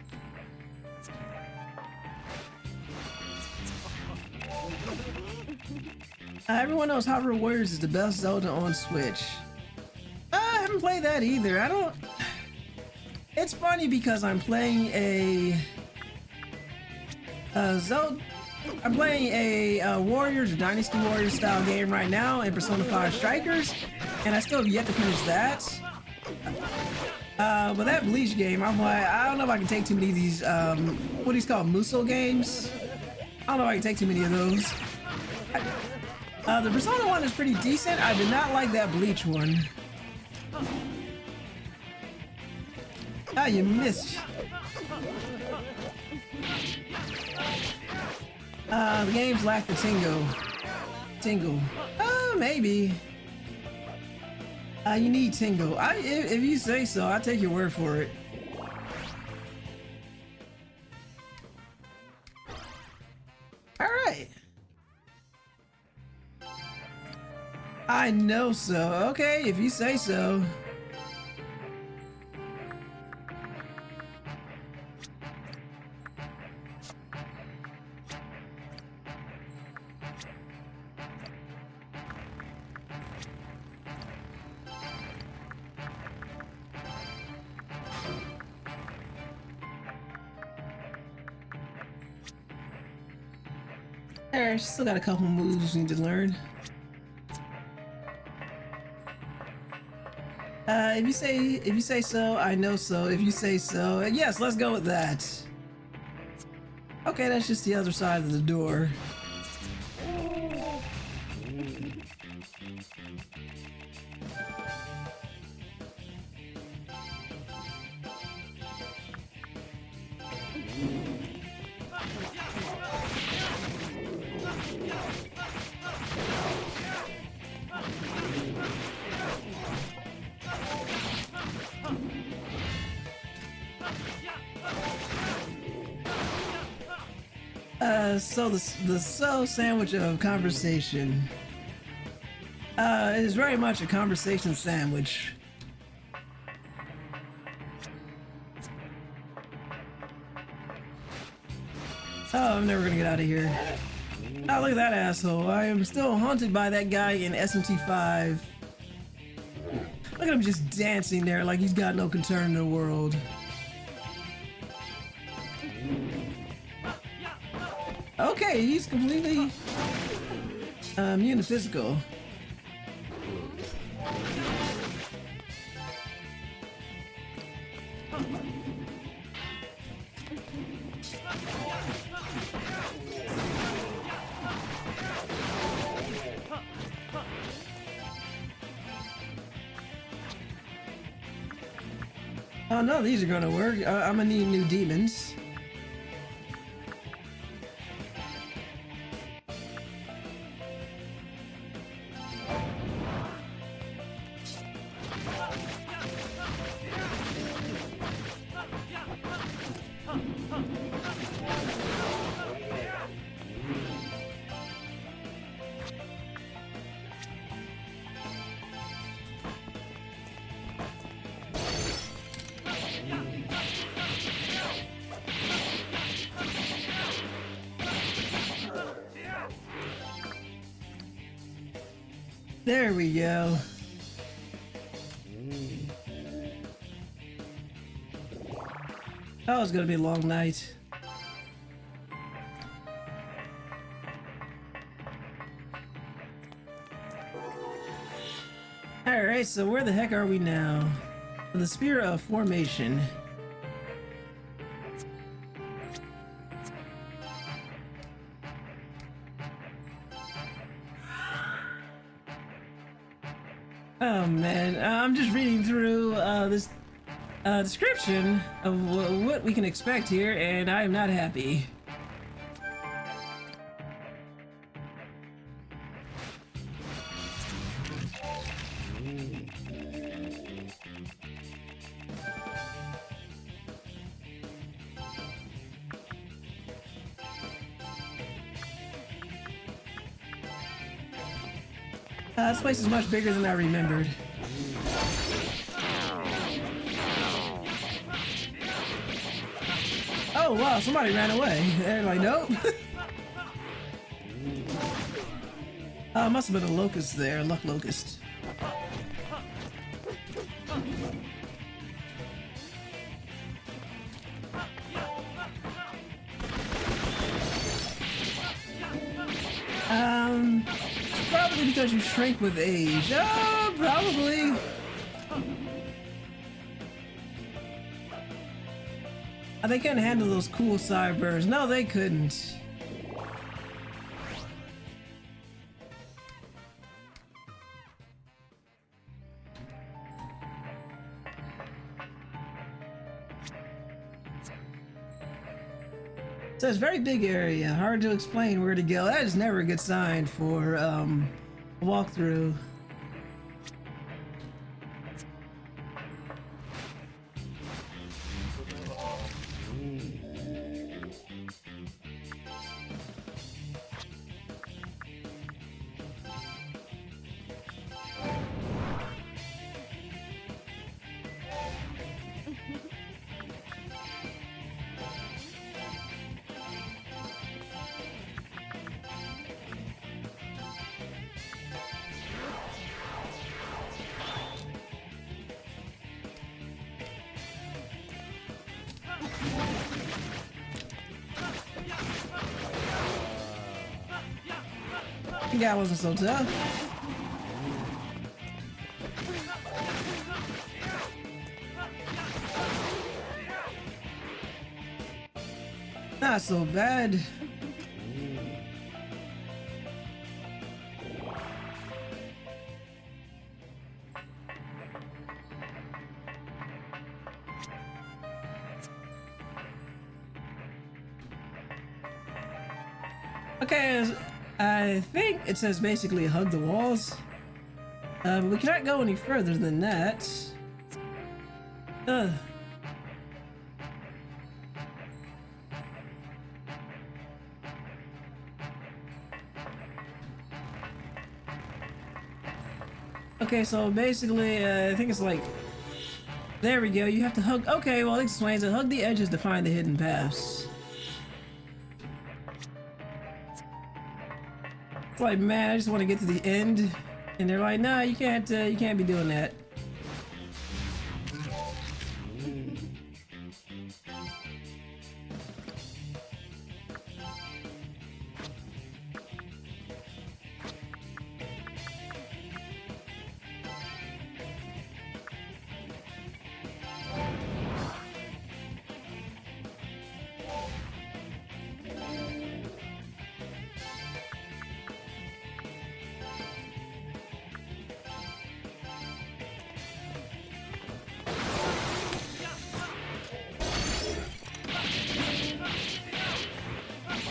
Speaker 1: Everyone knows Hyrule Warriors is the best Zelda on Switch. I haven't played that either. I don't... It's funny because I'm playing a... Zelda... I'm playing a Warriors or Dynasty Warriors style game right now in Persona 5 Strikers, and I still have yet to finish that. But that Bleach game, I'm like, I don't know if I can take too many of these, what he's called, Musou games. I don't know if I can take too many of those. The Persona one is pretty decent. I did not like that Bleach one. Ah, you missed. The games lack the tingle. Maybe. You need tingle. If you say so, I'll take your word for it. Alright. I know so. Okay, if you say so. There, still got a couple moves we need to learn. If you say so, I know so. If you say so, yes, let's go with that. Okay, that's just the other side of the door. So the so sandwich of conversation. It is very much a conversation sandwich. Oh, I'm never gonna get out of here. Oh, look at that asshole. I am still haunted by that guy in SMT 5. Look at him just dancing there like he's got no concern in the world. Okay, he's completely immune to physical. Oh, none of these are gonna work. I'm gonna need new demons. There we go. That was gonna be a long night. Alright, so where the heck are we now? The Sphere of Formation. Oh man, I'm just reading through this description of what we can expect here, and I am not happy. This place is much bigger than I remembered. Oh wow, somebody ran away. They're like, nope. Must have been a locust there, luck locust. Probably because you shrink with age. Oh, probably. They couldn't handle those cool sideburns. No, they couldn't. So it's a very big area, hard to explain where to go. That is never a good sign for a walkthrough. The guy wasn't so tough. Not so bad. Okay, I think it says basically hug the walls. But we cannot go any further than that. Okay, so basically, I think it's like... There we go, you have to hug... Okay, well, it explains it. Hug the edges to find the hidden paths. It's like, man, I just want to get to the end. And they're like, nah, you can't be doing that.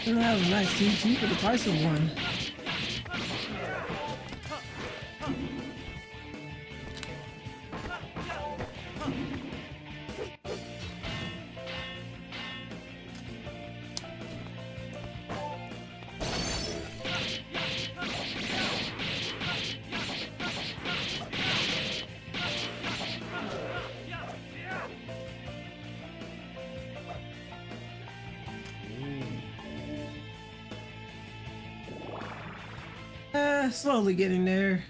Speaker 1: That was a nice TNT for the price of one. Slowly getting there.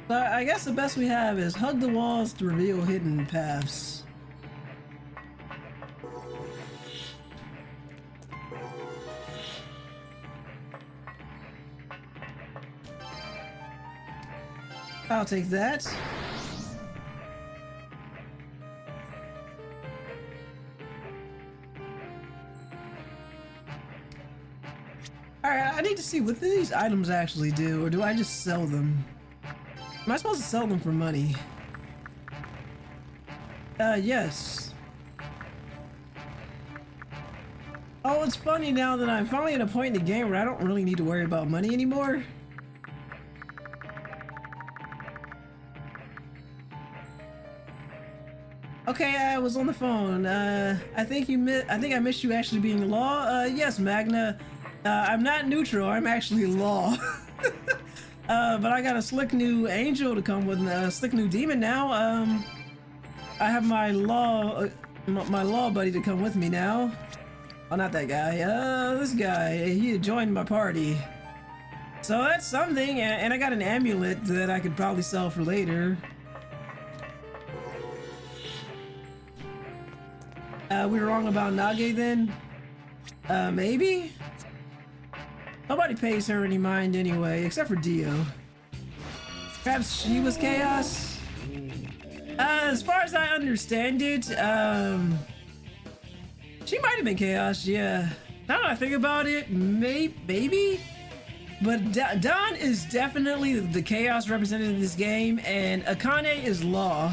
Speaker 1: But I guess the best we have is hug the walls to reveal hidden paths. I'll take that. Alright, I need to see what these items actually do, or do I just sell them? Am I supposed to sell them for money? Yes. Oh, it's funny now that I'm finally at a point in the game where I don't really need to worry about money anymore. Okay, I was on the phone. I think I missed you actually being law. Yes, Magna. I'm not neutral. I'm actually law. But I got a slick new angel to come with a slick new demon now. I have my law buddy to come with me now. Oh, not that guy. This guy. He joined my party. So that's something. And I got an amulet that I could probably sell for later. We were wrong about Nage then? Maybe? Nobody pays her any mind anyway, except for Dio. Perhaps she was chaos? As far as I understand it, she might have been chaos, yeah. Now that I think about it, maybe? But Dawn is definitely the chaos represented in this game, and Akane is law.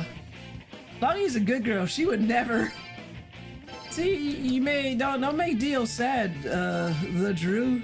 Speaker 1: Lonnie is a good girl, she would never... See, you may don't make Dio sad, the Drew.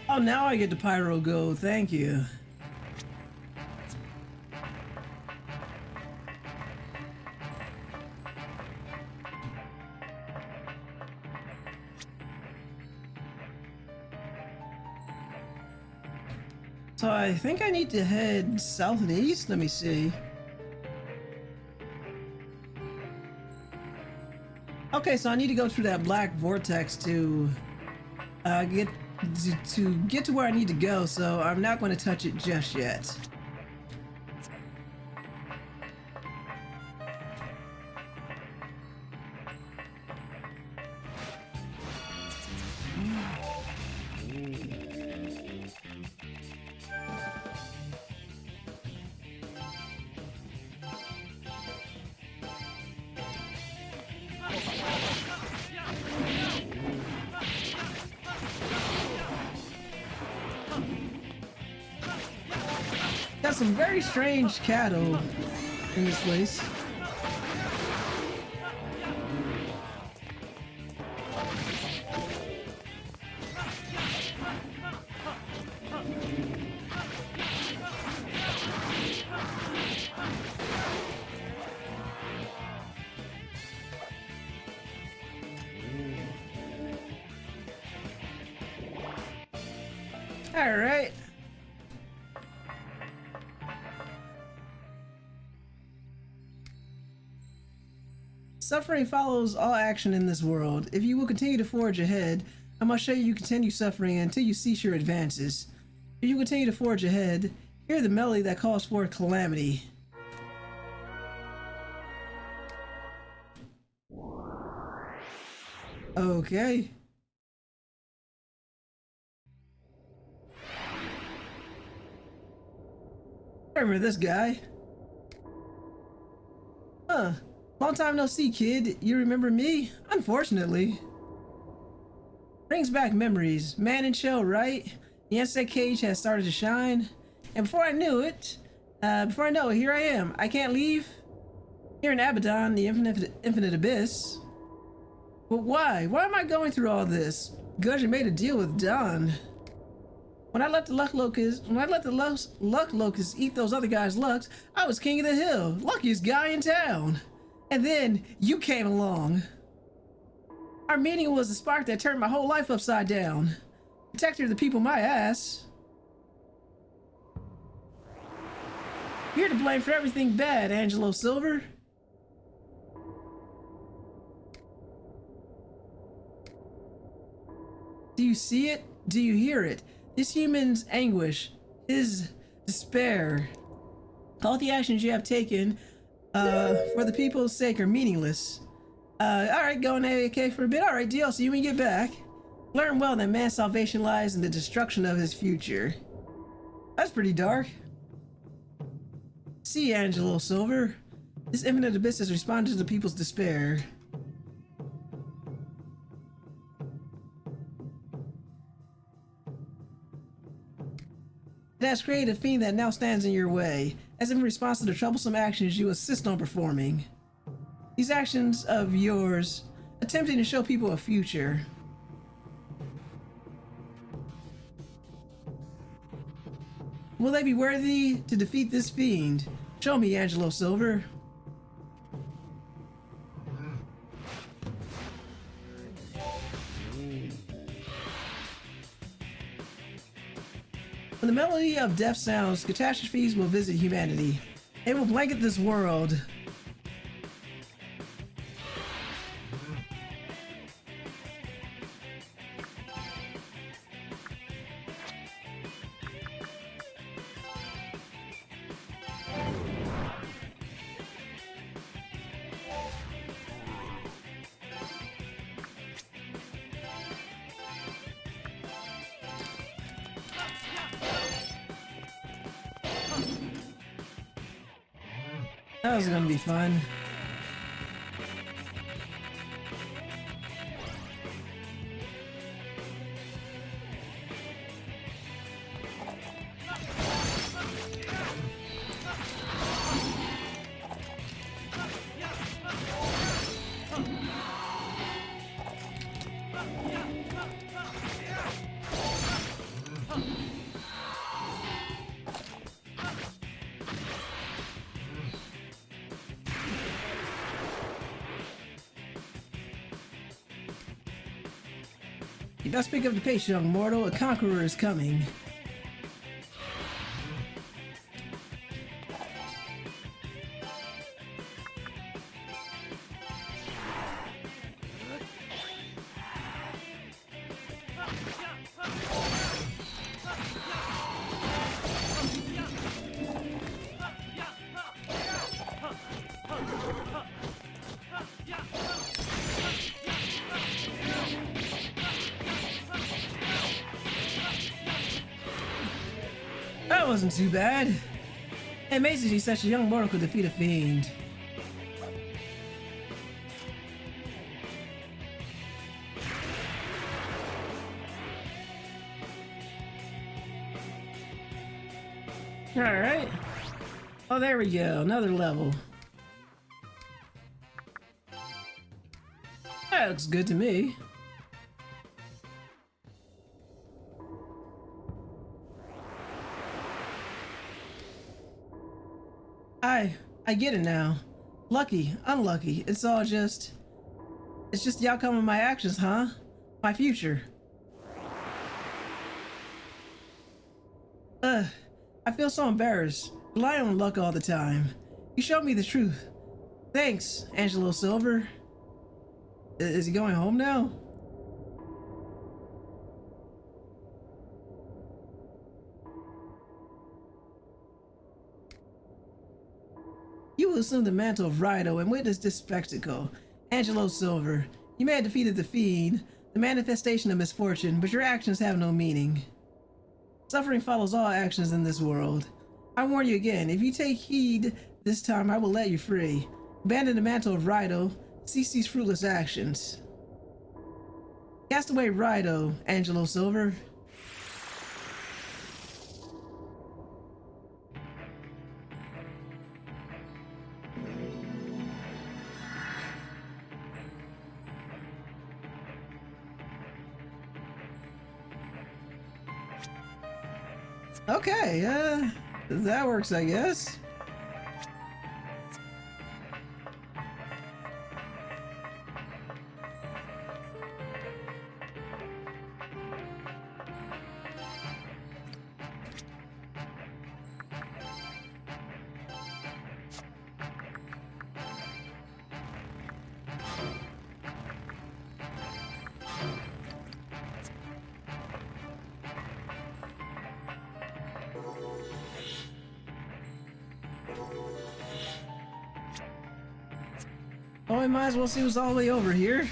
Speaker 1: Oh, now I get to Pyro Go, thank you. So I think I need to head south and east, let me see. Okay, so I need to go through that black vortex to get to where I need to go, so I'm not going to touch it just yet. Got some very strange cattle in this place. All right. Suffering follows all action in this world. If you will continue to forge ahead, I must show you continue suffering until you cease your advances. If you continue to forge ahead, hear the melody that calls forth calamity. Okay. I remember this guy. Huh. Long time no see, kid. You remember me? Unfortunately. Brings back memories. Man in shell, right? The insect cage has started to shine. And before I know it, here I am. I can't leave. Here in Abaddon, the infinite abyss. But why? Why am I going through all this? Gudgeon made a deal with Don. When I let the luck locusts eat those other guys' lucks, I was king of the hill, luckiest guy in town. And then you came along. Our meeting was the spark that turned my whole life upside down. Protector of the people, my ass. You're to blame for everything bad, Angelo Silver. Do you see it? Do you hear it? This human's anguish, his despair. All the actions you have taken for the people's sake are meaningless. Alright, going AFK for a bit. Alright, deal. See you when you get back. Learn well that man's salvation lies in the destruction of his future. That's pretty dark. See, Angelo Silver. This infinite abyss has responded to the people's despair. It has created a fiend that now stands in your way, as if in response to the troublesome actions you insist on performing. These actions of yours, attempting to show people a future. Will they be worthy to defeat this fiend? Show me, Angelo Silver. When the melody of death sounds, catastrophes will visit humanity. They will blanket this world. That was gonna be fun. You best pick up the pace, young mortal. A conqueror is coming. That wasn't too bad. It amazes you such a young mortal could defeat a fiend. Alright. Oh, there we go. Another level. That looks good to me. I get it now. Lucky, unlucky, it's just the outcome of my actions, huh? My future. I feel so embarrassed. Rely on luck all the time. You showed me the truth. Thanks, Angelo Silver. Is he going home now? You will assume the mantle of Raidou and witness this spectacle. Angelo Silver, you may have defeated the fiend, the manifestation of misfortune, but your actions have no meaning. Suffering follows all actions in this world. I warn you again, if you take heed this time, I will let you free. Abandon the mantle of Raidou, cease these fruitless actions. Cast away Raidou, Angelo Silver. Okay, that works, I guess. Oh, I might as well see what's all the way over here.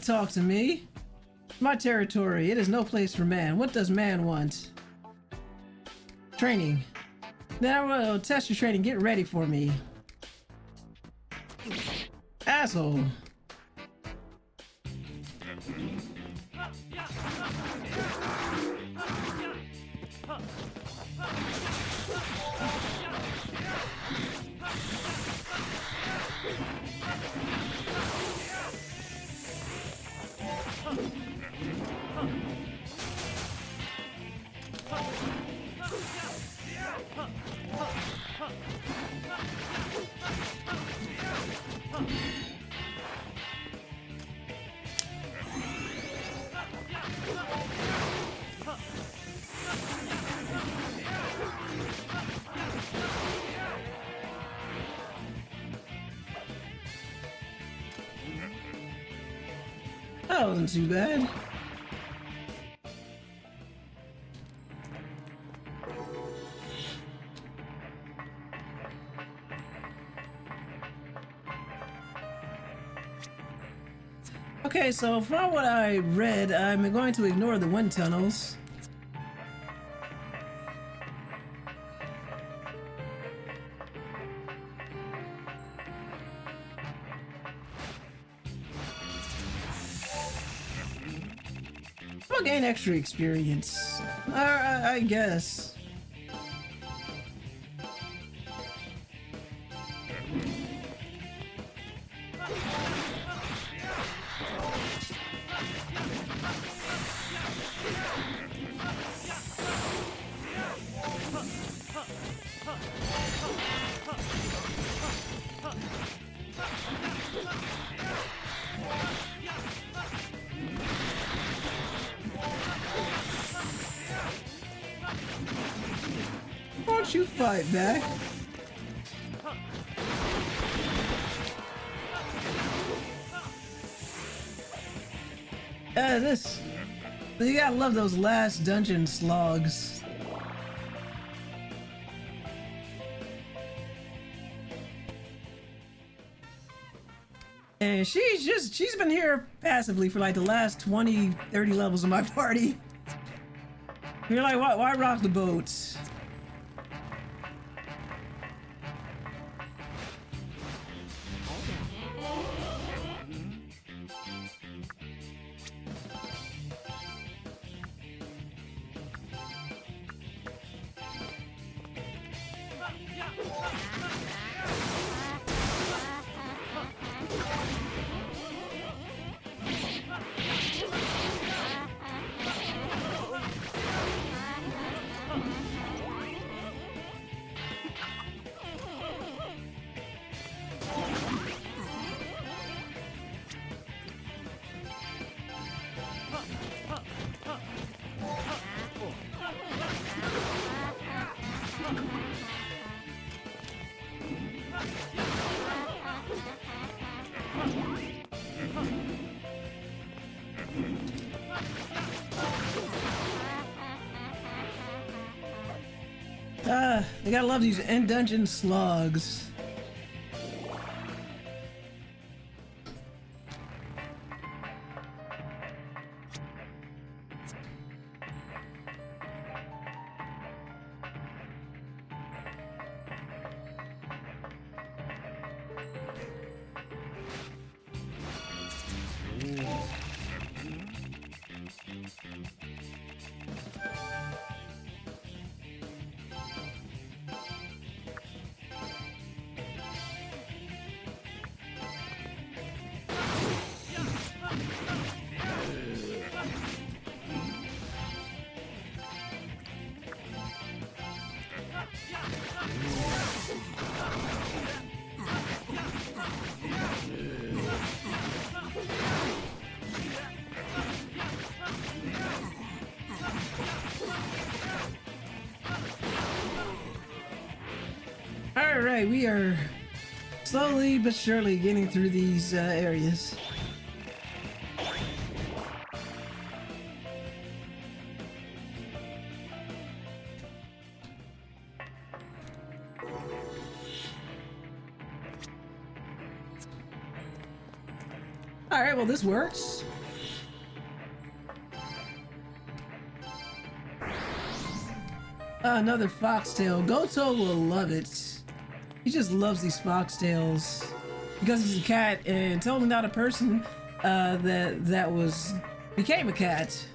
Speaker 1: Talk to me. My territory. It is no place for man. What does man want? Training. Then I will test your training. Get ready for me. Asshole. That wasn't too bad. Okay, so from what I read, I'm going to ignore the wind tunnels. I'll gain extra experience. I guess. Why don't you fight back? You gotta love those last dungeon slogs. And she's been here passively for like the last 20, 30 levels of my party. You're like, why rock the boat? They gotta love these end dungeon slugs. Alright, we are slowly but surely getting through these areas. Alright, well this works. Another foxtail. Goto will love it. He just loves these foxtails because he's a cat and totally not a person that became a cat.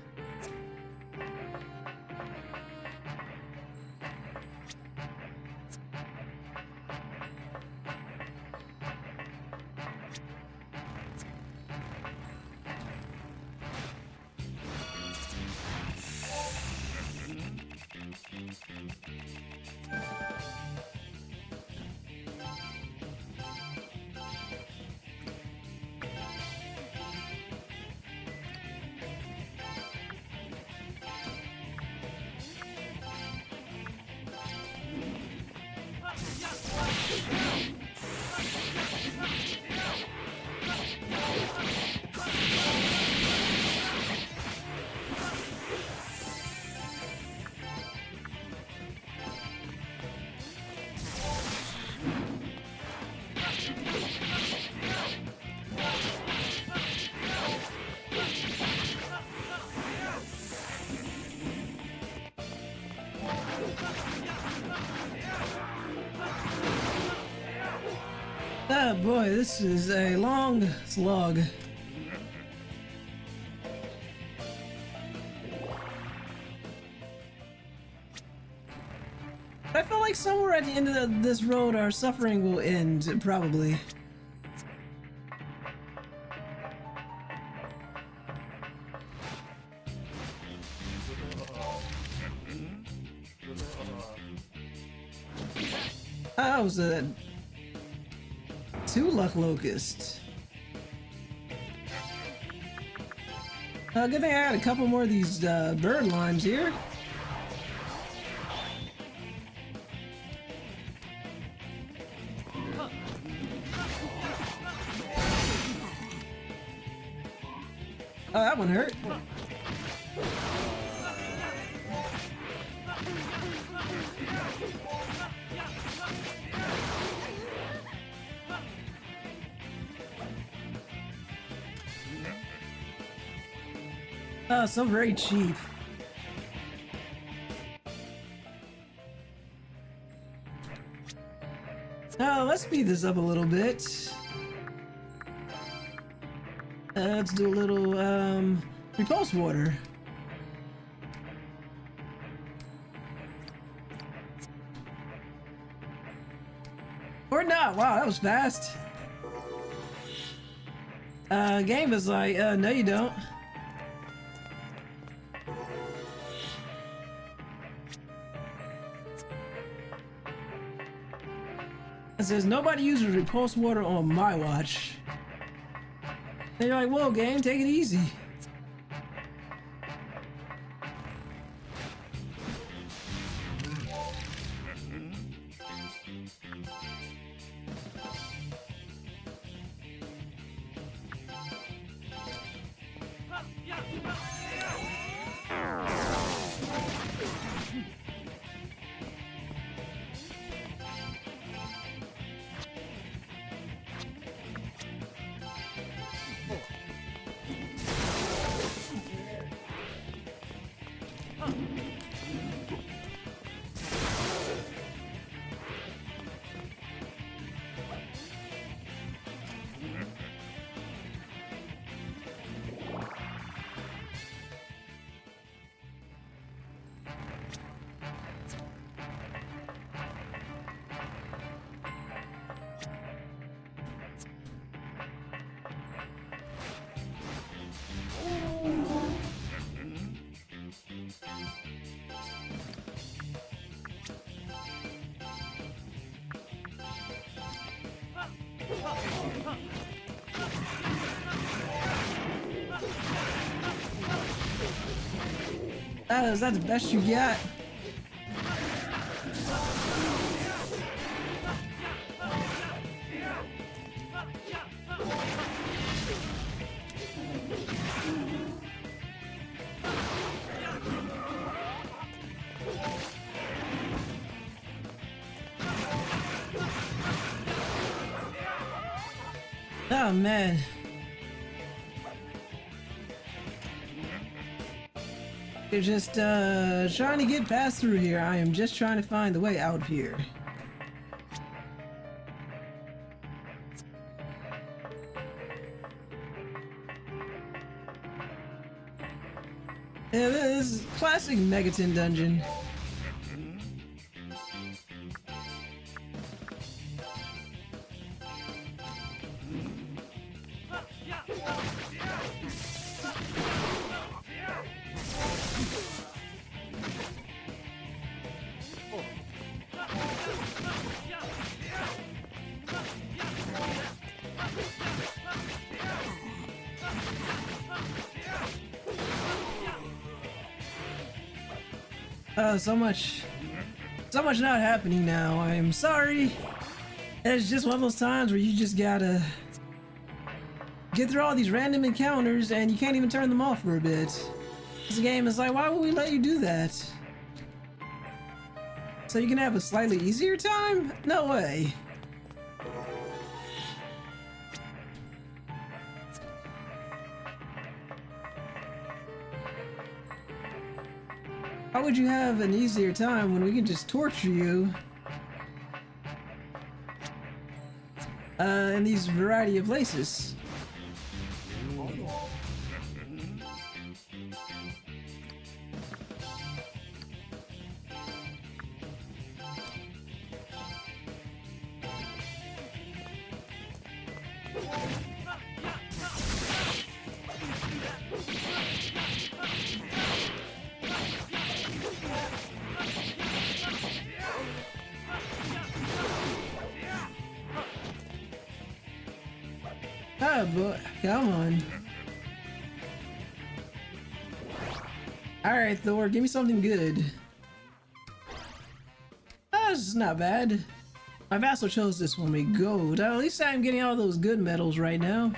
Speaker 1: Oh boy, this is a long slog. I feel like somewhere at the end of this road our suffering will end, probably. That was a 2 luck locusts. Good thing I had a couple more of these bird limes here. Oh, that one hurt. Oh, so very cheap. Now, let's speed this up a little bit. Let's do a little, repulse water. Or not. Wow, that was fast. Game is like, no you don't. It says nobody uses repulse water on my watch. And you're like, whoa, game, take it easy. Is that the best you got? Oh man. You're just trying to get past through here. I am just trying to find the way out of here. Yeah, this is classic Megaton dungeon. So much not happening now. I am sorry. It's just one of those times where you just gotta get through all these random encounters and you can't even turn them off for a bit. This game is like, why would we let you do that? So you can have a slightly easier time? No way. How would you have an easier time when we can just torture you in these variety of places? Oh boy, come on. Alright, Thor, give me something good. Oh, this is not bad. My vassal chose this one with gold. At least I'm getting all those good medals right now.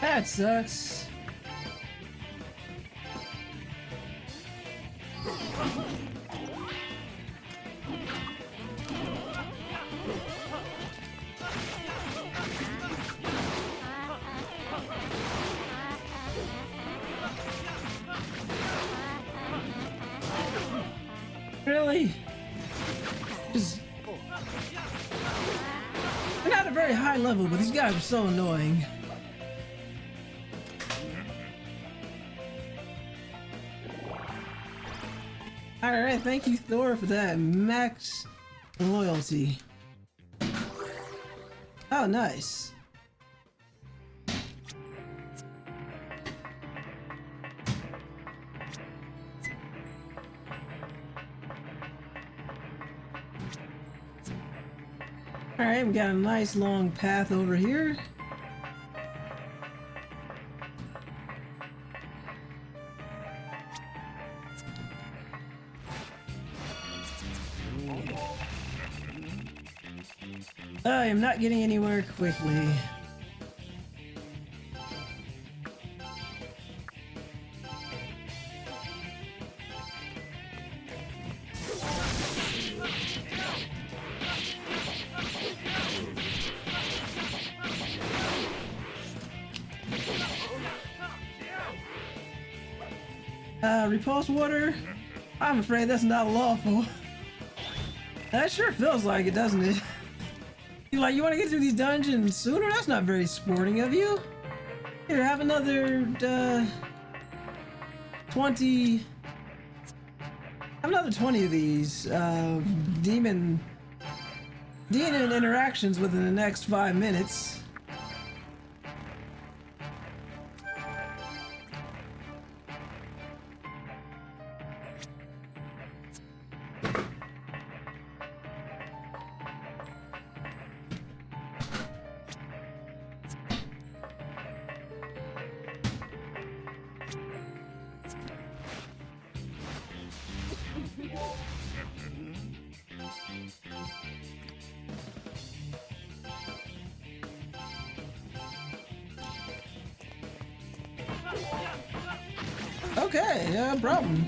Speaker 1: That sucks. Really? Just... They're not at a very high level, but these guys are so annoying. Alright, thank you, Thor, for that max loyalty. Oh, nice. Alright, we got a nice long path over here. I am not getting anywhere quickly. Repulse water? I'm afraid that's not lawful. That sure feels like it, doesn't it? You like, you want to get through these dungeons sooner? That's not very sporting of you. Here, have another, 20... Have another 20 of these, demon interactions within the next 5 minutes. Okay, no problem.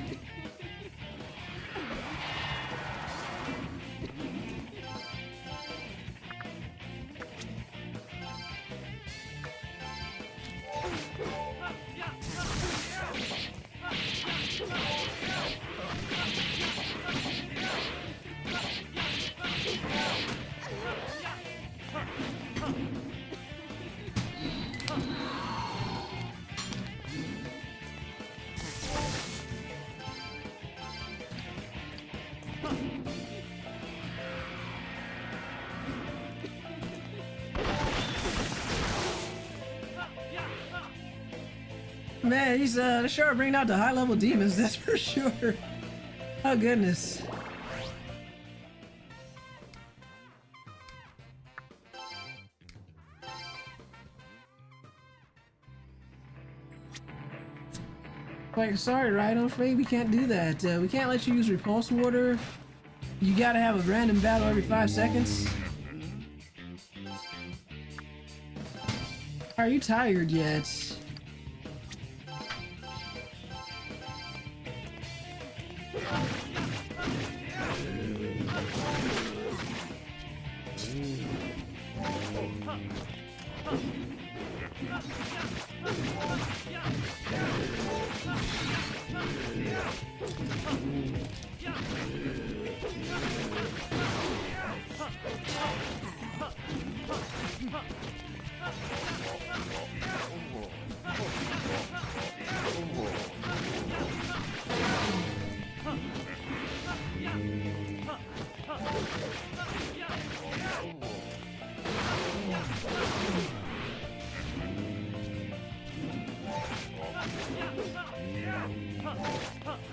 Speaker 1: Man, he's sure bringing out the high-level demons, that's for sure. Oh goodness. Like, sorry, Raidou, I'm afraid we can't do that. We can't let you use repulse water. You gotta have a random battle every 5 seconds. Are you tired yet?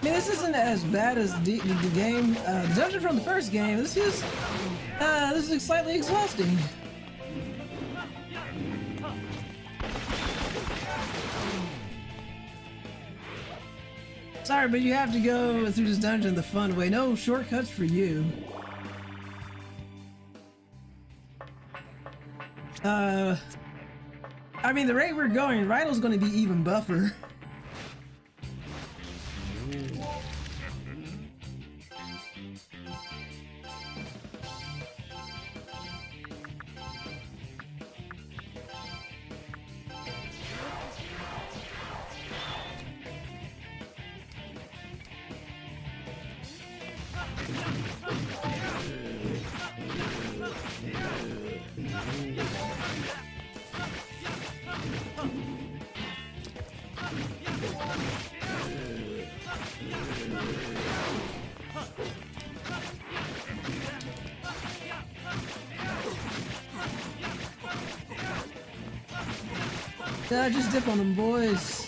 Speaker 1: I mean, this isn't as bad as the game, the dungeon from the first game. This is slightly exhausting. Sorry, but you have to go through this dungeon the fun way. No shortcuts for you. I mean, the rate we're going, Raidou's gonna be even buffer. Yeah, just dip on them, boys.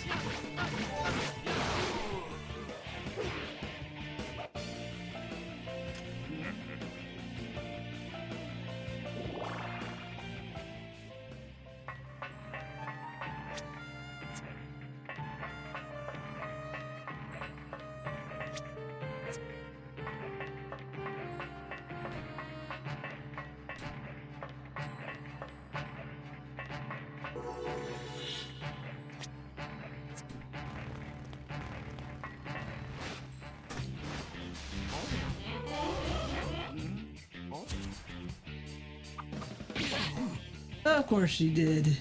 Speaker 1: Of course she did.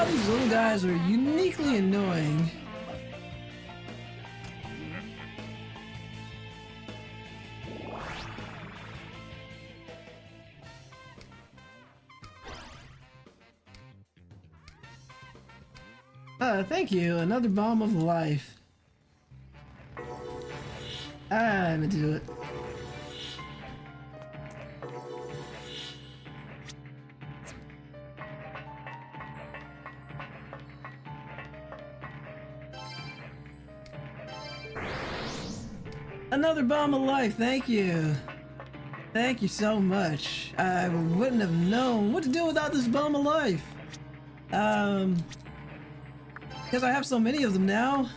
Speaker 1: about these little guys are uniquely annoying. Thank you. Another bomb of life. I meant to do it. Another bomb of life, thank you. Thank you so much. I wouldn't have known what to do without this bomb of life. Because I have so many of them now.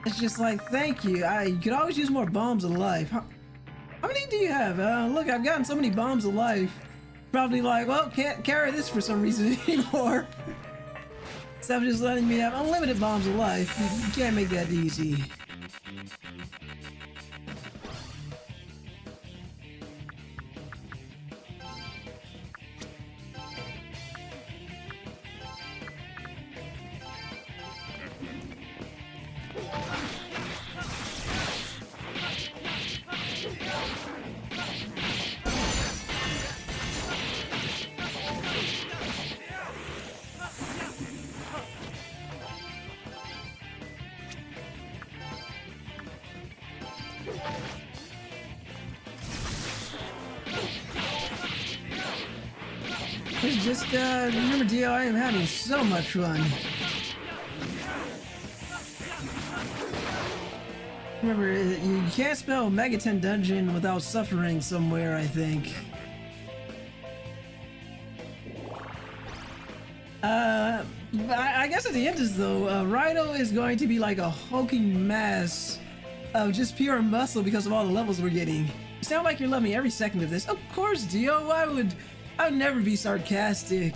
Speaker 1: It's just like, thank you. I could always use more bombs of life. How many do you have? Look, I've gotten so many bombs of life. Probably like, well, can't carry this for some reason anymore. Instead of just letting me have unlimited bombs of life. You can't make that easy. It's just, remember Dio, I am having so much fun. Remember, you can't spell Megaton Dungeon without suffering somewhere, I think. I guess at the end is though, Raidou is going to be like a hulking mass of just pure muscle because of all the levels we're getting. You sound like you're loving every second of this. Of course, Dio, I would never be sarcastic.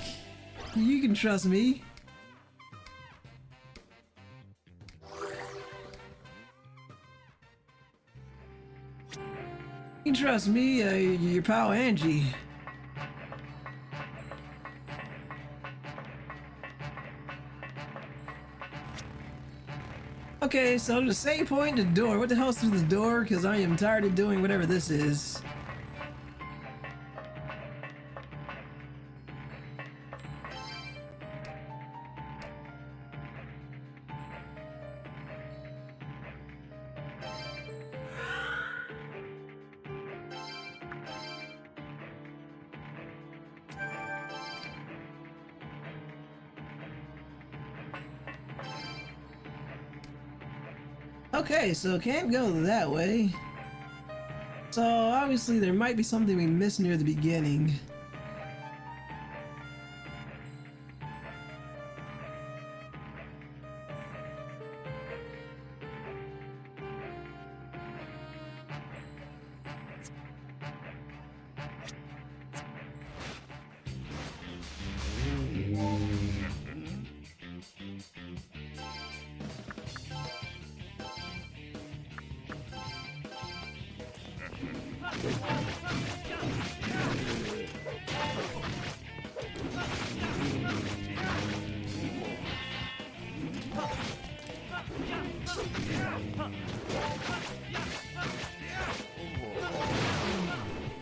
Speaker 1: You can trust me. You can trust me, your pal Angie. Okay, so the same point in the door. What the hell's through the door? Because I am tired of doing whatever this is. Okay, so can't go that way. So obviously there might be something we missed near the beginning.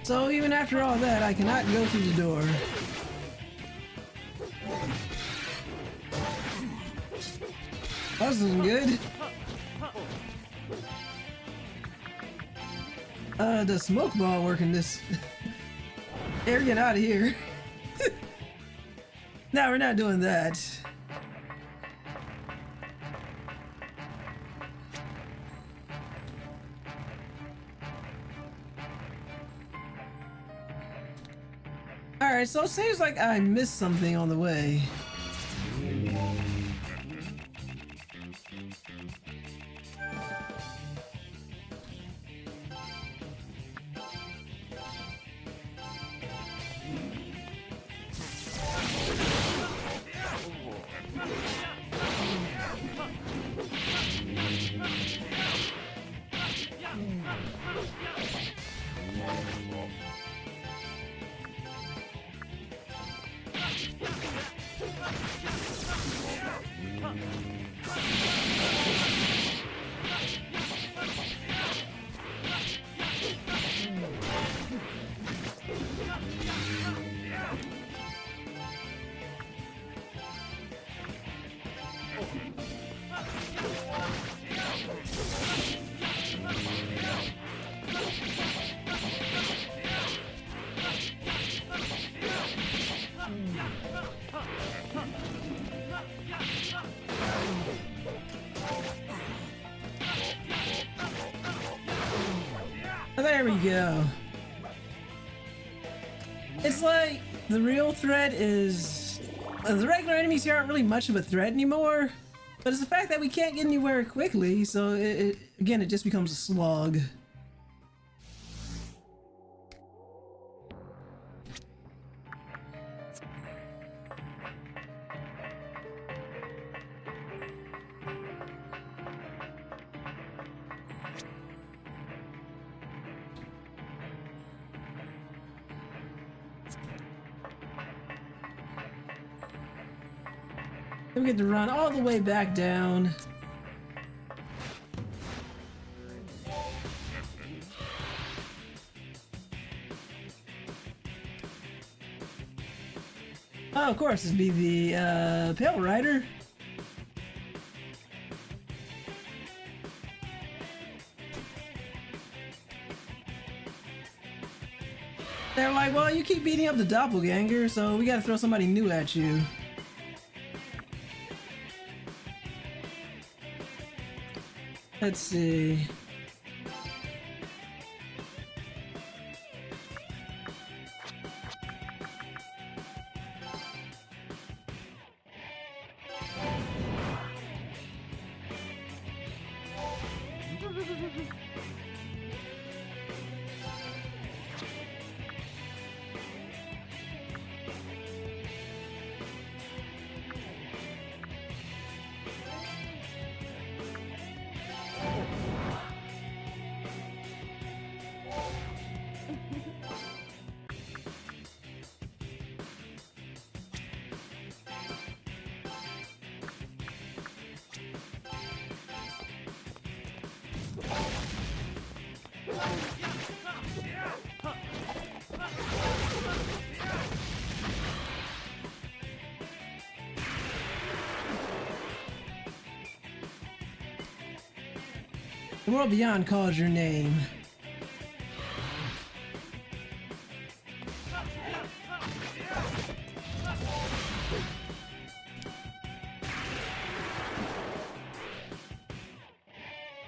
Speaker 1: So even after all that, I cannot go through the door. That wasn't good. The smoke ball working this. Hey, we're getting out of here. No, we're not doing that. Alright, so it seems like I missed something on the way. we go. It's like the real threat is the regular enemies here aren't really much of a threat anymore, but it's the fact that we can't get anywhere quickly, so again, it just becomes a slog. We get to run all the way back down. Oh, of course, it'd be the Pale Rider. They're like, well, you keep beating up the doppelganger, so we gotta throw somebody new at you. Let's see. The world beyond calls your name.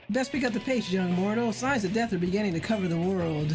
Speaker 1: Best pick up the pace, young mortal. Signs of death are beginning to cover the world.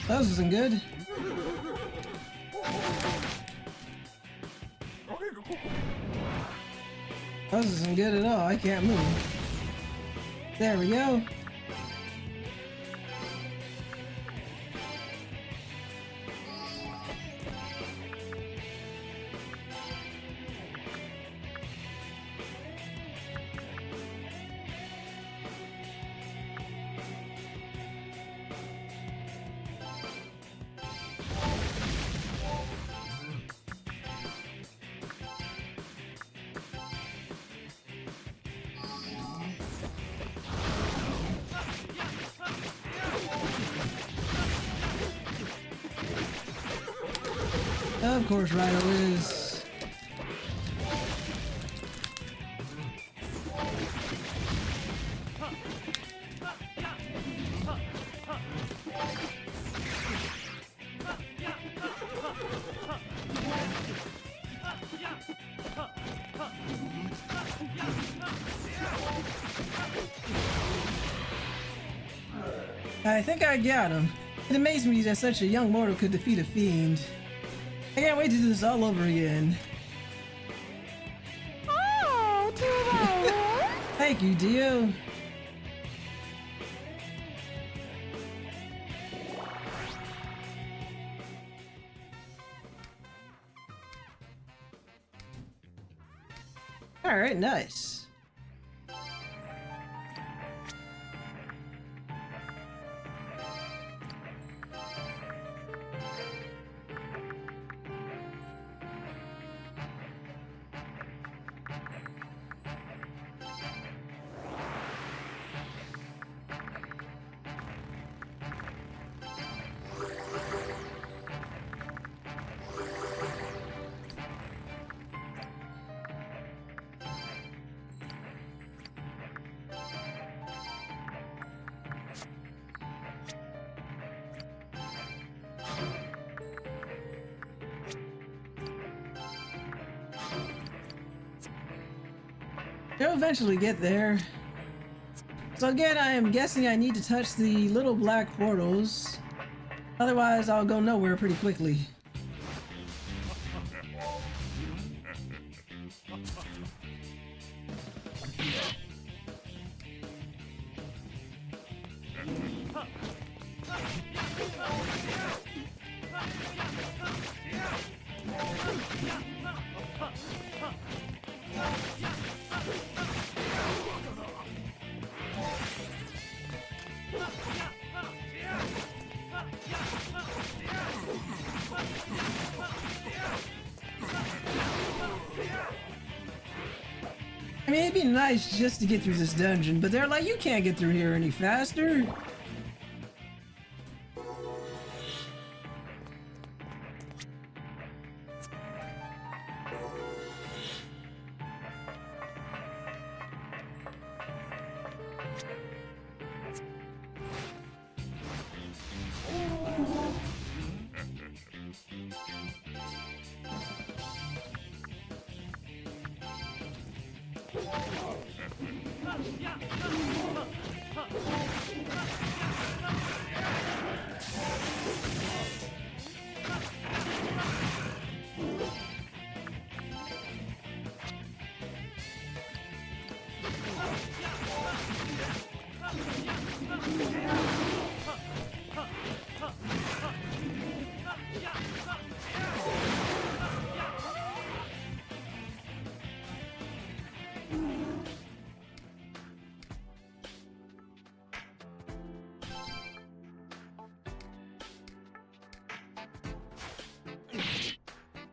Speaker 1: That wasn't good. That wasn't good at all. I can't move. There we go. Of course, Raidou is. I think I got him. It amazed me that such a young mortal could defeat a fiend. I can't wait to do this all over again.
Speaker 5: Oh, to the
Speaker 1: Thank you, Dio. Alright, nice. They'll eventually get there. So again, I am guessing I need to touch the little black portals. Otherwise, I'll go nowhere pretty quickly. I mean, it'd be nice just to get through this dungeon, but they're like, you can't get through here any faster.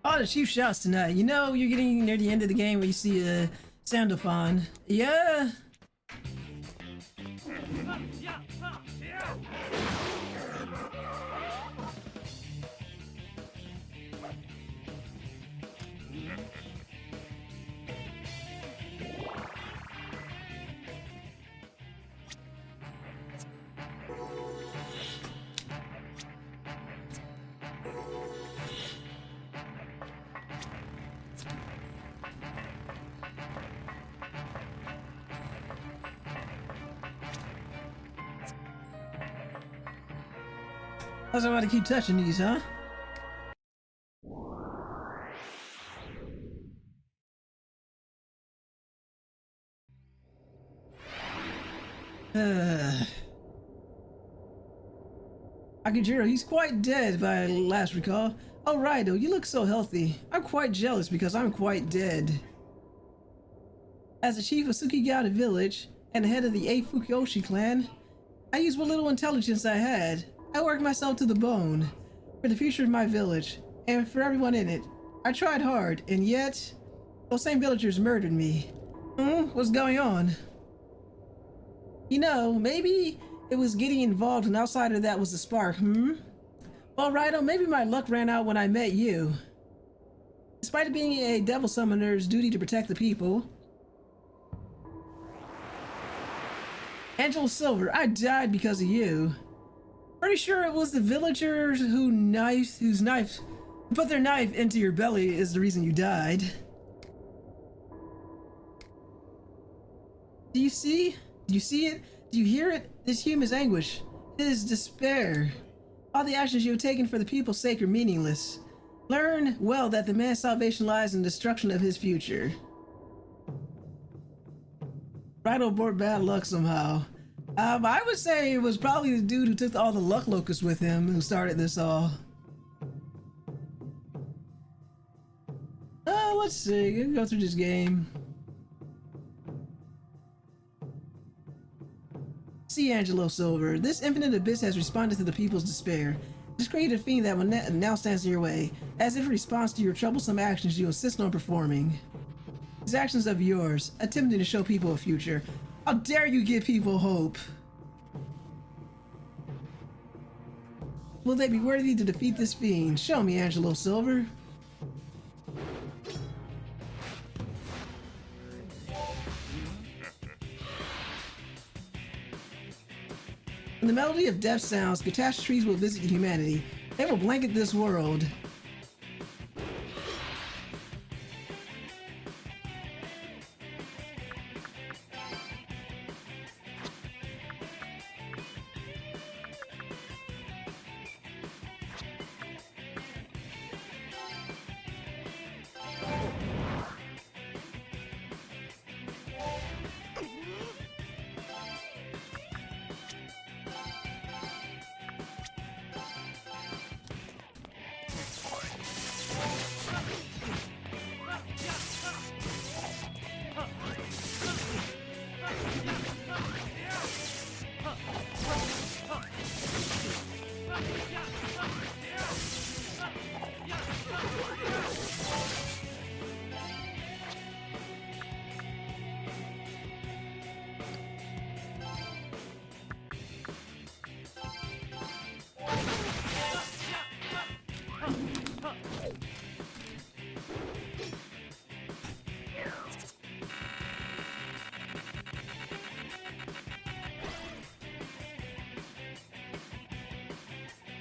Speaker 1: Oh, the chief shouts tonight. You know, you're getting near the end of the game where you see a Sandophon. Yeah. How's I want to keep touching these, huh? Akijiro, he's quite dead by last recall. Oh, Raidou, you look so healthy. I'm quite jealous because I'm quite dead. As the chief of Sukigata village and the head of the 8th Fukuoshi clan, I used what little intelligence I had. I worked myself to the bone for the future of my village and for everyone in it. I tried hard, and yet those same villagers murdered me. What's going on? You know, maybe it was getting involved and outside of that was the spark, Well, Raidou, maybe my luck ran out when I met you. Despite it being a devil summoner's duty to protect the people. Angela Silver, I died because of you. Pretty sure it was the villagers whose knife put their knife into your belly is the reason you died. Do you see? Do you see it? Do you hear it? This human's anguish, his despair. All the actions you have taken for the people's sake are meaningless. Learn well that the man's salvation lies in the destruction of his future. Raidou brought bad luck somehow. I would say it was probably the dude who took all the luck locusts with him who started this all. Let's see. Let's go through this game. See, Angelo Silver, this infinite abyss has responded to the people's despair. Just created a fiend that will now stands in your way, as if in response to your troublesome actions you insist on performing. These actions of yours, attempting to show people a future. How dare you give people hope? Will they be worthy to defeat this fiend? Show me, Angelo Silver. When the melody of death sounds, catastrophes will visit humanity. They will blanket this world.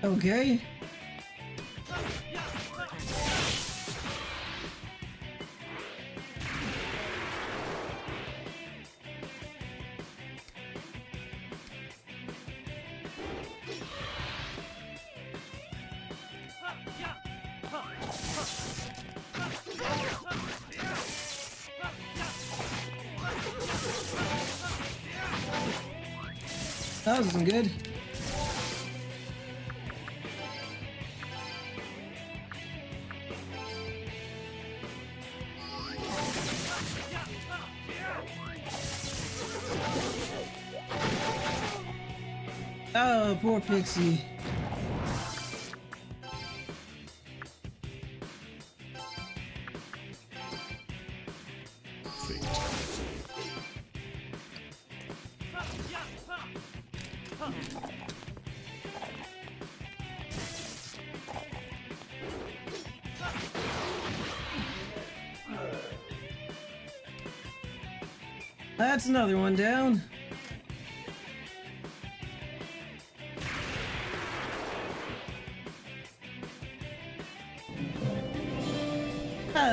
Speaker 1: Okay. That wasn't good. Oh, poor Pixie. That's another one down.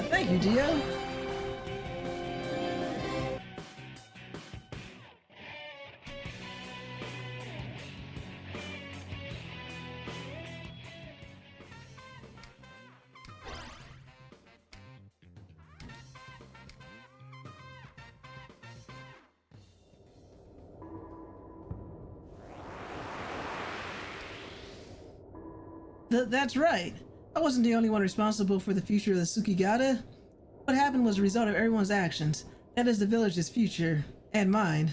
Speaker 1: Thank you, Dio. That's right. I wasn't the only one responsible for the future of the Tsukigata. What happened was a result of everyone's actions. That is the village's future, and mine.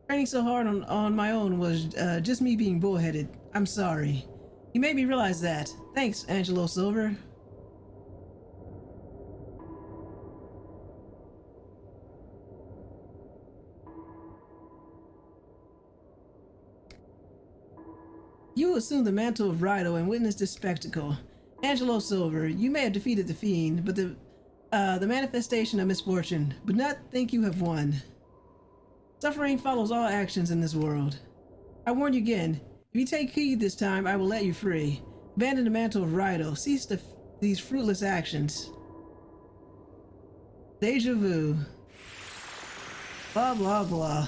Speaker 1: Training so hard on my own was just me being bullheaded. I'm sorry. You made me realize that. Thanks, Angelo Silver. You assumed the mantle of Raidou and witnessed this spectacle. Angelo Silver, you may have defeated the fiend, but the manifestation of misfortune, but not think you have won. Suffering follows all actions in this world. I warn you again, if you take heed this time, I will let you free. Abandon the mantle of Raidou. Cease these fruitless actions. Deja vu. Blah blah blah.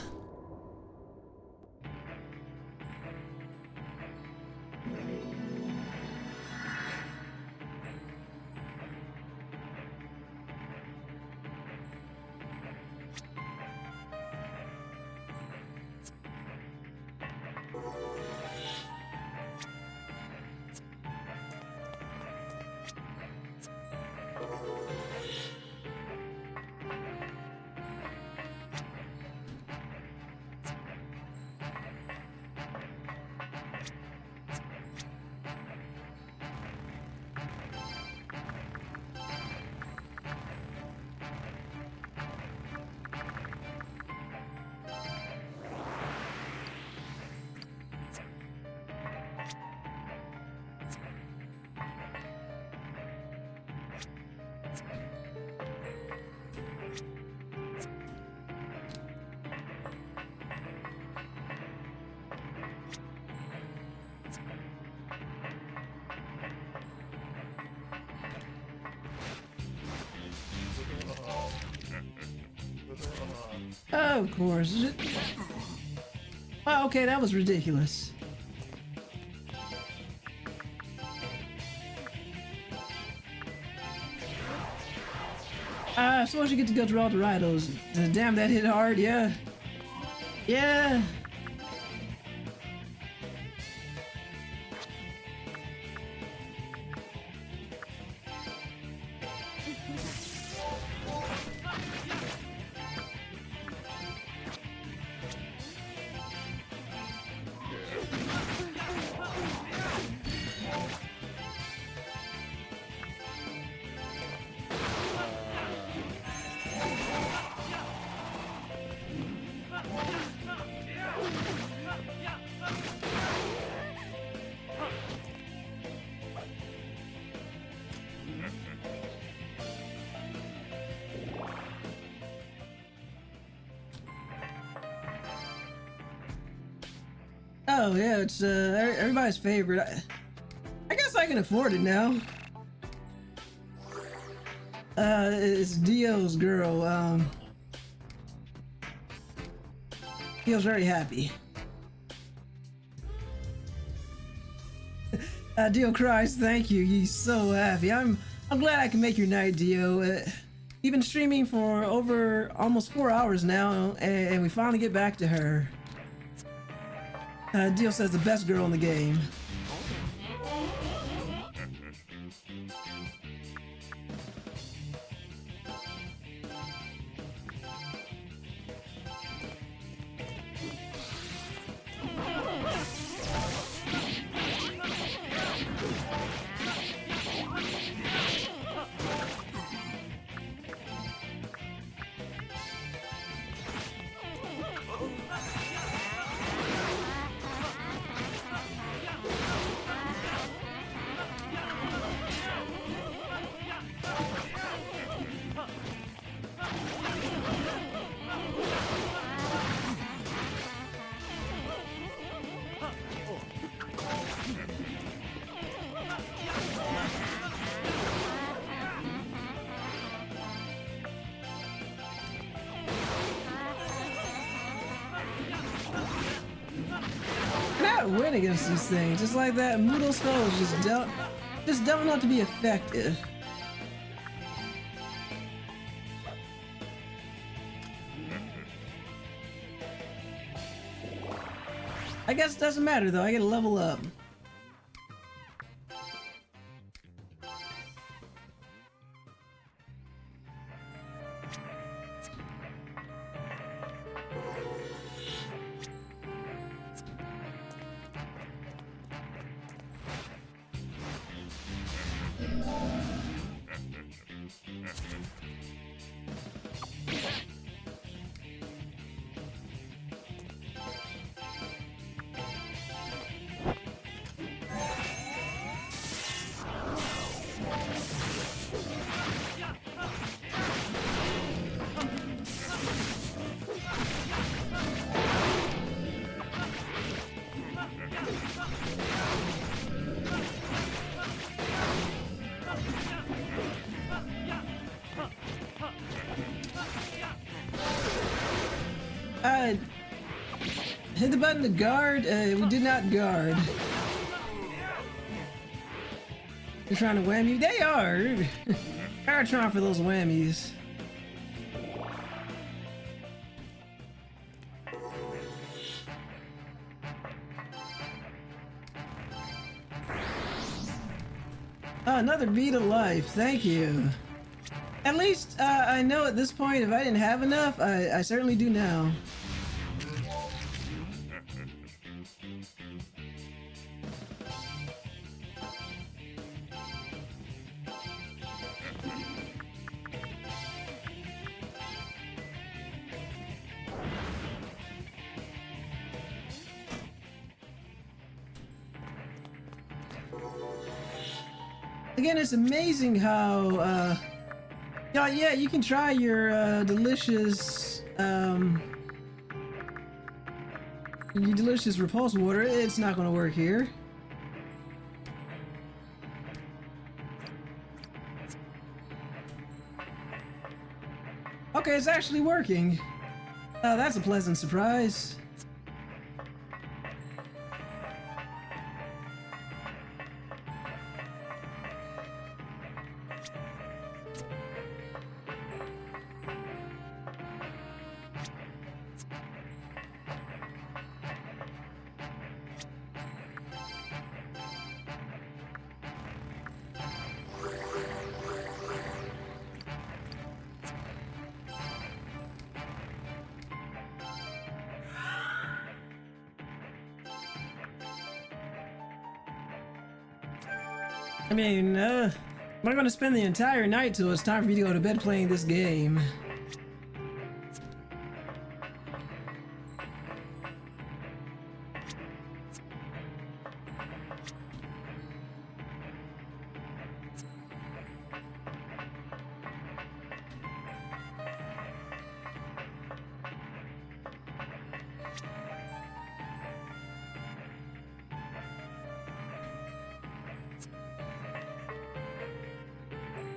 Speaker 1: Of course. Oh, okay, that was ridiculous. I suppose you get to go through all the Raidos. Damn, that hit hard, yeah. Yeah. Oh yeah, it's everybody's favorite. I guess I can afford it now. It's Dio's girl. Dio's very happy. Dio cries, "Thank you." He's so happy. I'm glad I can make your night, Dio. You've been streaming for over almost 4 hours now, and we finally get back to her. Dio says the best girl in the game. Win against these things, just like that. Moodle spell is just dumb enough to be effective. I guess it doesn't matter though. I get to level up. Hit the button to guard. We did not guard. They're trying to whammy. They are. They're trying for those whammies. Oh, another beat of life. Thank you. At least I know at this point if I didn't have enough, I certainly do now. Again, it's amazing how, yeah, you can try your delicious repulse water. It's not going to work here. Okay, it's actually working. Oh, that's a pleasant surprise. I mean, I'm not gonna spend the entire night till it's time for me to go to bed playing this game.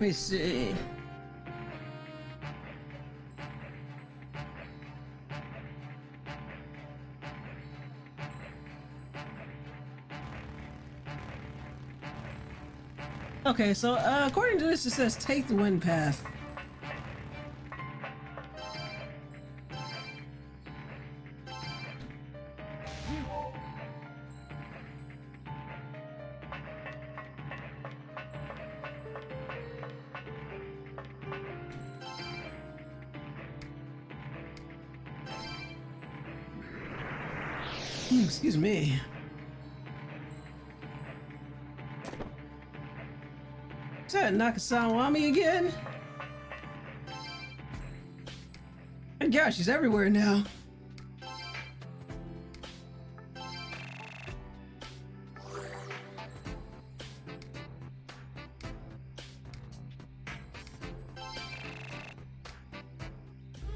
Speaker 1: Let me see. Okay, so according to this, it says take the wind path. Excuse me. Is that Nakasawami again? My gosh, she's everywhere now.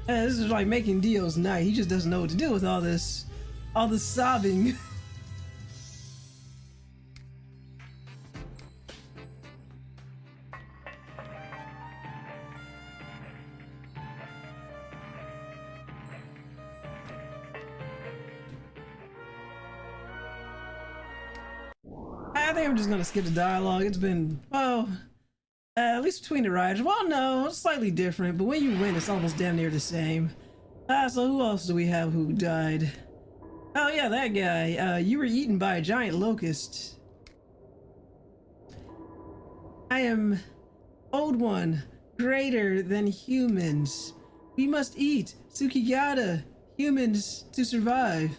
Speaker 1: This is like making Dio's night. He just doesn't know what to do with all this sobbing. I think I'm just gonna skip the dialogue. It's been, well, at least between the riders. Well, no, it's slightly different, but when you win, it's almost damn near the same. So who else do we have who died? Oh yeah, that guy. You were eaten by a giant locust. I am old one, greater than humans. We must eat Tsukigata, humans, to survive.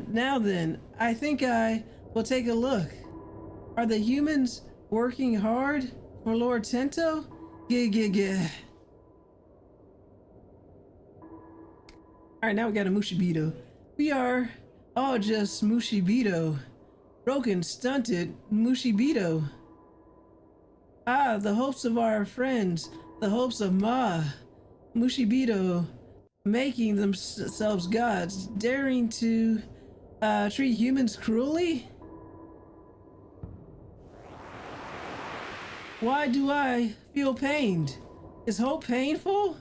Speaker 1: Now then, I think I will take a look. Are the humans working hard for Lord Tento? Gah. Alright, now we got a Mushibito. We are all just Mushibito. Broken, stunted Mushibito. Ah, the hopes of our friends, the hopes of Ma. Mushibito, making themselves gods, daring to treat humans cruelly? Why do I feel pained? Is hope painful?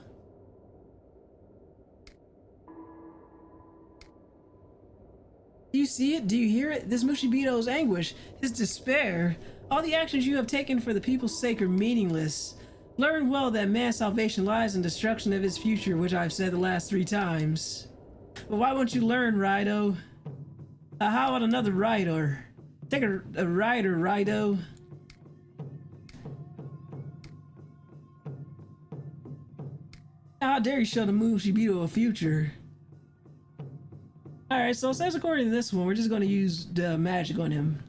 Speaker 1: Do you see it? Do you hear it? This Mushibito's anguish, his despair. All the actions you have taken for the people's sake are meaningless. Learn well that man's salvation lies in destruction of his future, which I've said the last 3 times. But why won't you learn, Raidou? How about another rider? Take a rider, Raidou. How dare you show the Mushibito a future? Alright, so it says according to this one, we're just going to use the magic on him.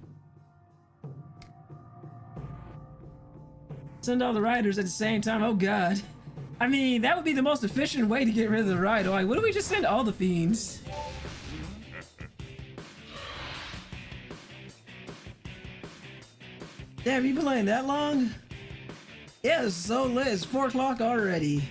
Speaker 1: Send all the riders at the same time. Oh god. I mean, that would be the most efficient way to get rid of the rider. Like, what if we just send all the fiends? Damn, you been playing that long? Yeah, it's so late. It's 4 o'clock already.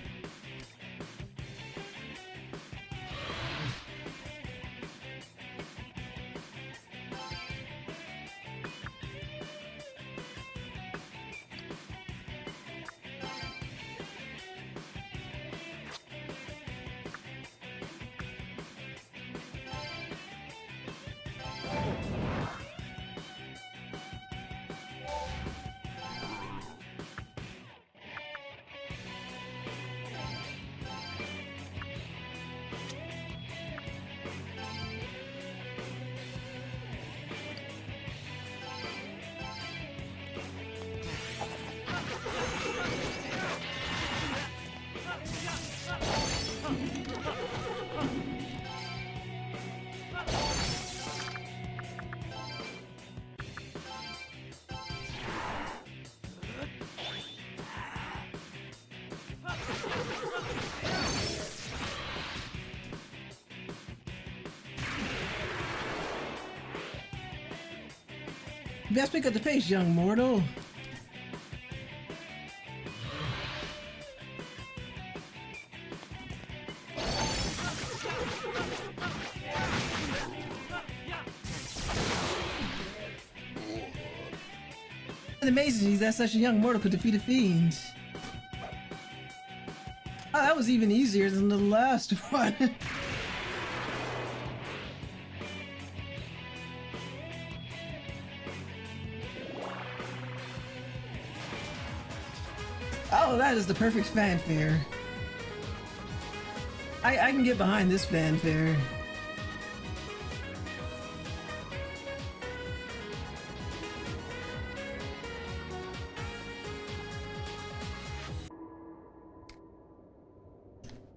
Speaker 1: best pick up the pace, young mortal. It amazes me that such a young mortal could defeat a fiend. Oh, that was even easier than the last one. Oh, that is the perfect fanfare. I can get behind this fanfare.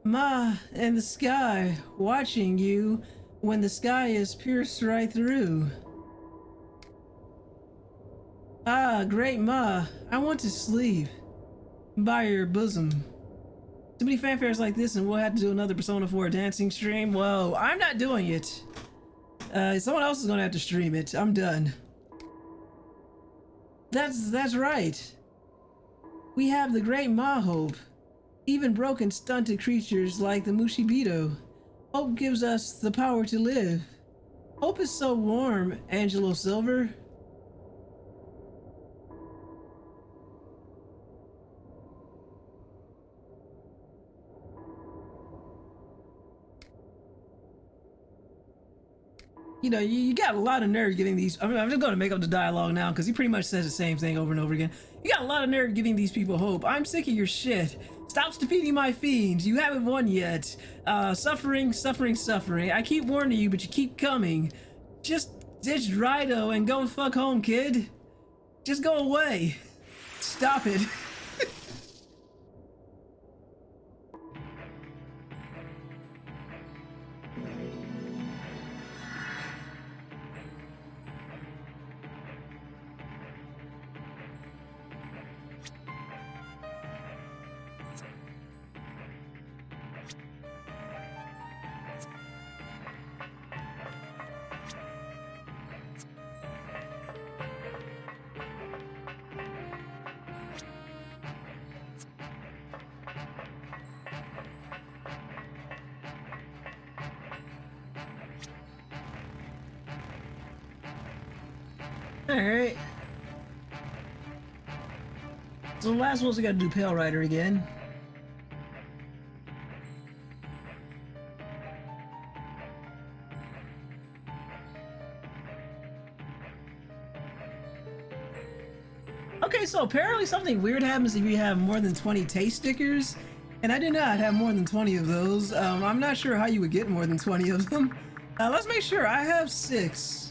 Speaker 1: Ma in the sky, watching you when the sky is pierced right through. Ah, great Ma, I want to sleep by your bosom. Too many fanfares like this and we'll have to do another Persona 4 dancing stream. Whoa, I'm not doing it. Someone else is gonna have to stream it. I'm done. That's right. We have the great Ma hope. Even broken, stunted creatures like the Mushibito. Hope gives us the power to live. Hope is so warm, Angelo Silver. You know, you got a lot of nerve giving these. I mean, I'm just going to make up the dialogue now because he pretty much says the same thing over and over again. You got a lot of nerve giving these people hope. I'm sick of your shit. Stop defeating my fiends. You haven't won yet. Suffering, suffering, suffering. I keep warning you, but you keep coming. Just ditch Raidou and go fuck home, kid. Just go away. Stop it. Alright. So the last one's we gotta do Pale Rider again. Okay, so apparently something weird happens if you have more than 20 taste stickers. And I did not have more than 20 of those. I'm not sure how you would get more than 20 of them. Let's make sure. I have 6.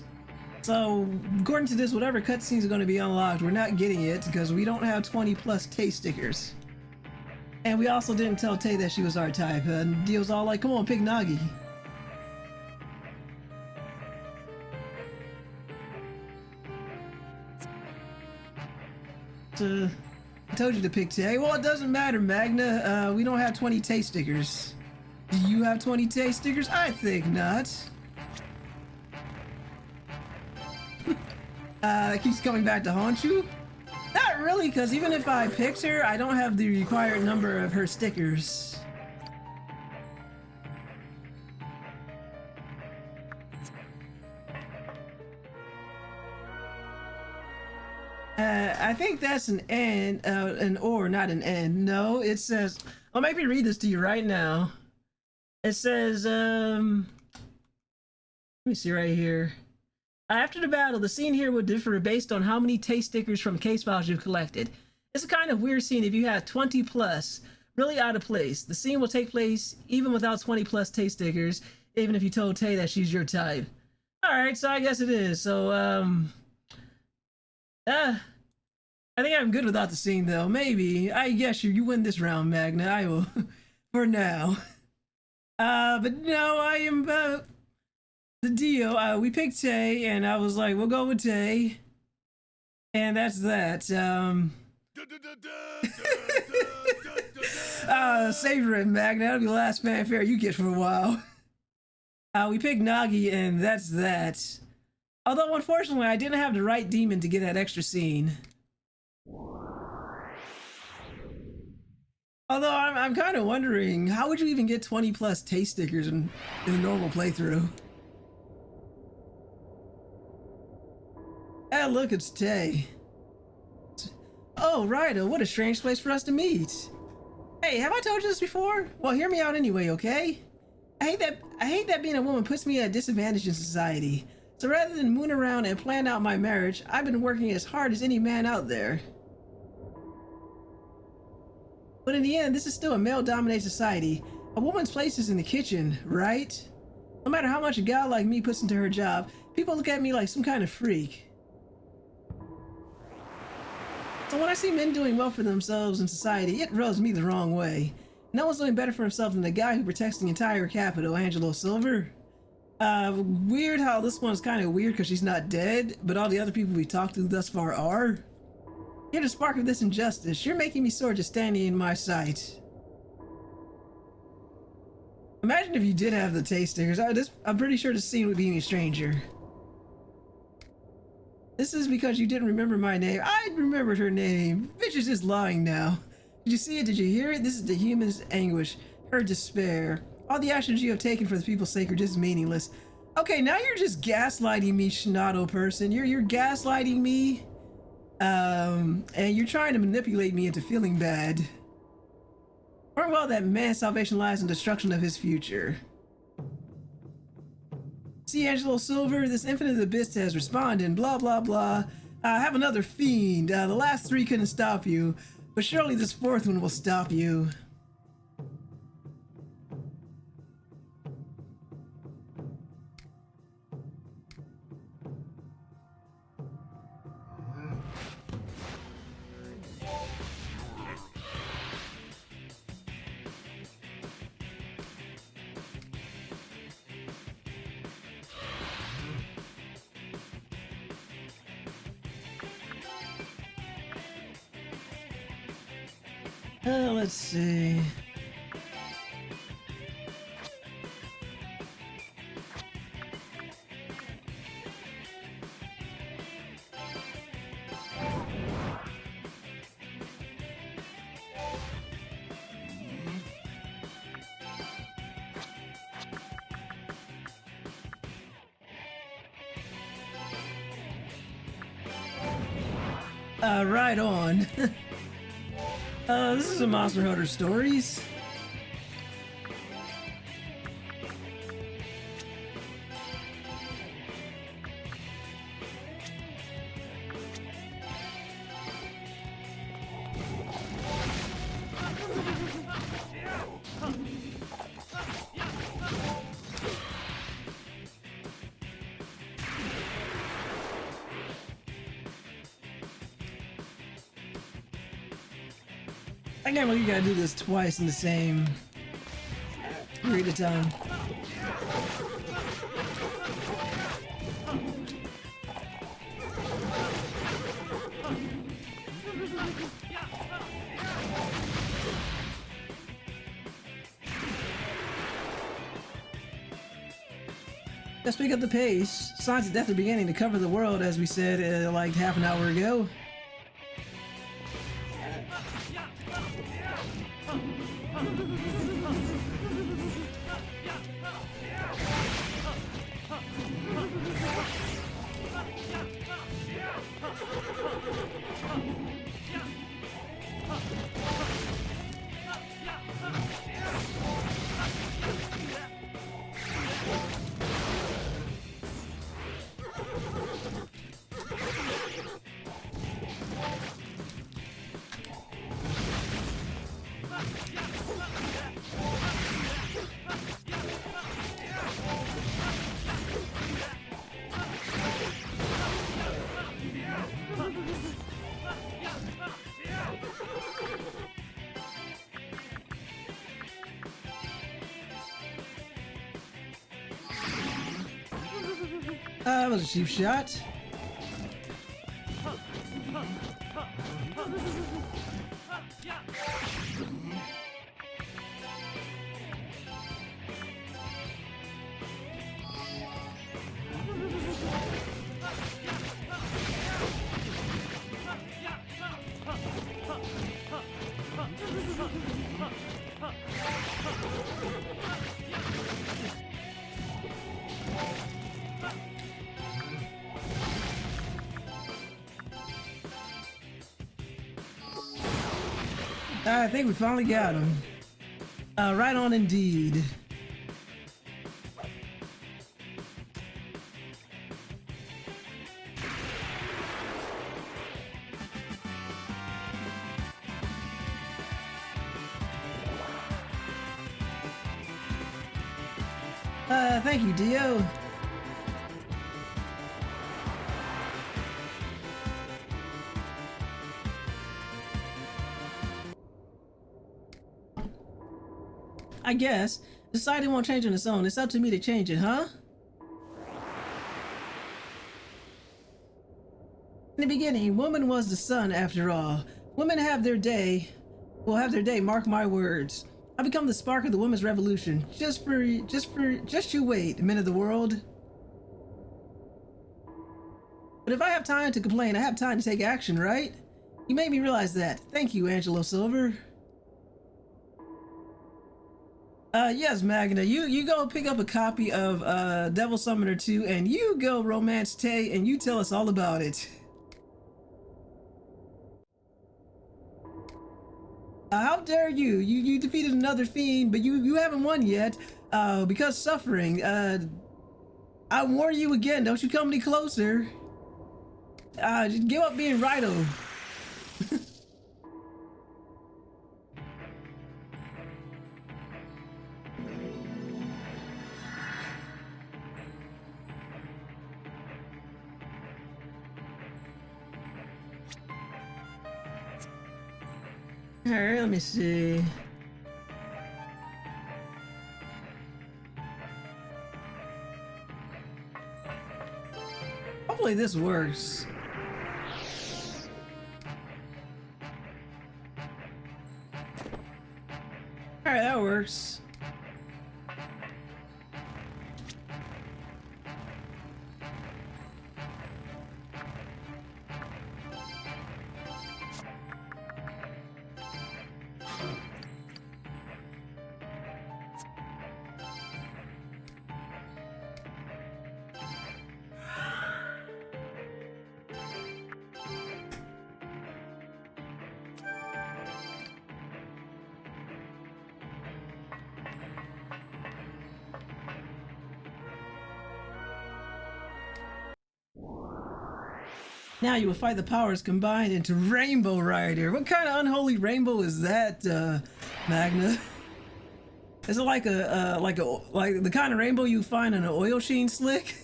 Speaker 1: So, according to this, whatever cutscenes are going to be unlocked, we're not getting it because we don't have 20 plus Tay stickers. And we also didn't tell Tay that she was our type. And Dio's all like, come on, pick Nagi. I told you to pick Tay. Well, it doesn't matter, Magna. We don't have 20 Tay stickers. Do you have 20 Tay stickers? I think not. It keeps coming back to haunt you? Not really, because even if I picked her, I don't have the required number of her stickers. I think that's an N, an or, not an N. No, it says, I'll make me read this to you right now. It says, let me see right here. After the battle, the scene here would differ based on how many taste stickers from case files you've collected. It's a kind of weird scene if you have 20 plus, really out of place. The scene will take place even without 20 plus taste stickers, even if you told Tay that she's your type. Alright, so I guess it is. So, I think I'm good without the scene though. Maybe. I guess you win this round, Magna. I will, for now. But no, I am, the Dio, we picked Tay, and I was like, we'll go with Tay. And that's that. Savor it, Magna. That'll be the last fanfare you get for a while. We picked Nagi, and that's that. Although, unfortunately, I didn't have the right demon to get that extra scene. Although, I'm kind of wondering, how would you even get 20 plus taste stickers in a normal playthrough? Hey, look, it's Tay. Oh, Raidou, what a strange place for us to meet. Hey, have I told you this before? Well, hear me out anyway, okay? I hate that being a woman puts me at a disadvantage in society. So rather than moon around and plan out my marriage, I've been working as hard as any man out there. But in the end, this is still a male-dominated society. A woman's place is in the kitchen, right? No matter how much a gal like me puts into her job, people look at me like some kind of freak. So when I see men doing well for themselves in society, it rubs me the wrong way. No one's doing better for himself than the guy who protects the entire capital, Angelo Silver. Weird how this one's kind of weird because she's not dead, but all the other people we talked to thus far are. You're the spark of this injustice. You're making me sore just standing in my sight. Imagine if you did have the taste stickers. I'm pretty sure this scene would be any stranger. This is because you didn't remember my name. I remembered her name. Bitch is just lying now. Did you see it? Did you hear it? This is the human's anguish. Her despair. All the actions you have taken for the people's sake are just meaningless. Okay, now you're just gaslighting me, schnato person. You're gaslighting me. And you're trying to manipulate me into feeling bad. Or well, that man's salvation lies in destruction of his future. See, Angelo Silver, this infinite abyss has responded, blah, blah, blah. I have another fiend. The last three couldn't stop you, but surely this fourth one will stop you. Let's see. Right on. This is a Monster Hunter Stories. I can't believe you gotta do this twice in the same period of time. Let's pick up the pace. Signs of death are beginning to cover the world, as we said like half an hour ago. That was a cheap shot. I think we finally got him. Right on indeed. Thank you, Dio. I guess. Society won't change on its own. It's up to me to change it, huh? In the beginning, woman was the sun after all. Women have their day. Will have their day, mark my words. I become the spark of the women's revolution. Just you wait, men of the world. But if I have time to complain, I have time to take action, right? You made me realize that. Thank you, Angelo Silver. Yes, Magna, you go pick up a copy of Devil Summoner 2 and you go romance Tay and you tell us all about it. How dare you? You defeated another fiend, but you haven't won yet, because suffering. I warn you again, don't you come any closer. Just give up being Raidou. Alright, let me see. Hopefully this works. Alright, that works. Now you will fight the powers combined into Rainbow Rider. What kind of unholy rainbow is that, Magna? Is it like the kind of rainbow you find in an oil sheen slick?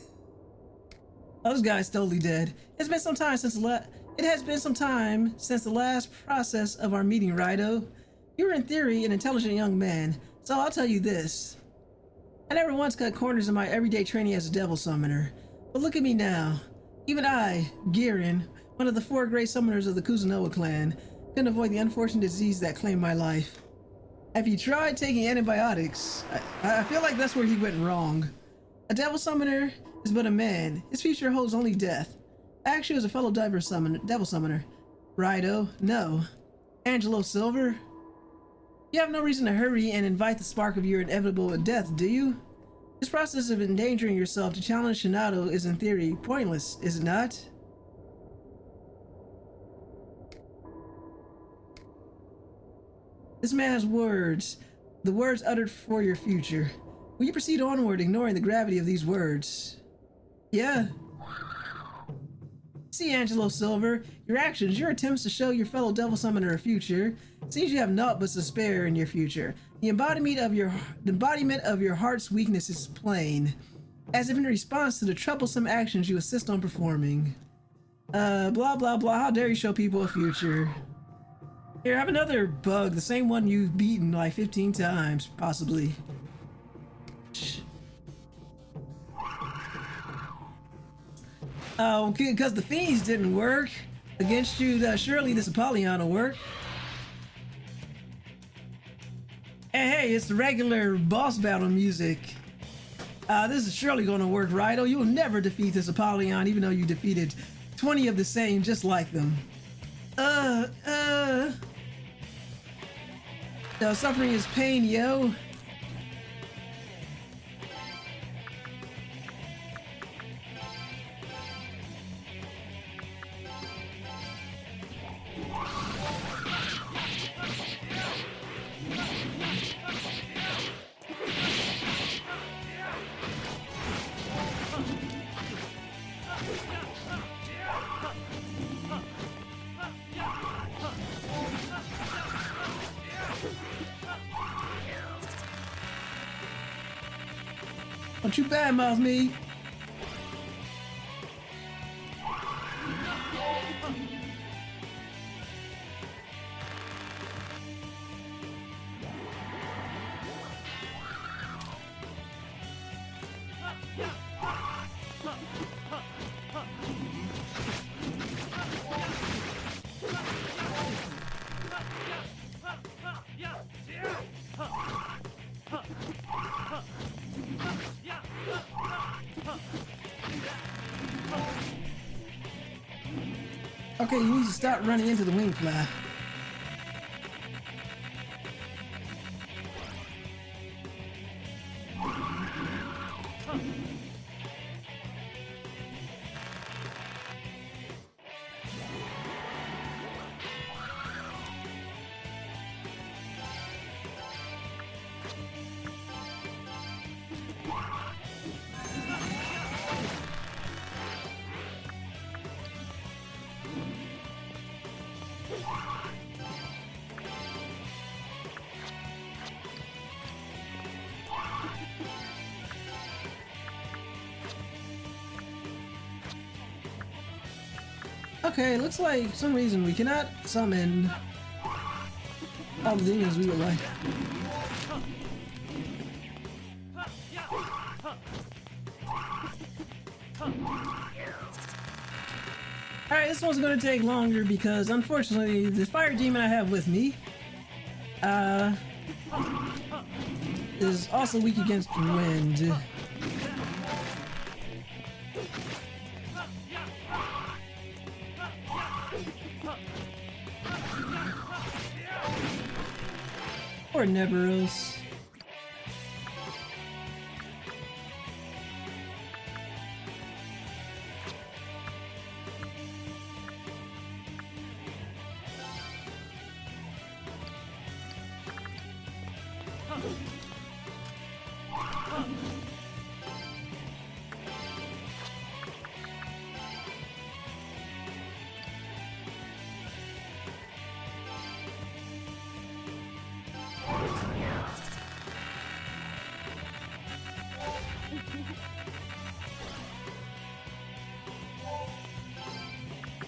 Speaker 1: Those guys totally dead. It's been some time since it has been some time since the last process of our meeting, Raidou. You were in theory an intelligent young man, so I'll tell you this. I never once cut corners in my everyday training as a devil summoner. But look at me now. Even I, Girin, one of the 4 great summoners of the Kuzunoha clan, couldn't avoid the unfortunate disease that claimed my life. Have you tried taking antibiotics? I feel like that's where he went wrong. A devil summoner is but a man. His future holds only death. I actually was a fellow devil summoner. Raidou, no. Angelo Silver? You have no reason to hurry and invite the spark of your inevitable death, do you? This process of endangering yourself to challenge Shinado is in theory pointless, is it not? This man has words, the words uttered for your future. Will you proceed onward, ignoring the gravity of these words? Yeah. See, Angelo Silver, your actions, your attempts to show your fellow devil summoner a future, seems you have naught but despair in your future. The embodiment of your heart's weakness is plain, as if in response to the troublesome actions you insist on performing. Blah blah blah, how dare you show people a future. Here, have another bug, the same one you've beaten like 15 times, possibly. Shh. Oh, because the fiends didn't work against you, surely this Apollyon will work. Hey, it's the regular boss battle music. This is surely gonna work, Raidou. You will never defeat this Apollyon, even though you defeated 20 of the same just like them. Suffering is pain, yo. Don't you badmouth me. Okay, you need to stop running into the wing fly. Okay, looks like for some reason we cannot summon all the demons we would like. Alright, this one's gonna take longer because unfortunately the fire demon I have with me is also weak against wind. Or Neberos.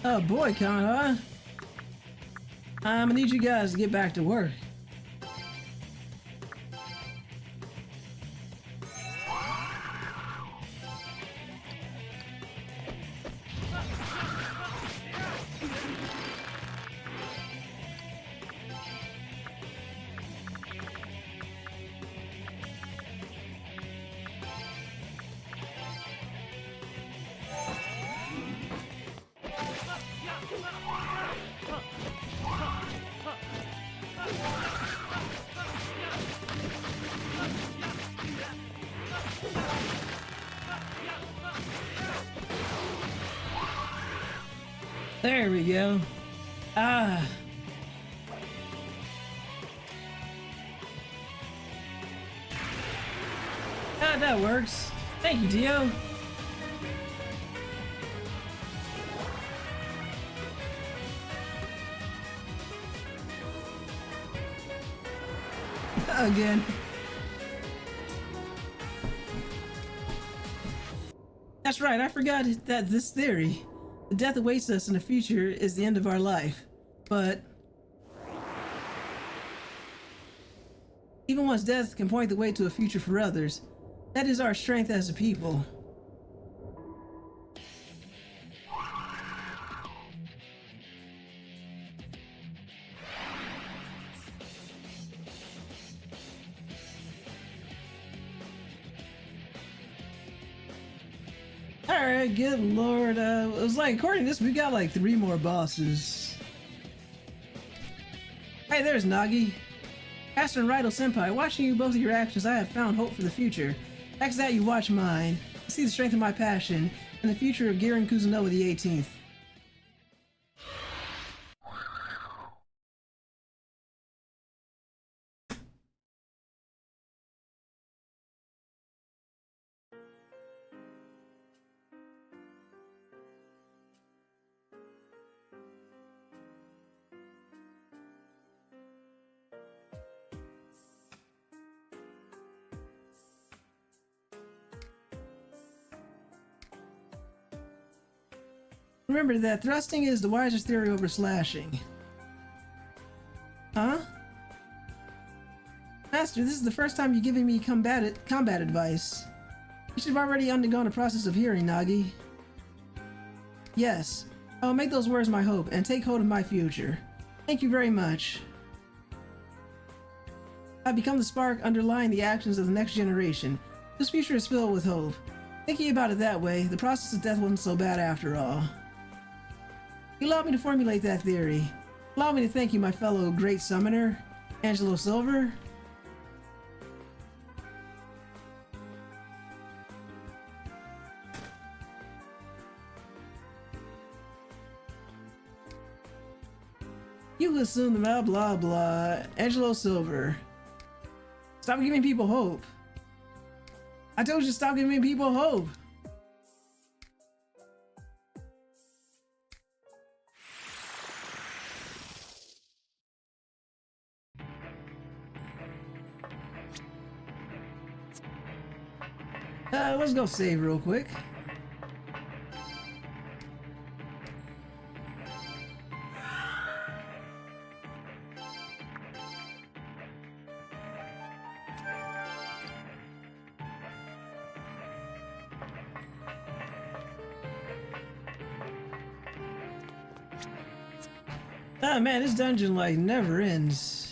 Speaker 1: Oh boy, Con, huh? I'm gonna need you guys to get back to work. There we go. Ah. Ah, that works. Thank you, Dio. Again. That's right, I forgot that this theory. The death awaits us in the future is the end of our life. But even one's death can point the way to a future for others. That is our strength as a people. Alright, good lord. It was like, according to this, we got like 3 more bosses. Hey, there's Nagi. Pastor and Raidou Senpai, watching you both of your actions, I have found hope for the future. Next that you watch mine. I see the strength of my passion and the future of Raidou Kuzunoha the 18th. Remember that thrusting is the wiser theory over slashing. Huh? Master, this is the first time you're giving me combat advice. You should have already undergone a process of hearing, Nagi. Yes. I will make those words my hope and take hold of my future. Thank you very much. I've become the spark underlying the actions of the next generation. This future is filled with hope. Thinking about it that way, the process of death wasn't so bad after all. You allowed me to formulate that theory. Allow me to thank you, my fellow great summoner, Angelo Silver. You assume the blah blah blah. Angelo Silver. Stop giving people hope. I told you to stop giving people hope. Let's go save real quick. Oh man, this dungeon like never ends.